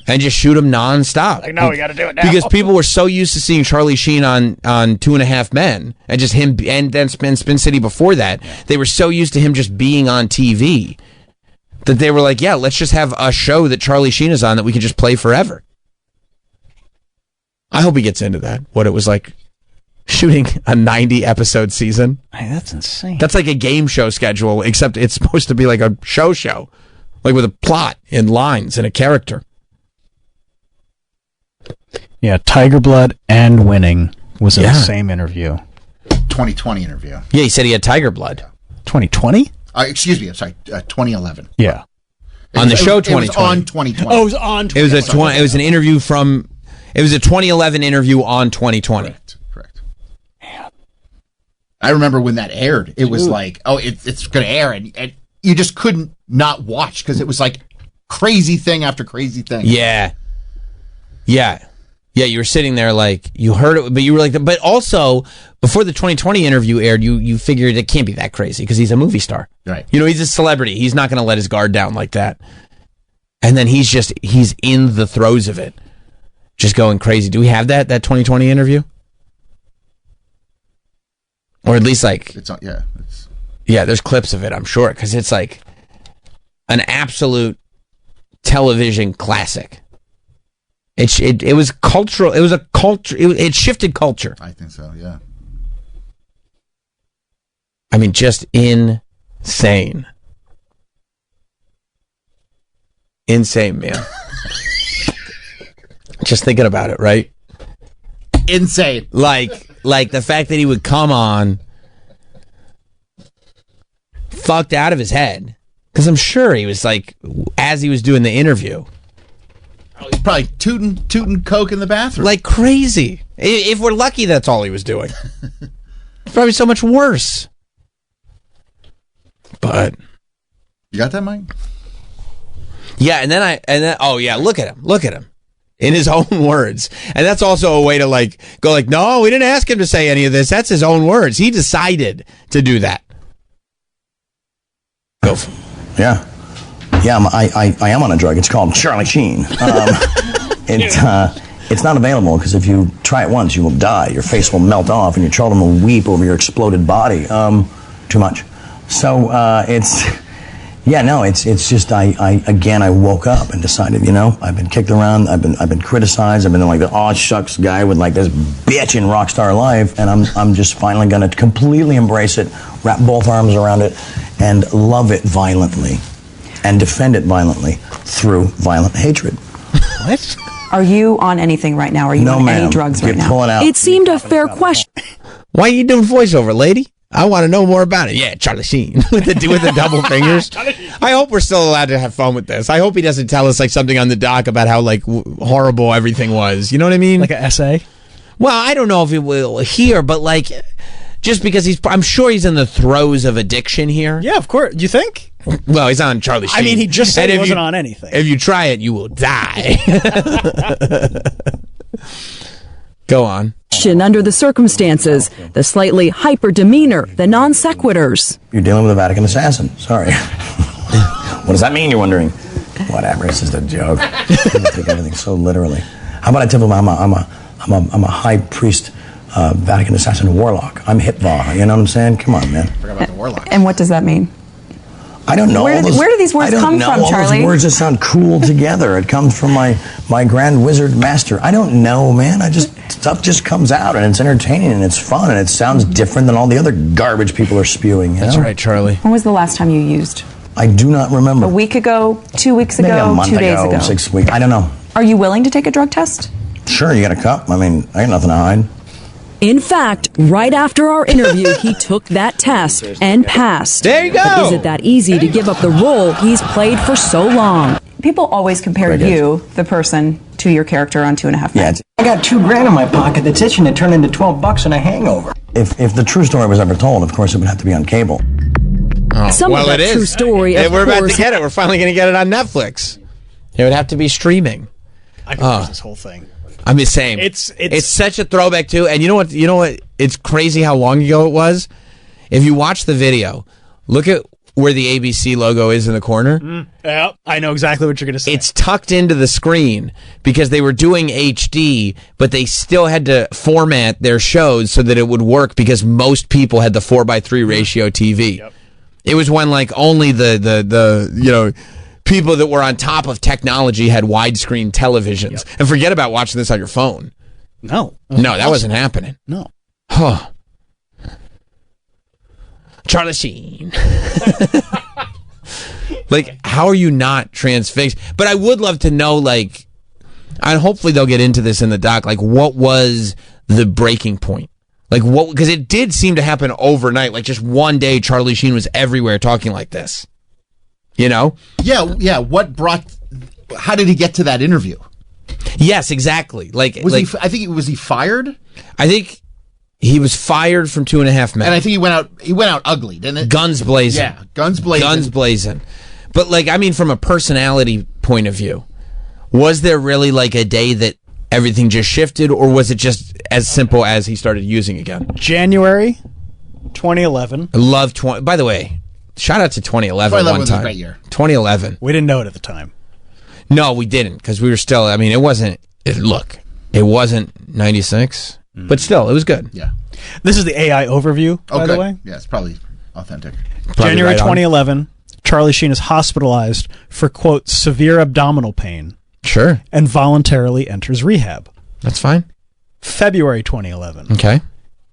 And just shoot them nonstop. Like, no, we got to do it now. Because people were so used to seeing Charlie Sheen on 2.5 Men, and just him, and then Spin City before that, they were so used to him just being on TV that they were like, yeah, let's just have a show that Charlie Sheen is on that we can just play forever. I hope he gets into that, what it was like shooting a 90-episode season. Hey, that's insane. That's like a game show schedule, except it's supposed to be like a show, like with a plot and lines and a character. Yeah, Tiger Blood and Winning was in the same interview. 2020 interview. Yeah, he said he had Tiger Blood. 2020? Excuse me, I'm sorry, 2011. Yeah. On the show 2020. It was on 2020. Oh, it was on 2020. It was an interview it was a 2011 interview on 2020. Correct. Man. I remember when that aired, it was like, it's going to air, and you just couldn't not watch because it was like crazy thing after crazy thing. Yeah. Yeah. Yeah, you were sitting there like, you heard it, but you were like, but also, before the 2020 interview aired, you figured it can't be that crazy because he's a movie star. Right. You know, he's a celebrity. He's not going to let his guard down like that. And then he's in the throes of it. Just going crazy. Do we have that 2020 interview? Or at least like... Yeah, there's clips of it, I'm sure, because it's like an absolute television classic. It was cultural. It was a culture. It shifted culture. I think so. Yeah. I mean, just insane. Insane, man. Just thinking about it, right? Insane. Like the fact that he would come on fucked out of his head. Because I'm sure he was like, as he was doing the interview. He's probably tooting coke in the bathroom. Like crazy. If we're lucky, that's all he was doing. It's probably so much worse. But you got that, Mike? Yeah, and then oh yeah, look at him in his own words, and that's also a way to like go like, no, we didn't ask him to say any of this. That's his own words. He decided to do that. Go. Yeah, I am on a drug. It's called Charlie Sheen. It's not available because if you try it once, you will die. Your face will melt off, and your children will weep over your exploded body. Too much. So it's just I woke up and decided, I've been kicked around, I've been criticized, I've been like the aw shucks guy with like this bitch in rock star life, and I'm just finally gonna completely embrace it, wrap both arms around it, and love it violently, and defend it violently through violent hatred. What? Are you on anything right now? Are you on any drugs right now? Pulling out. It seemed a fair question. Why are you doing voiceover, lady? I want to know more about it. Yeah, Charlie Sheen with the double fingers. I hope we're still allowed to have fun with this. I hope he doesn't tell us like something on the doc about how like horrible everything was. You know what I mean? Like an essay? Well, I don't know if he will here, but like just because I'm sure he's in the throes of addiction here. Yeah, of course. You think? Well, he's on Charlie Sheen. I mean, he just said he wasn't on anything. If you try it, you will die. Go on. Under the circumstances, the slightly hyper demeanor, the non sequiturs. You're dealing with a Vatican assassin. Sorry. What does that mean, you're wondering? Whatever, it's just a joke. I take everything so literally. How about I tell them I'm a high priest, Vatican assassin warlock. I'm Hitvar, you know what I'm saying? Come on, man. Forgot about the warlock. And what does that mean? I don't know. Where do these words come from, Charlie? Those words just sound cool together. It comes from my grand wizard master. I don't know, man. Stuff just comes out, and it's entertaining, and it's fun, and it sounds different than all the other garbage people are spewing. That's right, Charlie. When was the last time you used? I do not remember. A week ago, 2 weeks Maybe ago, a month 2 days ago? 6 weeks. I don't know. Are you willing to take a drug test? Sure, you got a cup. I mean, I got nothing to hide. In fact, right after our interview, he took that test and passed. There you go. But is it that easy to give up the role he's played for so long? People always compare you, the person, to your character on 2.5 Men. Yeah, I got $2,000 in my pocket that's itching to turn into $12 and a hangover. If the true story was ever told, of course, it would have to be on cable. Oh, Some well, of that it true is. story, of We're about course, to get it. We're finally going to get it on Netflix. It would have to be streaming. I can watch this whole thing. I'm the same. It's such a throwback too. And you know what? It's crazy how long ago it was. If you watch the video, look at where the ABC logo is in the corner. Yeah, I know exactly what you're going to say. It's tucked into the screen because they were doing HD, but they still had to format their shows so that it would work because most people had the 4:3 ratio TV. Yep. It was when like only the people that were on top of technology had widescreen televisions. Yep. And forget about watching this on your phone. No, that wasn't happening. No. Huh. Charlie Sheen. Like, how are you not transfixed? But I would love to know, like, and hopefully they'll get into this in the doc, like, what was the breaking point? Like, what, because it did seem to happen overnight. Like, just one day, Charlie Sheen was everywhere talking like this. You know? Yeah. How did he get to that interview? Yes, exactly. Like, was he fired? I think he was fired from 2.5 Men. And I think he went out ugly, didn't it? Guns blazing. Yeah, guns blazing. Guns blazing. But like, I mean, from a personality point of view, was there really like a day that everything just shifted, or was it just as simple as he started using again? January 2011. I love by the way, shout out to 2011. 2011 one was time. a great year. 2011. We didn't know it at the time. No, we didn't, because we were still, I mean, it wasn't 96, but still, it was good. Yeah. This is the AI overview, by the way. Yeah, it's probably authentic. January 2011, Charlie Sheen is hospitalized for, quote, severe abdominal pain. Sure. And voluntarily enters rehab. That's fine. February 2011. Okay.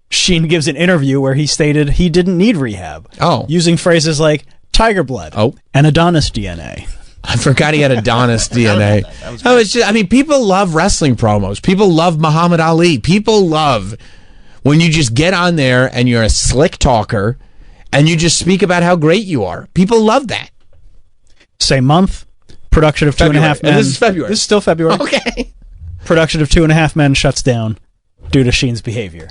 Sheen gives an interview where he stated he didn't need rehab. Oh. Using phrases like tiger blood and Adonis DNA. I forgot he had Adonis DNA. It's just, I mean, people love wrestling promos. People love Muhammad Ali. People love when you just get on there and you're a slick talker and you just speak about how great you are. People love that. Same month, production of February. 2.5 Men. And this is February. This is still February. Okay. Production of 2.5 Men shuts down due to Sheen's behavior.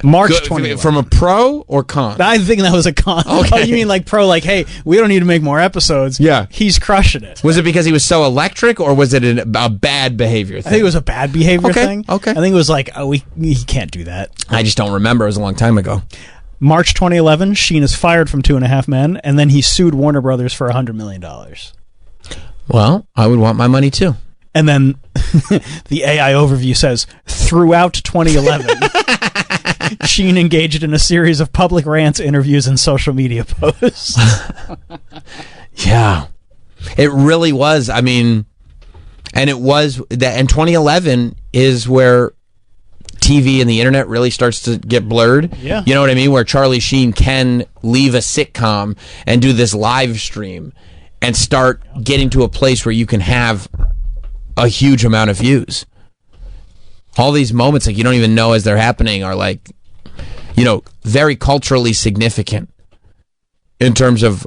March 20th. From a pro or con? I think that was a con. Okay. Oh, you mean like pro, like, hey, we don't need to make more episodes. Yeah. He's crushing it. Was it because he was so electric, or was it a bad behavior thing? I think it was a bad behavior thing. Okay. I think it was like, oh, he can't do that. I just don't remember. It was a long time ago. March 2011, Sheen is fired from 2.5 Men, and then he sued Warner Brothers for $100 million. Well, I would want my money too. And then the AI overview says, throughout 2011, Sheen engaged in a series of public rants, interviews, and social media posts. Yeah. It really was. I mean, and it was that, and 2011 is where TV and the internet really starts to get blurred. Yeah. You know what I mean? Where Charlie Sheen can leave a sitcom and do this live stream and start getting to a place where you can have a huge amount of views. All these moments, like, you don't even know as they're happening, are like, you know, very culturally significant in terms of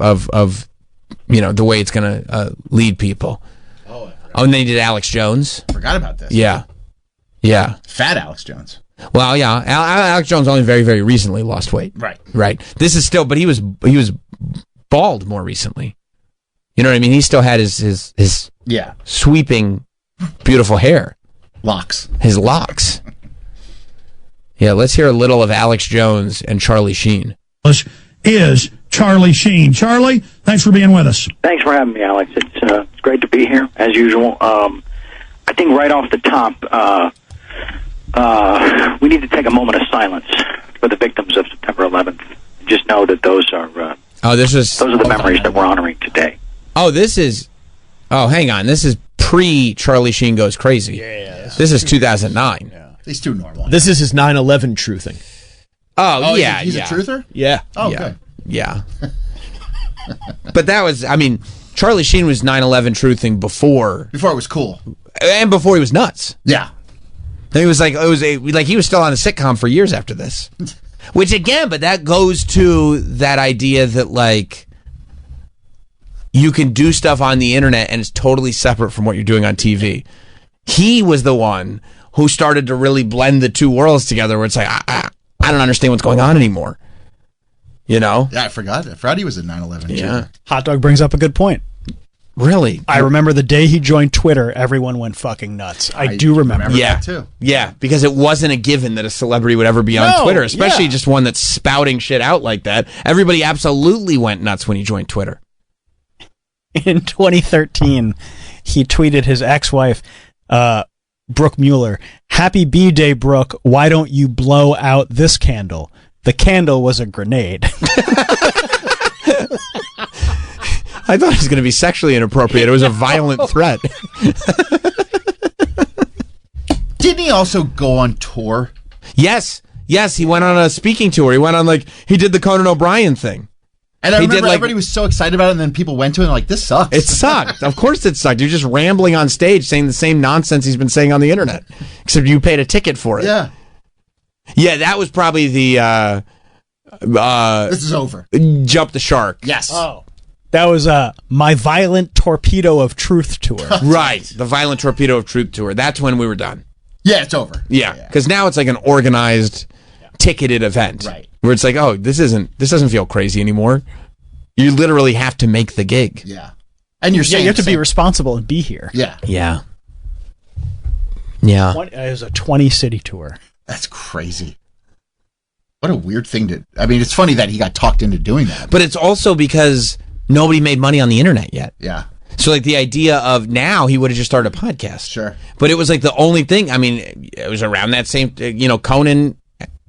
you know, the way it's going to lead people. Oh, and then he did Alex Jones. Forgot about this. Yeah. Yeah. Fat Alex Jones. Well, yeah. Alex Jones only very, very recently lost weight. Right. Right. This is still, but he was bald more recently. You know what I mean? He still had his yeah, sweeping, beautiful hair. Locks. His locks. Yeah, let's hear a little of Alex Jones and Charlie Sheen. Is Charlie Sheen. Charlie, thanks for being with us. Thanks for having me, Alex. It's great to be here, as usual. I think right off the top, we need to take a moment of silence for the victims of September 11th. Just know that those are those are the memories that we're honoring today. Oh, hang on. This is pre-Charlie Sheen Goes Crazy. Yeah. This is 2009. Yeah. He's too normal. This is his 9/11 truthing. Oh, yeah. He's a truther? Yeah. Oh, yeah. good. Yeah. But that was, I mean, Charlie Sheen was 9/11 truthing before. Before it was cool. And before he was nuts. Yeah. He was like, he was still on a sitcom for years after this. Which again, but that goes to that idea that, like, you can do stuff on the internet and it's totally separate from what you're doing on TV. He was the one who started to really blend the two worlds together, where it's like, I don't understand what's going on anymore. You know? Yeah, I forgot he was at 9/11. Yeah. Hot Dog brings up a good point. Really? I remember the day he joined Twitter, everyone went fucking nuts. I do remember yeah. that too. Yeah, because it wasn't a given that a celebrity would ever be on Twitter, especially just one that's spouting shit out like that. Everybody absolutely went nuts when he joined Twitter. In 2013, he tweeted his ex-wife, Brooke Mueller, "Happy B-Day, Brooke. Why don't you blow out this candle?" The candle was a grenade. I thought it was going to be sexually inappropriate. It was a violent threat. Didn't he also go on tour? Yes, he went on a speaking tour. He went on, like, he did the Conan O'Brien thing. And I remember everybody was so excited about it, and then people went to it and like, this sucks. It sucked. Of course it sucked. You're just rambling on stage saying the same nonsense he's been saying on the internet, except you paid a ticket for it. Yeah. Yeah, that was probably the this is over. Jump the shark. Yes. Oh. That was my Violent Torpedo of Truth tour. Right. The Violent Torpedo of Truth tour. That's when we were done. Yeah, it's over. Yeah. Because now it's like an organized, ticketed event. Right. Where it's like, oh, this doesn't feel crazy anymore. You literally have to make the gig. Yeah. And you're saying you have to be responsible and be here. Yeah. Yeah. Yeah. It was a 20-city tour. That's crazy. What a weird thing to... I mean, it's funny that he got talked into doing that. But it's also because nobody made money on the internet yet. Yeah. So, like, the idea of now he would have just started a podcast. Sure. But it was like the only thing. I mean, it was around that same... Conan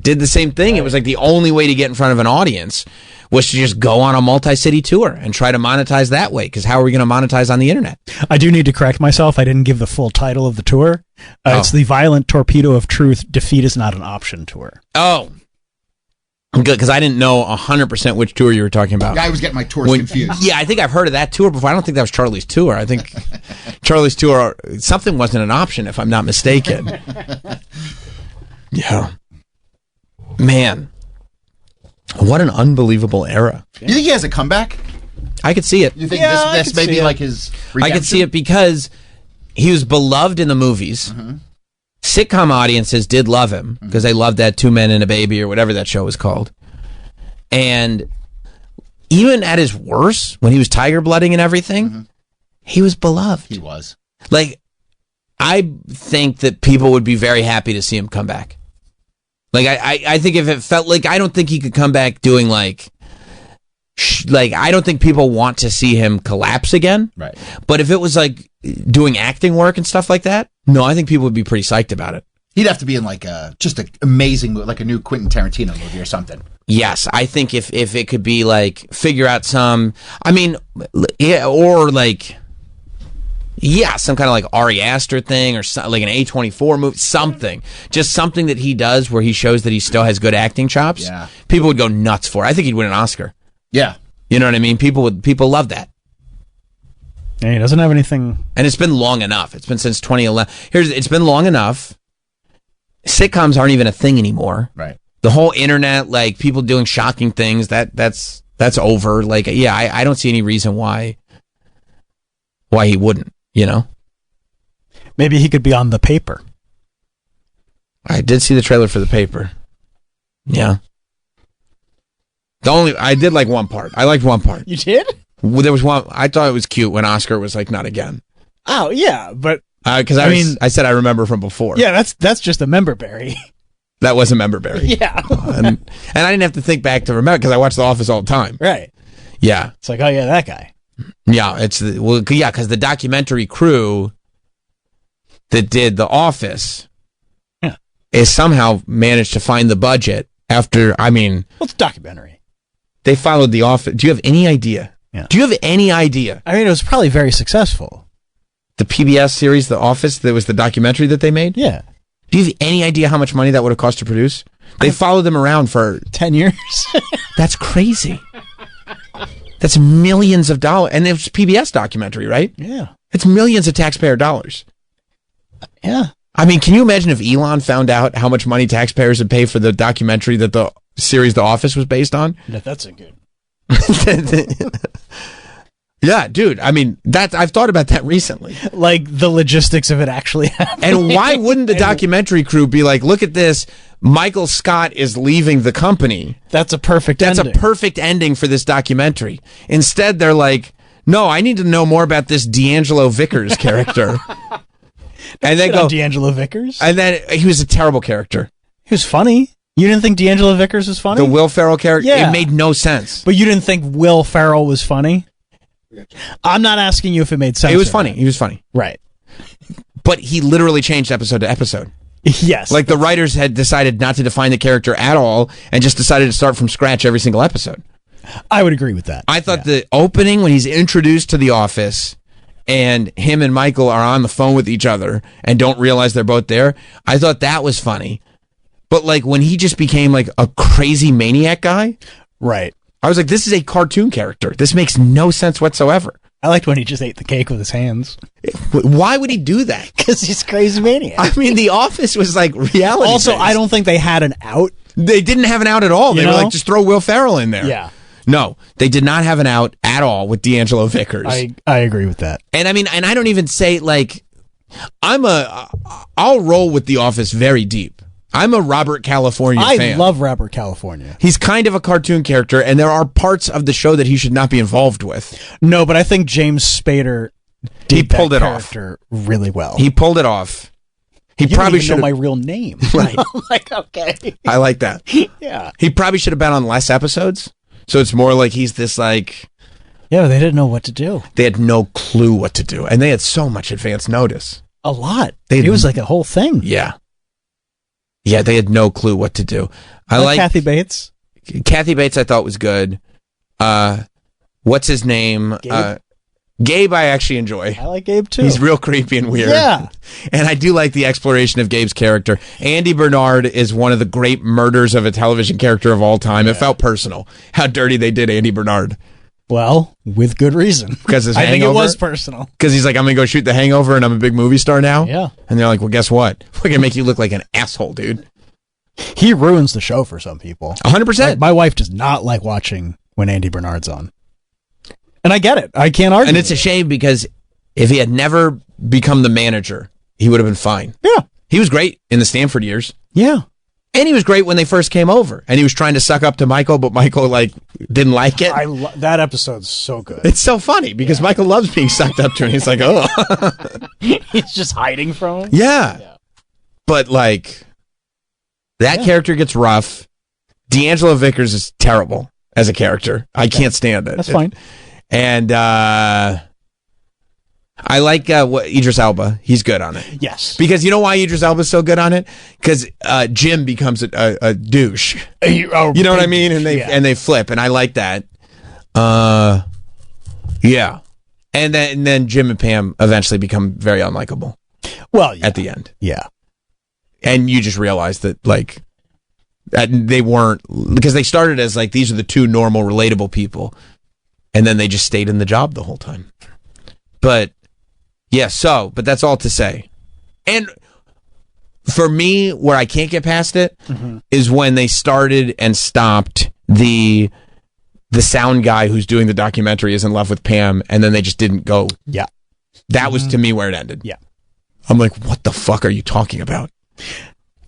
did the same thing. Right. It was like the only way to get in front of an audience was to just go on a multi-city tour and try to monetize that way. Because how are we going to monetize on the internet? I do need to correct myself. I didn't give the full title of the tour. It's the Violent Torpedo of Truth, Defeat is Not an Option tour. Oh. Good, because I didn't know 100% which tour you were talking about. I was getting my tours confused. Yeah, I think I've heard of that tour before. I don't think that was Charlie's tour. I think Charlie's tour, something wasn't an option, if I'm not mistaken. Yeah. Man. What an unbelievable era. You think he has a comeback? I could see it. You think this may be like his redemption? I could see it because he was beloved in the movies. Mm-hmm. Sitcom audiences did love him because they loved that 2 Men and a Baby or whatever that show was called. And even at his worst, when he was tiger blooding and everything, he was beloved. He was. Like, I think that people would be very happy to see him come back. Like, I think if it felt like, I don't think he could come back doing like, I don't think people want to see him collapse again. Right. But if it was like doing acting work and stuff like that, no, I think people would be pretty psyched about it. He'd have to be in like just an amazing movie, like a new Quentin Tarantino movie or something. Yes, I think if it could be like figure out some, I mean, yeah, or like, yeah, some kind of like Ari Aster thing or like an A24 movie, something. Just something that he does where he shows that he still has good acting chops. Yeah. People would go nuts for it. I think he'd win an Oscar. Yeah. You know what I mean? People love that. Yeah, he doesn't have anything. And it's been long enough. It's been since 2011. It's been long enough. Sitcoms aren't even a thing anymore. Right. The whole internet, like people doing shocking things, that's over. Like, yeah, I don't see any reason why he wouldn't, you know? Maybe he could be on The Paper. I did see the trailer for The Paper. Yeah. I did like one part. I liked one part. You did? There was one, I thought it was cute when Oscar was like, not again. Oh, yeah, but... Because I said I remember from before. Yeah, that's just a member berry. That was a member berry. Yeah. and I didn't have to think back to remember because I watch The Office all the time. Right. Yeah. It's like, oh yeah, that guy. Yeah, because the documentary crew that did The Office is somehow managed to find the budget after, I mean... Well, it's a documentary. They followed The Office. Do you have any idea? Yeah. Do you have any idea? I mean, it was probably very successful. The PBS series, The Office, that was the documentary that they made? Yeah. Do you have any idea how much money that would have cost to produce? They followed them around for 10 years. That's crazy. That's millions of dollars. And it was a PBS documentary, right? Yeah. It's millions of taxpayer dollars. Yeah. I mean, can you imagine if Elon found out how much money taxpayers would pay for the documentary that the series The Office was based on? That's a good. Yeah, dude. I mean, I've thought about that recently. Like the logistics of it actually happening. And why wouldn't the documentary crew be like, look at this, Michael Scott is leaving the company. That's a perfect ending. That's a perfect ending for this documentary. Instead, they're like, no, I need to know more about this D'Angelo Vickers character. And they go, D'Angelo Vickers? And then he was a terrible character. He was funny. You didn't think D'Angelo Vickers was funny? The Will Ferrell character? Yeah. It made no sense. But you didn't think Will Ferrell was funny? I'm not asking you if it made sense. It was funny. He was funny. Right. But he literally changed episode to episode. Yes. Like the writers had decided not to define the character at all and just decided to start from scratch every single episode. I would agree with that. I thought the opening when he's introduced to the office and him and Michael are on the phone with each other and don't realize they're both there, I thought that was funny. But like when he just became like a crazy maniac guy. Right. I was like, this is a cartoon character. This makes no sense whatsoever. I liked when he just ate the cake with his hands. Why would he do that? Because he's a crazy maniac. I mean, The Office was like reality. Also, based. I don't think they had an out. They didn't have an out at all. They were like, just throw Will Ferrell in there. Yeah. No, they did not have an out at all with D'Angelo Vickers. I agree with that. And I mean, and I don't even say like, I'll roll with The Office very deep. I'm a Robert California fan. I love Robert California. He's kind of a cartoon character, and there are parts of the show that he should not be involved with. No, but I think James Spader he pulled it off really well. He pulled it off. He probably should know my real name. Right. I'm like, okay. I like that. Yeah. He probably should have been on less episodes. So it's more like he's this like... Yeah, they didn't know what to do. They had no clue what to do. And they had so much advance notice. A lot. It was like a whole thing. Yeah. Yeah, they had no clue what to do. I like Kathy Bates. Kathy Bates I thought was good. What's his name? Gabe I actually enjoy. I like Gabe too. He's real creepy and weird. Yeah. And I do like the exploration of Gabe's character. Andy Bernard is one of the great murders of a television character of all time. It felt personal how dirty they did Andy Bernard. Well, with good reason. Because his I think Hangover? it was personal. Because he's like, I'm going to go shoot The Hangover and I'm a big movie star now. Yeah. And they're like, well, guess what? We're going to make you look like an asshole, dude. He ruins the show for some people. 100%. Like, my wife does not like watching when Andy Bernard's on. And I get it. I can't argue. And it's a shame because if he had never become the manager, he would have been fine. Yeah. He was great in the Stanford years. Yeah. And he was great when they first came over. And he was trying to suck up to Michael, but Michael, like, didn't like it. That episode's so good. It's so funny because Michael loves being sucked up to, and he's like, oh. He's just hiding from him. Yeah. But, like, that character gets rough. D'Angelo Vickers is terrible as a character. I can't stand it. That's fine. And I like Idris Elba. He's good on it. Yes. Because you know why Idris Elba's so good on it? Because Jim becomes a douche. You know what I mean? And they flip, and I like that. Yeah. And then Jim and Pam eventually become very unlikable. Well, yeah. At the end. Yeah. And you just realize that, like, that they weren't, because they started as, like, these are the two normal, relatable people. And then they just stayed in the job the whole time. But, yeah, but that's all to say. And for me, where I can't get past it is when they started and stopped the sound guy who's doing the documentary is in love with Pam, and then they just didn't go. Yeah. That was, to me, where it ended. Yeah. I'm like, what the fuck are you talking about?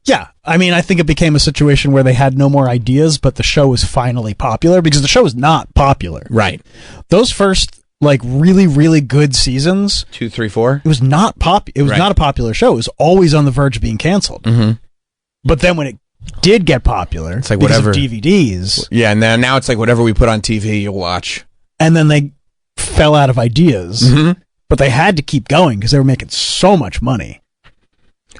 Yeah, I mean, I think it became a situation where they had no more ideas, but the show was finally popular because the show was not popular. Right. Those first, like, really, really good seasons, 2, 3, 4, it was not It was not a popular show. It was always on the verge of being canceled. Mm-hmm. But then when it did get popular, it's like because whatever of DVDs. Yeah, and now it's like whatever we put on TV, you'll watch. And then they fell out of ideas, but they had to keep going because they were making so much money.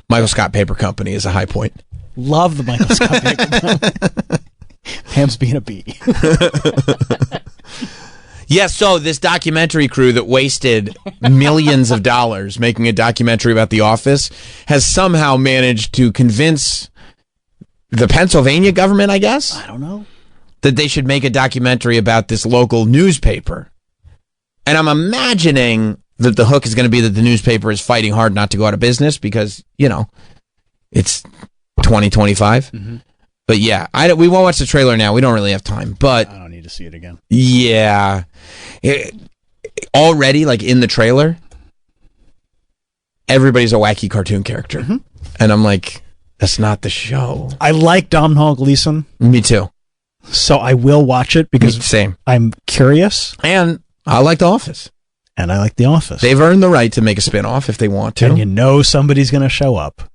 Michael Scott Paper Company is a high point. Love the Michael Scott Paper Company. Pam's being a bee. Yeah, so this documentary crew that wasted millions of dollars making a documentary about The Office has somehow managed to convince the Pennsylvania government, I guess? I don't know. That they should make a documentary about this local newspaper. And I'm imagining that the hook is going to be that the newspaper is fighting hard not to go out of business because, you know, it's 2025. But yeah, we won't watch the trailer now. We don't really have time. But I don't need to see it again. Yeah. Already, like in the trailer, everybody's a wacky cartoon character. And I'm like, that's not the show. I like Domhnall Gleeson. Me too. So I will watch it because Same. I'm curious. And I like The Office. And I like The Office. They've earned the right to make a spin-off if they want to. And you know somebody's going to show up.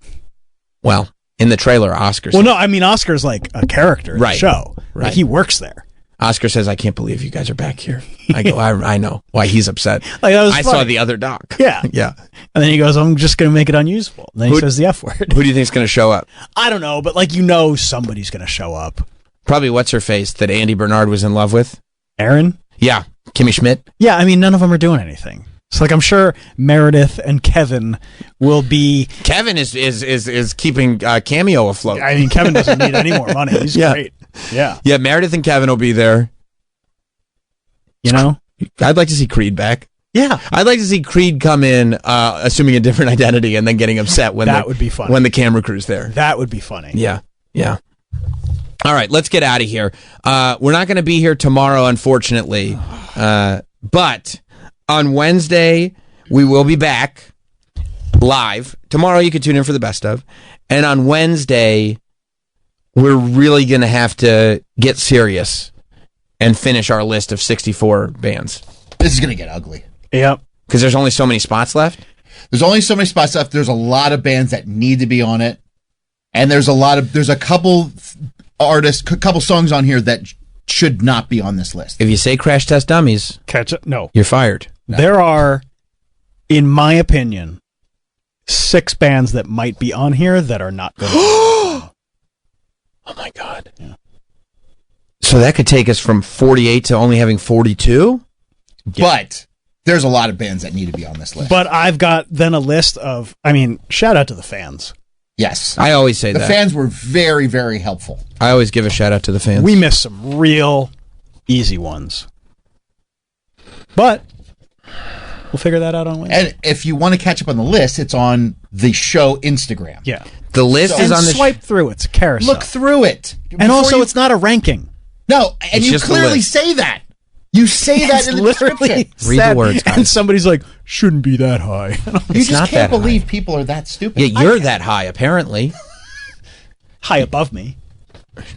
Well, in the trailer, Oscar says... Well, no, I mean, Oscar's like a character in the show. Right. Like, he works there. Oscar says, I can't believe you guys are back here. I go, I know why he's upset. Like, that was I funny. saw the other doc. Yeah. Yeah. And then he goes, I'm just going to make it unusable. And then he says the F word. Who do you think's going to show up? I don't know, but like, you know somebody's going to show up. Probably what's-her-face that Andy Bernard was in love with. Aaron? Yeah. Kimmy Schmidt? Yeah, I mean, none of them are doing anything. So, like, I'm sure Meredith and Kevin will be... Kevin is keeping Cameo afloat. I mean, Kevin doesn't need any more money. He's great. Yeah. Yeah, Meredith and Kevin will be there. You know? I'd like to see Creed back. Yeah. I'd like to see Creed come in, assuming a different identity, and then getting upset when that would be funny. When the camera crew's there. That would be funny. Yeah. Yeah. All right, let's get out of here. We're not going to be here tomorrow, unfortunately. But on Wednesday, we will be back live. Tomorrow, you can tune in for the best of. And on Wednesday, we're really going to have to get serious and finish our list of 64 bands. This is going to get ugly. Yep. Because there's only so many spots left? There's only so many spots left. There's a lot of bands that need to be on it. And there's a couple artists, couple songs on here that should not be on this list. If you say Crash Test Dummies, catch it. No. You're fired. No. There are, in my opinion, 6 bands that might be on here that are not good. Oh my God. Yeah. So that could take us from 48 to only having 42? But there's a lot of bands that need to be on this list. But I've got then a list of, shout out to the fans. Yes. I always say the that. The fans were very, very helpful. I always give a shout out to the fans. We missed some real easy ones. But we'll figure that out on Wednesday. And if you want to catch up on the list, it's on the show Instagram. Yeah. The list is on the swipe through it. It's a carousel. Look through it. And also, it's not a ranking. No, and It's you just a clearly list. say that. You say that in the description. Read the words, guys. And somebody's like, shouldn't be that high. You just not can't that believe people are that stupid. Yeah, you're that high, apparently. High above me.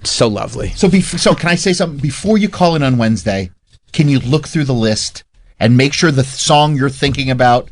So lovely. So can I say something? Before you call in on Wednesday, can you look through the list and make sure the song you're thinking about,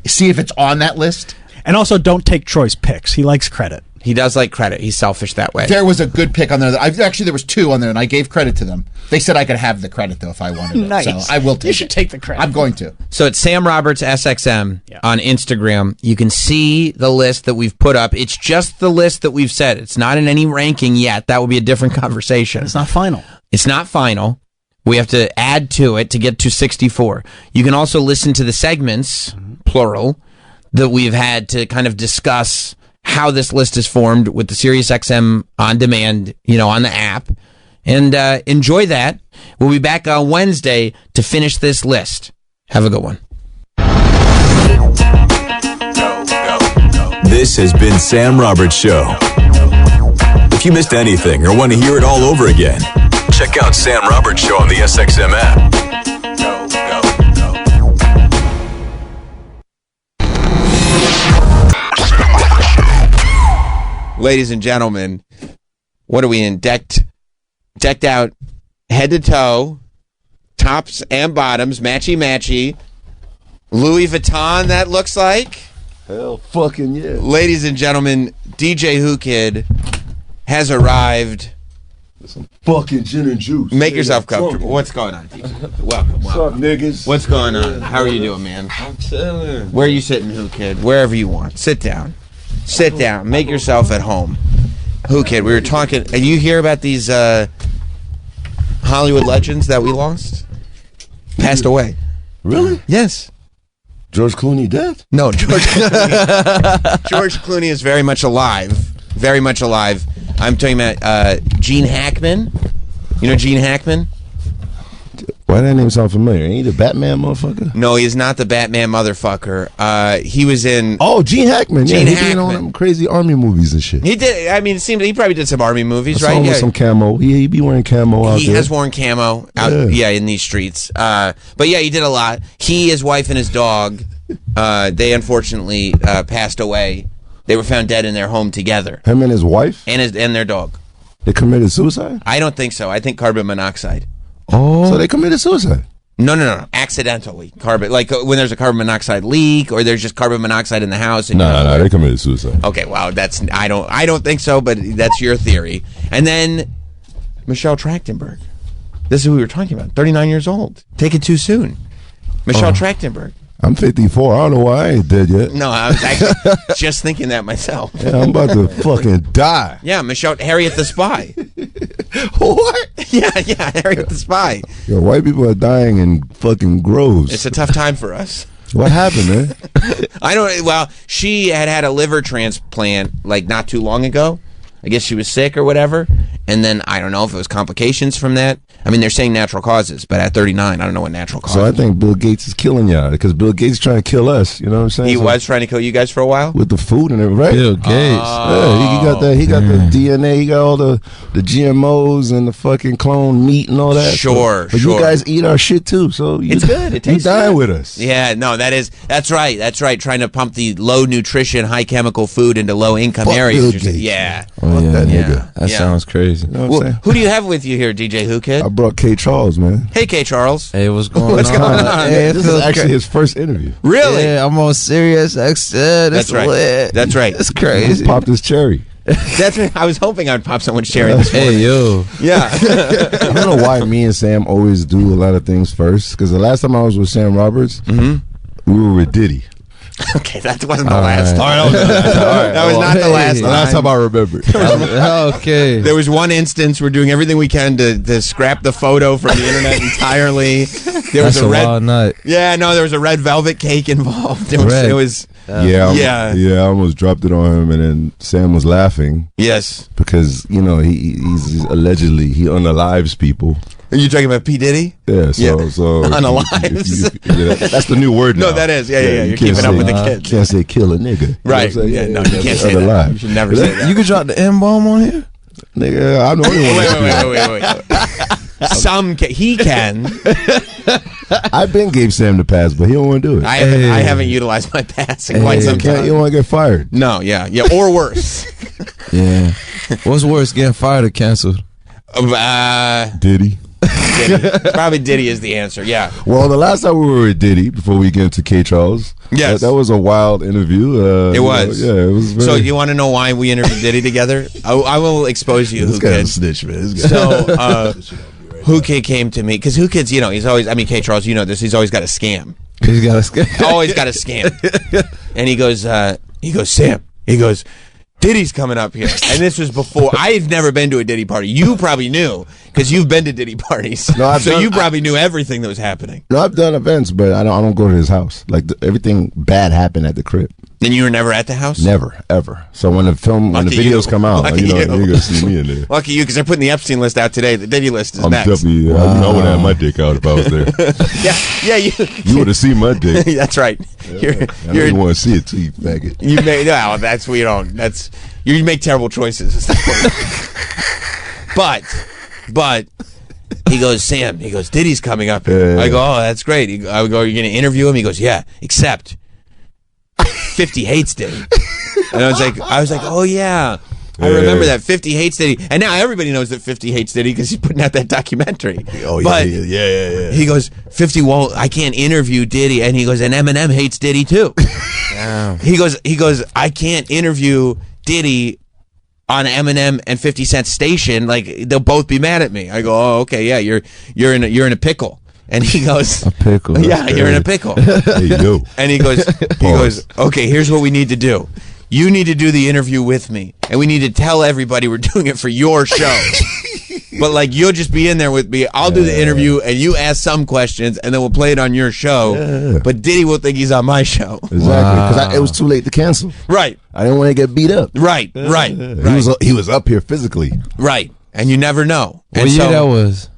see if it's on that list? And also, don't take Troy's picks. He likes credit. He does like credit. He's selfish that way. There was a good pick on there. There was 2 on there, and I gave credit to them. They said I could have the credit, though, if I wanted it. Nice. So I will take it. You should take the credit. I'm going to. So it's Sam Roberts SXM on Instagram. You can see the list that we've put up. It's just the list that we've said. It's not in any ranking yet. That would be a different conversation. It's not final. It's not final. We have to add to it to get to 64. You can also listen to the segments, plural, that we've had to kind of discuss how this list is formed with the SiriusXM on demand, on the app. And enjoy that. We'll be back on Wednesday to finish this list. Have a good one. This has been Sam Roberts Show. If you missed anything or want to hear it all over again, check out Sam Roberts Show on the SXM app. Ladies and gentlemen, what are we in? Decked out head to toe, tops and bottoms, matchy. Louis Vuitton, that looks like. Hell fucking yeah. Ladies and gentlemen, DJ Who Kid has arrived. Some fucking gin and juice. Make yourself comfortable. What's going on, DJ? Welcome. What's up, niggas? What's going on? How are you doing, man? I'm chilling. Where are you sitting, Who Kid? Wherever you want. Sit down. Sit down. Make yourself at home. Who Kid? We were talking. And you hear about these Hollywood legends that we lost? Passed away. Really? Yes. George Clooney dead? No, George Clooney is very much alive. Very much alive. I'm talking about Gene Hackman. You know Gene Hackman? Why that name sound familiar? Ain't he the Batman motherfucker? No, he's not the Batman motherfucker. He was in... Oh, Gene Hackman. Gene He Hackman. been on them crazy army movies and shit. He did. I mean, it seemed he probably did some army movies, I saw right? him with some camo. He be wearing camo out He there. has worn camo out, in these streets. But yeah, he did a lot. He, his wife, and his dog, they unfortunately passed away. They were found dead in their home together. Him and his wife? And their dog. They committed suicide? I don't think so. I think carbon monoxide. Oh. So they committed suicide? No. Accidentally. Like when there's a carbon monoxide leak or there's just carbon monoxide in the house. And No, they committed suicide. Okay, wow, I don't think so, but that's your theory. And then Michelle Trachtenberg. This is who we were talking about. 39 years old. Take it too soon. Michelle Trachtenberg. I'm 54. I don't know why I ain't dead yet. No, I was actually just thinking that myself. Yeah, I'm about to fucking die. Yeah, Harriet the Spy. What? Yeah, Harriet the Spy. Yo, white people are dying in fucking groves. It's a tough time for us. What happened, man? Well, she had a liver transplant like not too long ago. I guess she was sick or whatever. And then I don't know if it was complications from that. I mean, they're saying natural causes, but at 39, I don't know what natural causes. So I think Bill Gates is killing y'all because Bill Gates is trying to kill us. You know what I'm saying? He was trying to kill you guys for a while? With the food and everything, right? Bill Gates. Yeah, he got that. He got the DNA. He got all the GMOs and the fucking clone meat and all that. Sure, But you guys eat our shit too, so it's good. It tastes dying good. with us. Yeah, no, that's right. That's right. Trying to pump the low nutrition, high chemical food into low income areas. Bill Gates. Yeah. Oh, yeah, that nigga. That sounds crazy. You know what I'm saying? Who do you have with you here, DJ Who Kid? I brought K. Charles, man. Hey, K. Charles. Hey, what's going on? What's going on? Hey, This is actually his first interview. Really? Yeah, I'm on Sirius XM. That's right. Lit. That's right. It's crazy. He popped his cherry. That's right. I was hoping I'd pop someone's cherry this morning. Hey, yo. Yeah. I don't know why me and Sam always do a lot of things first. Because the last time I was with Sam Roberts, we were with Diddy. Okay, that wasn't the last time. All right, That was not the last time. Last time I remember. Okay. There was one instance we're doing everything we can to scrap the photo from the internet entirely. There was That's a wild night. Yeah, no, there was a red velvet cake involved. It was I almost dropped it on him, and then Sam was laughing. Yes, because he's allegedly he unalives people. Are you talking about P. Diddy? Yeah, so unalives. That's the new word now. No, that is. Yeah. You're keeping up with the kids. Can't say kill a nigga. Right. You know you can't say that. You should never say that. You could drop the M-bomb on here? Nigga, I'm the only one. Wait. He can. I've been gave Sam the pass, but he don't want to do it. I haven't utilized my pass in quite some time. You don't want to get fired. No, yeah, or worse. Yeah. What's worse, getting fired or canceled? Diddy. Probably Diddy is the answer. Yeah. Well, the last time we were with Diddy, before we get into K. Charles, yes, that was a wild interview. It was. It was. Very... So you want to know why we interviewed Diddy together? I will expose you. This guy's a snitch, man. This guy. So Who Kid came to me because Who Kid's, he's always. I mean, K. Charles, you know this. He's always got a scam. He's got a scam. Always got a scam. And he goes, Sam. He goes, Diddy's coming up here. And this was before. I've never been to a Diddy party. You probably knew because you've been to Diddy parties. No, you probably knew everything that was happening. No, I've done events, but I don't go to his house. Like everything bad happened at the crib. And you were never at the house? Never, ever. So when the videos come out, you're gonna see me in there. Lucky you, because they're putting the Epstein list out today. The Diddy list is next. Definitely, I would have my dick out if I was there. yeah, you would have seen my dick. That's right. I don't want to see it too, you faggot. You may that's we don't. That's you make terrible choices. But he goes, Sam. He goes, Diddy's coming up here. I go, oh, that's great. I go, you're going to interview him? He goes, yeah, except 50 hates Diddy. And I was like, oh yeah. I remember that 50 hates Diddy, and now everybody knows that 50 hates Diddy because he's putting out that documentary. Oh yeah, but yeah. He goes, 50 won't. I can't interview Diddy, and he goes, and Eminem hates Diddy too. Wow. He goes, I can't interview Diddy on Eminem and 50 Cent's station. Like they'll both be mad at me. I go, oh okay, yeah, you're in a pickle. And he goes, a pickle. Yeah, you're in a pickle. There you go. And he goes, okay, here's what we need to do. You need to do the interview with me, and we need to tell everybody we're doing it for your show. But like, you'll just be in there with me. I'll do the interview, and you ask some questions, and then we'll play it on your show. Yeah. But Diddy will think he's on my show. Exactly, because it was too late to cancel. Right. I didn't want to get beat up. Right. He was up here physically. Right, and you never know. What year that was?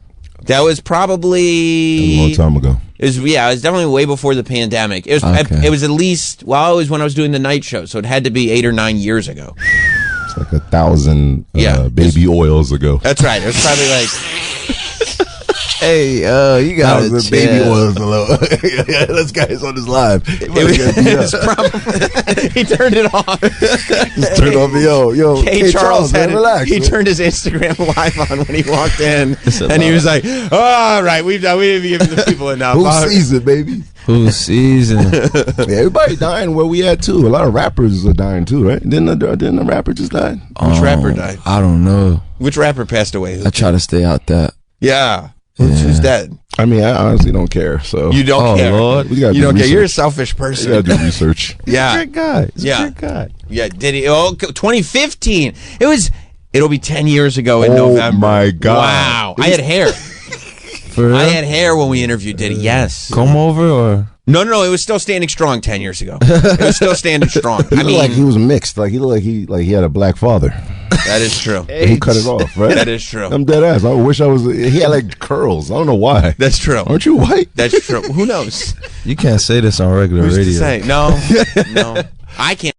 That was probably a long time ago. It was definitely way before the pandemic. It was it was at least it was when I was doing the night show, so it had to be 8 or 9 years ago. It's like 1,000 baby oils ago. That's right. It was probably like hey, you got the baby oils alone. This guy's on his live. He turned it off. Just turned off yo. K. Charles man, relax. He turned his Instagram live on when he walked in, and he was like, oh, "All right, we've given the people enough. Who sees it, baby? Who sees it? Yeah, everybody dying where we at too. A lot of rappers are dying too, right? Didn't the rapper just die? Which rapper died? I don't know. Which rapper passed away? I try to stay out that. Yeah. Who's dead? I mean, I honestly don't care. So you don't care. Lord. You don't care. You're a selfish person. You gotta do research. Yeah. He's a great guy. Yeah. Did he? 2015. It'll be 10 years ago in November. Oh my God. Wow. I had hair. I had hair when we interviewed Diddy. Yes. Comb over or? No. It was still standing strong 10 years ago. It was still standing strong. He looked like he was mixed. Like he looked like he had a black father. That is true. He cut it off, right? That is true. I'm dead ass. I wish I was. He had like curls. I don't know why. That's true. Aren't you white? That's true. Who knows? You can't say this on regular Who's radio. to say? No. I can't.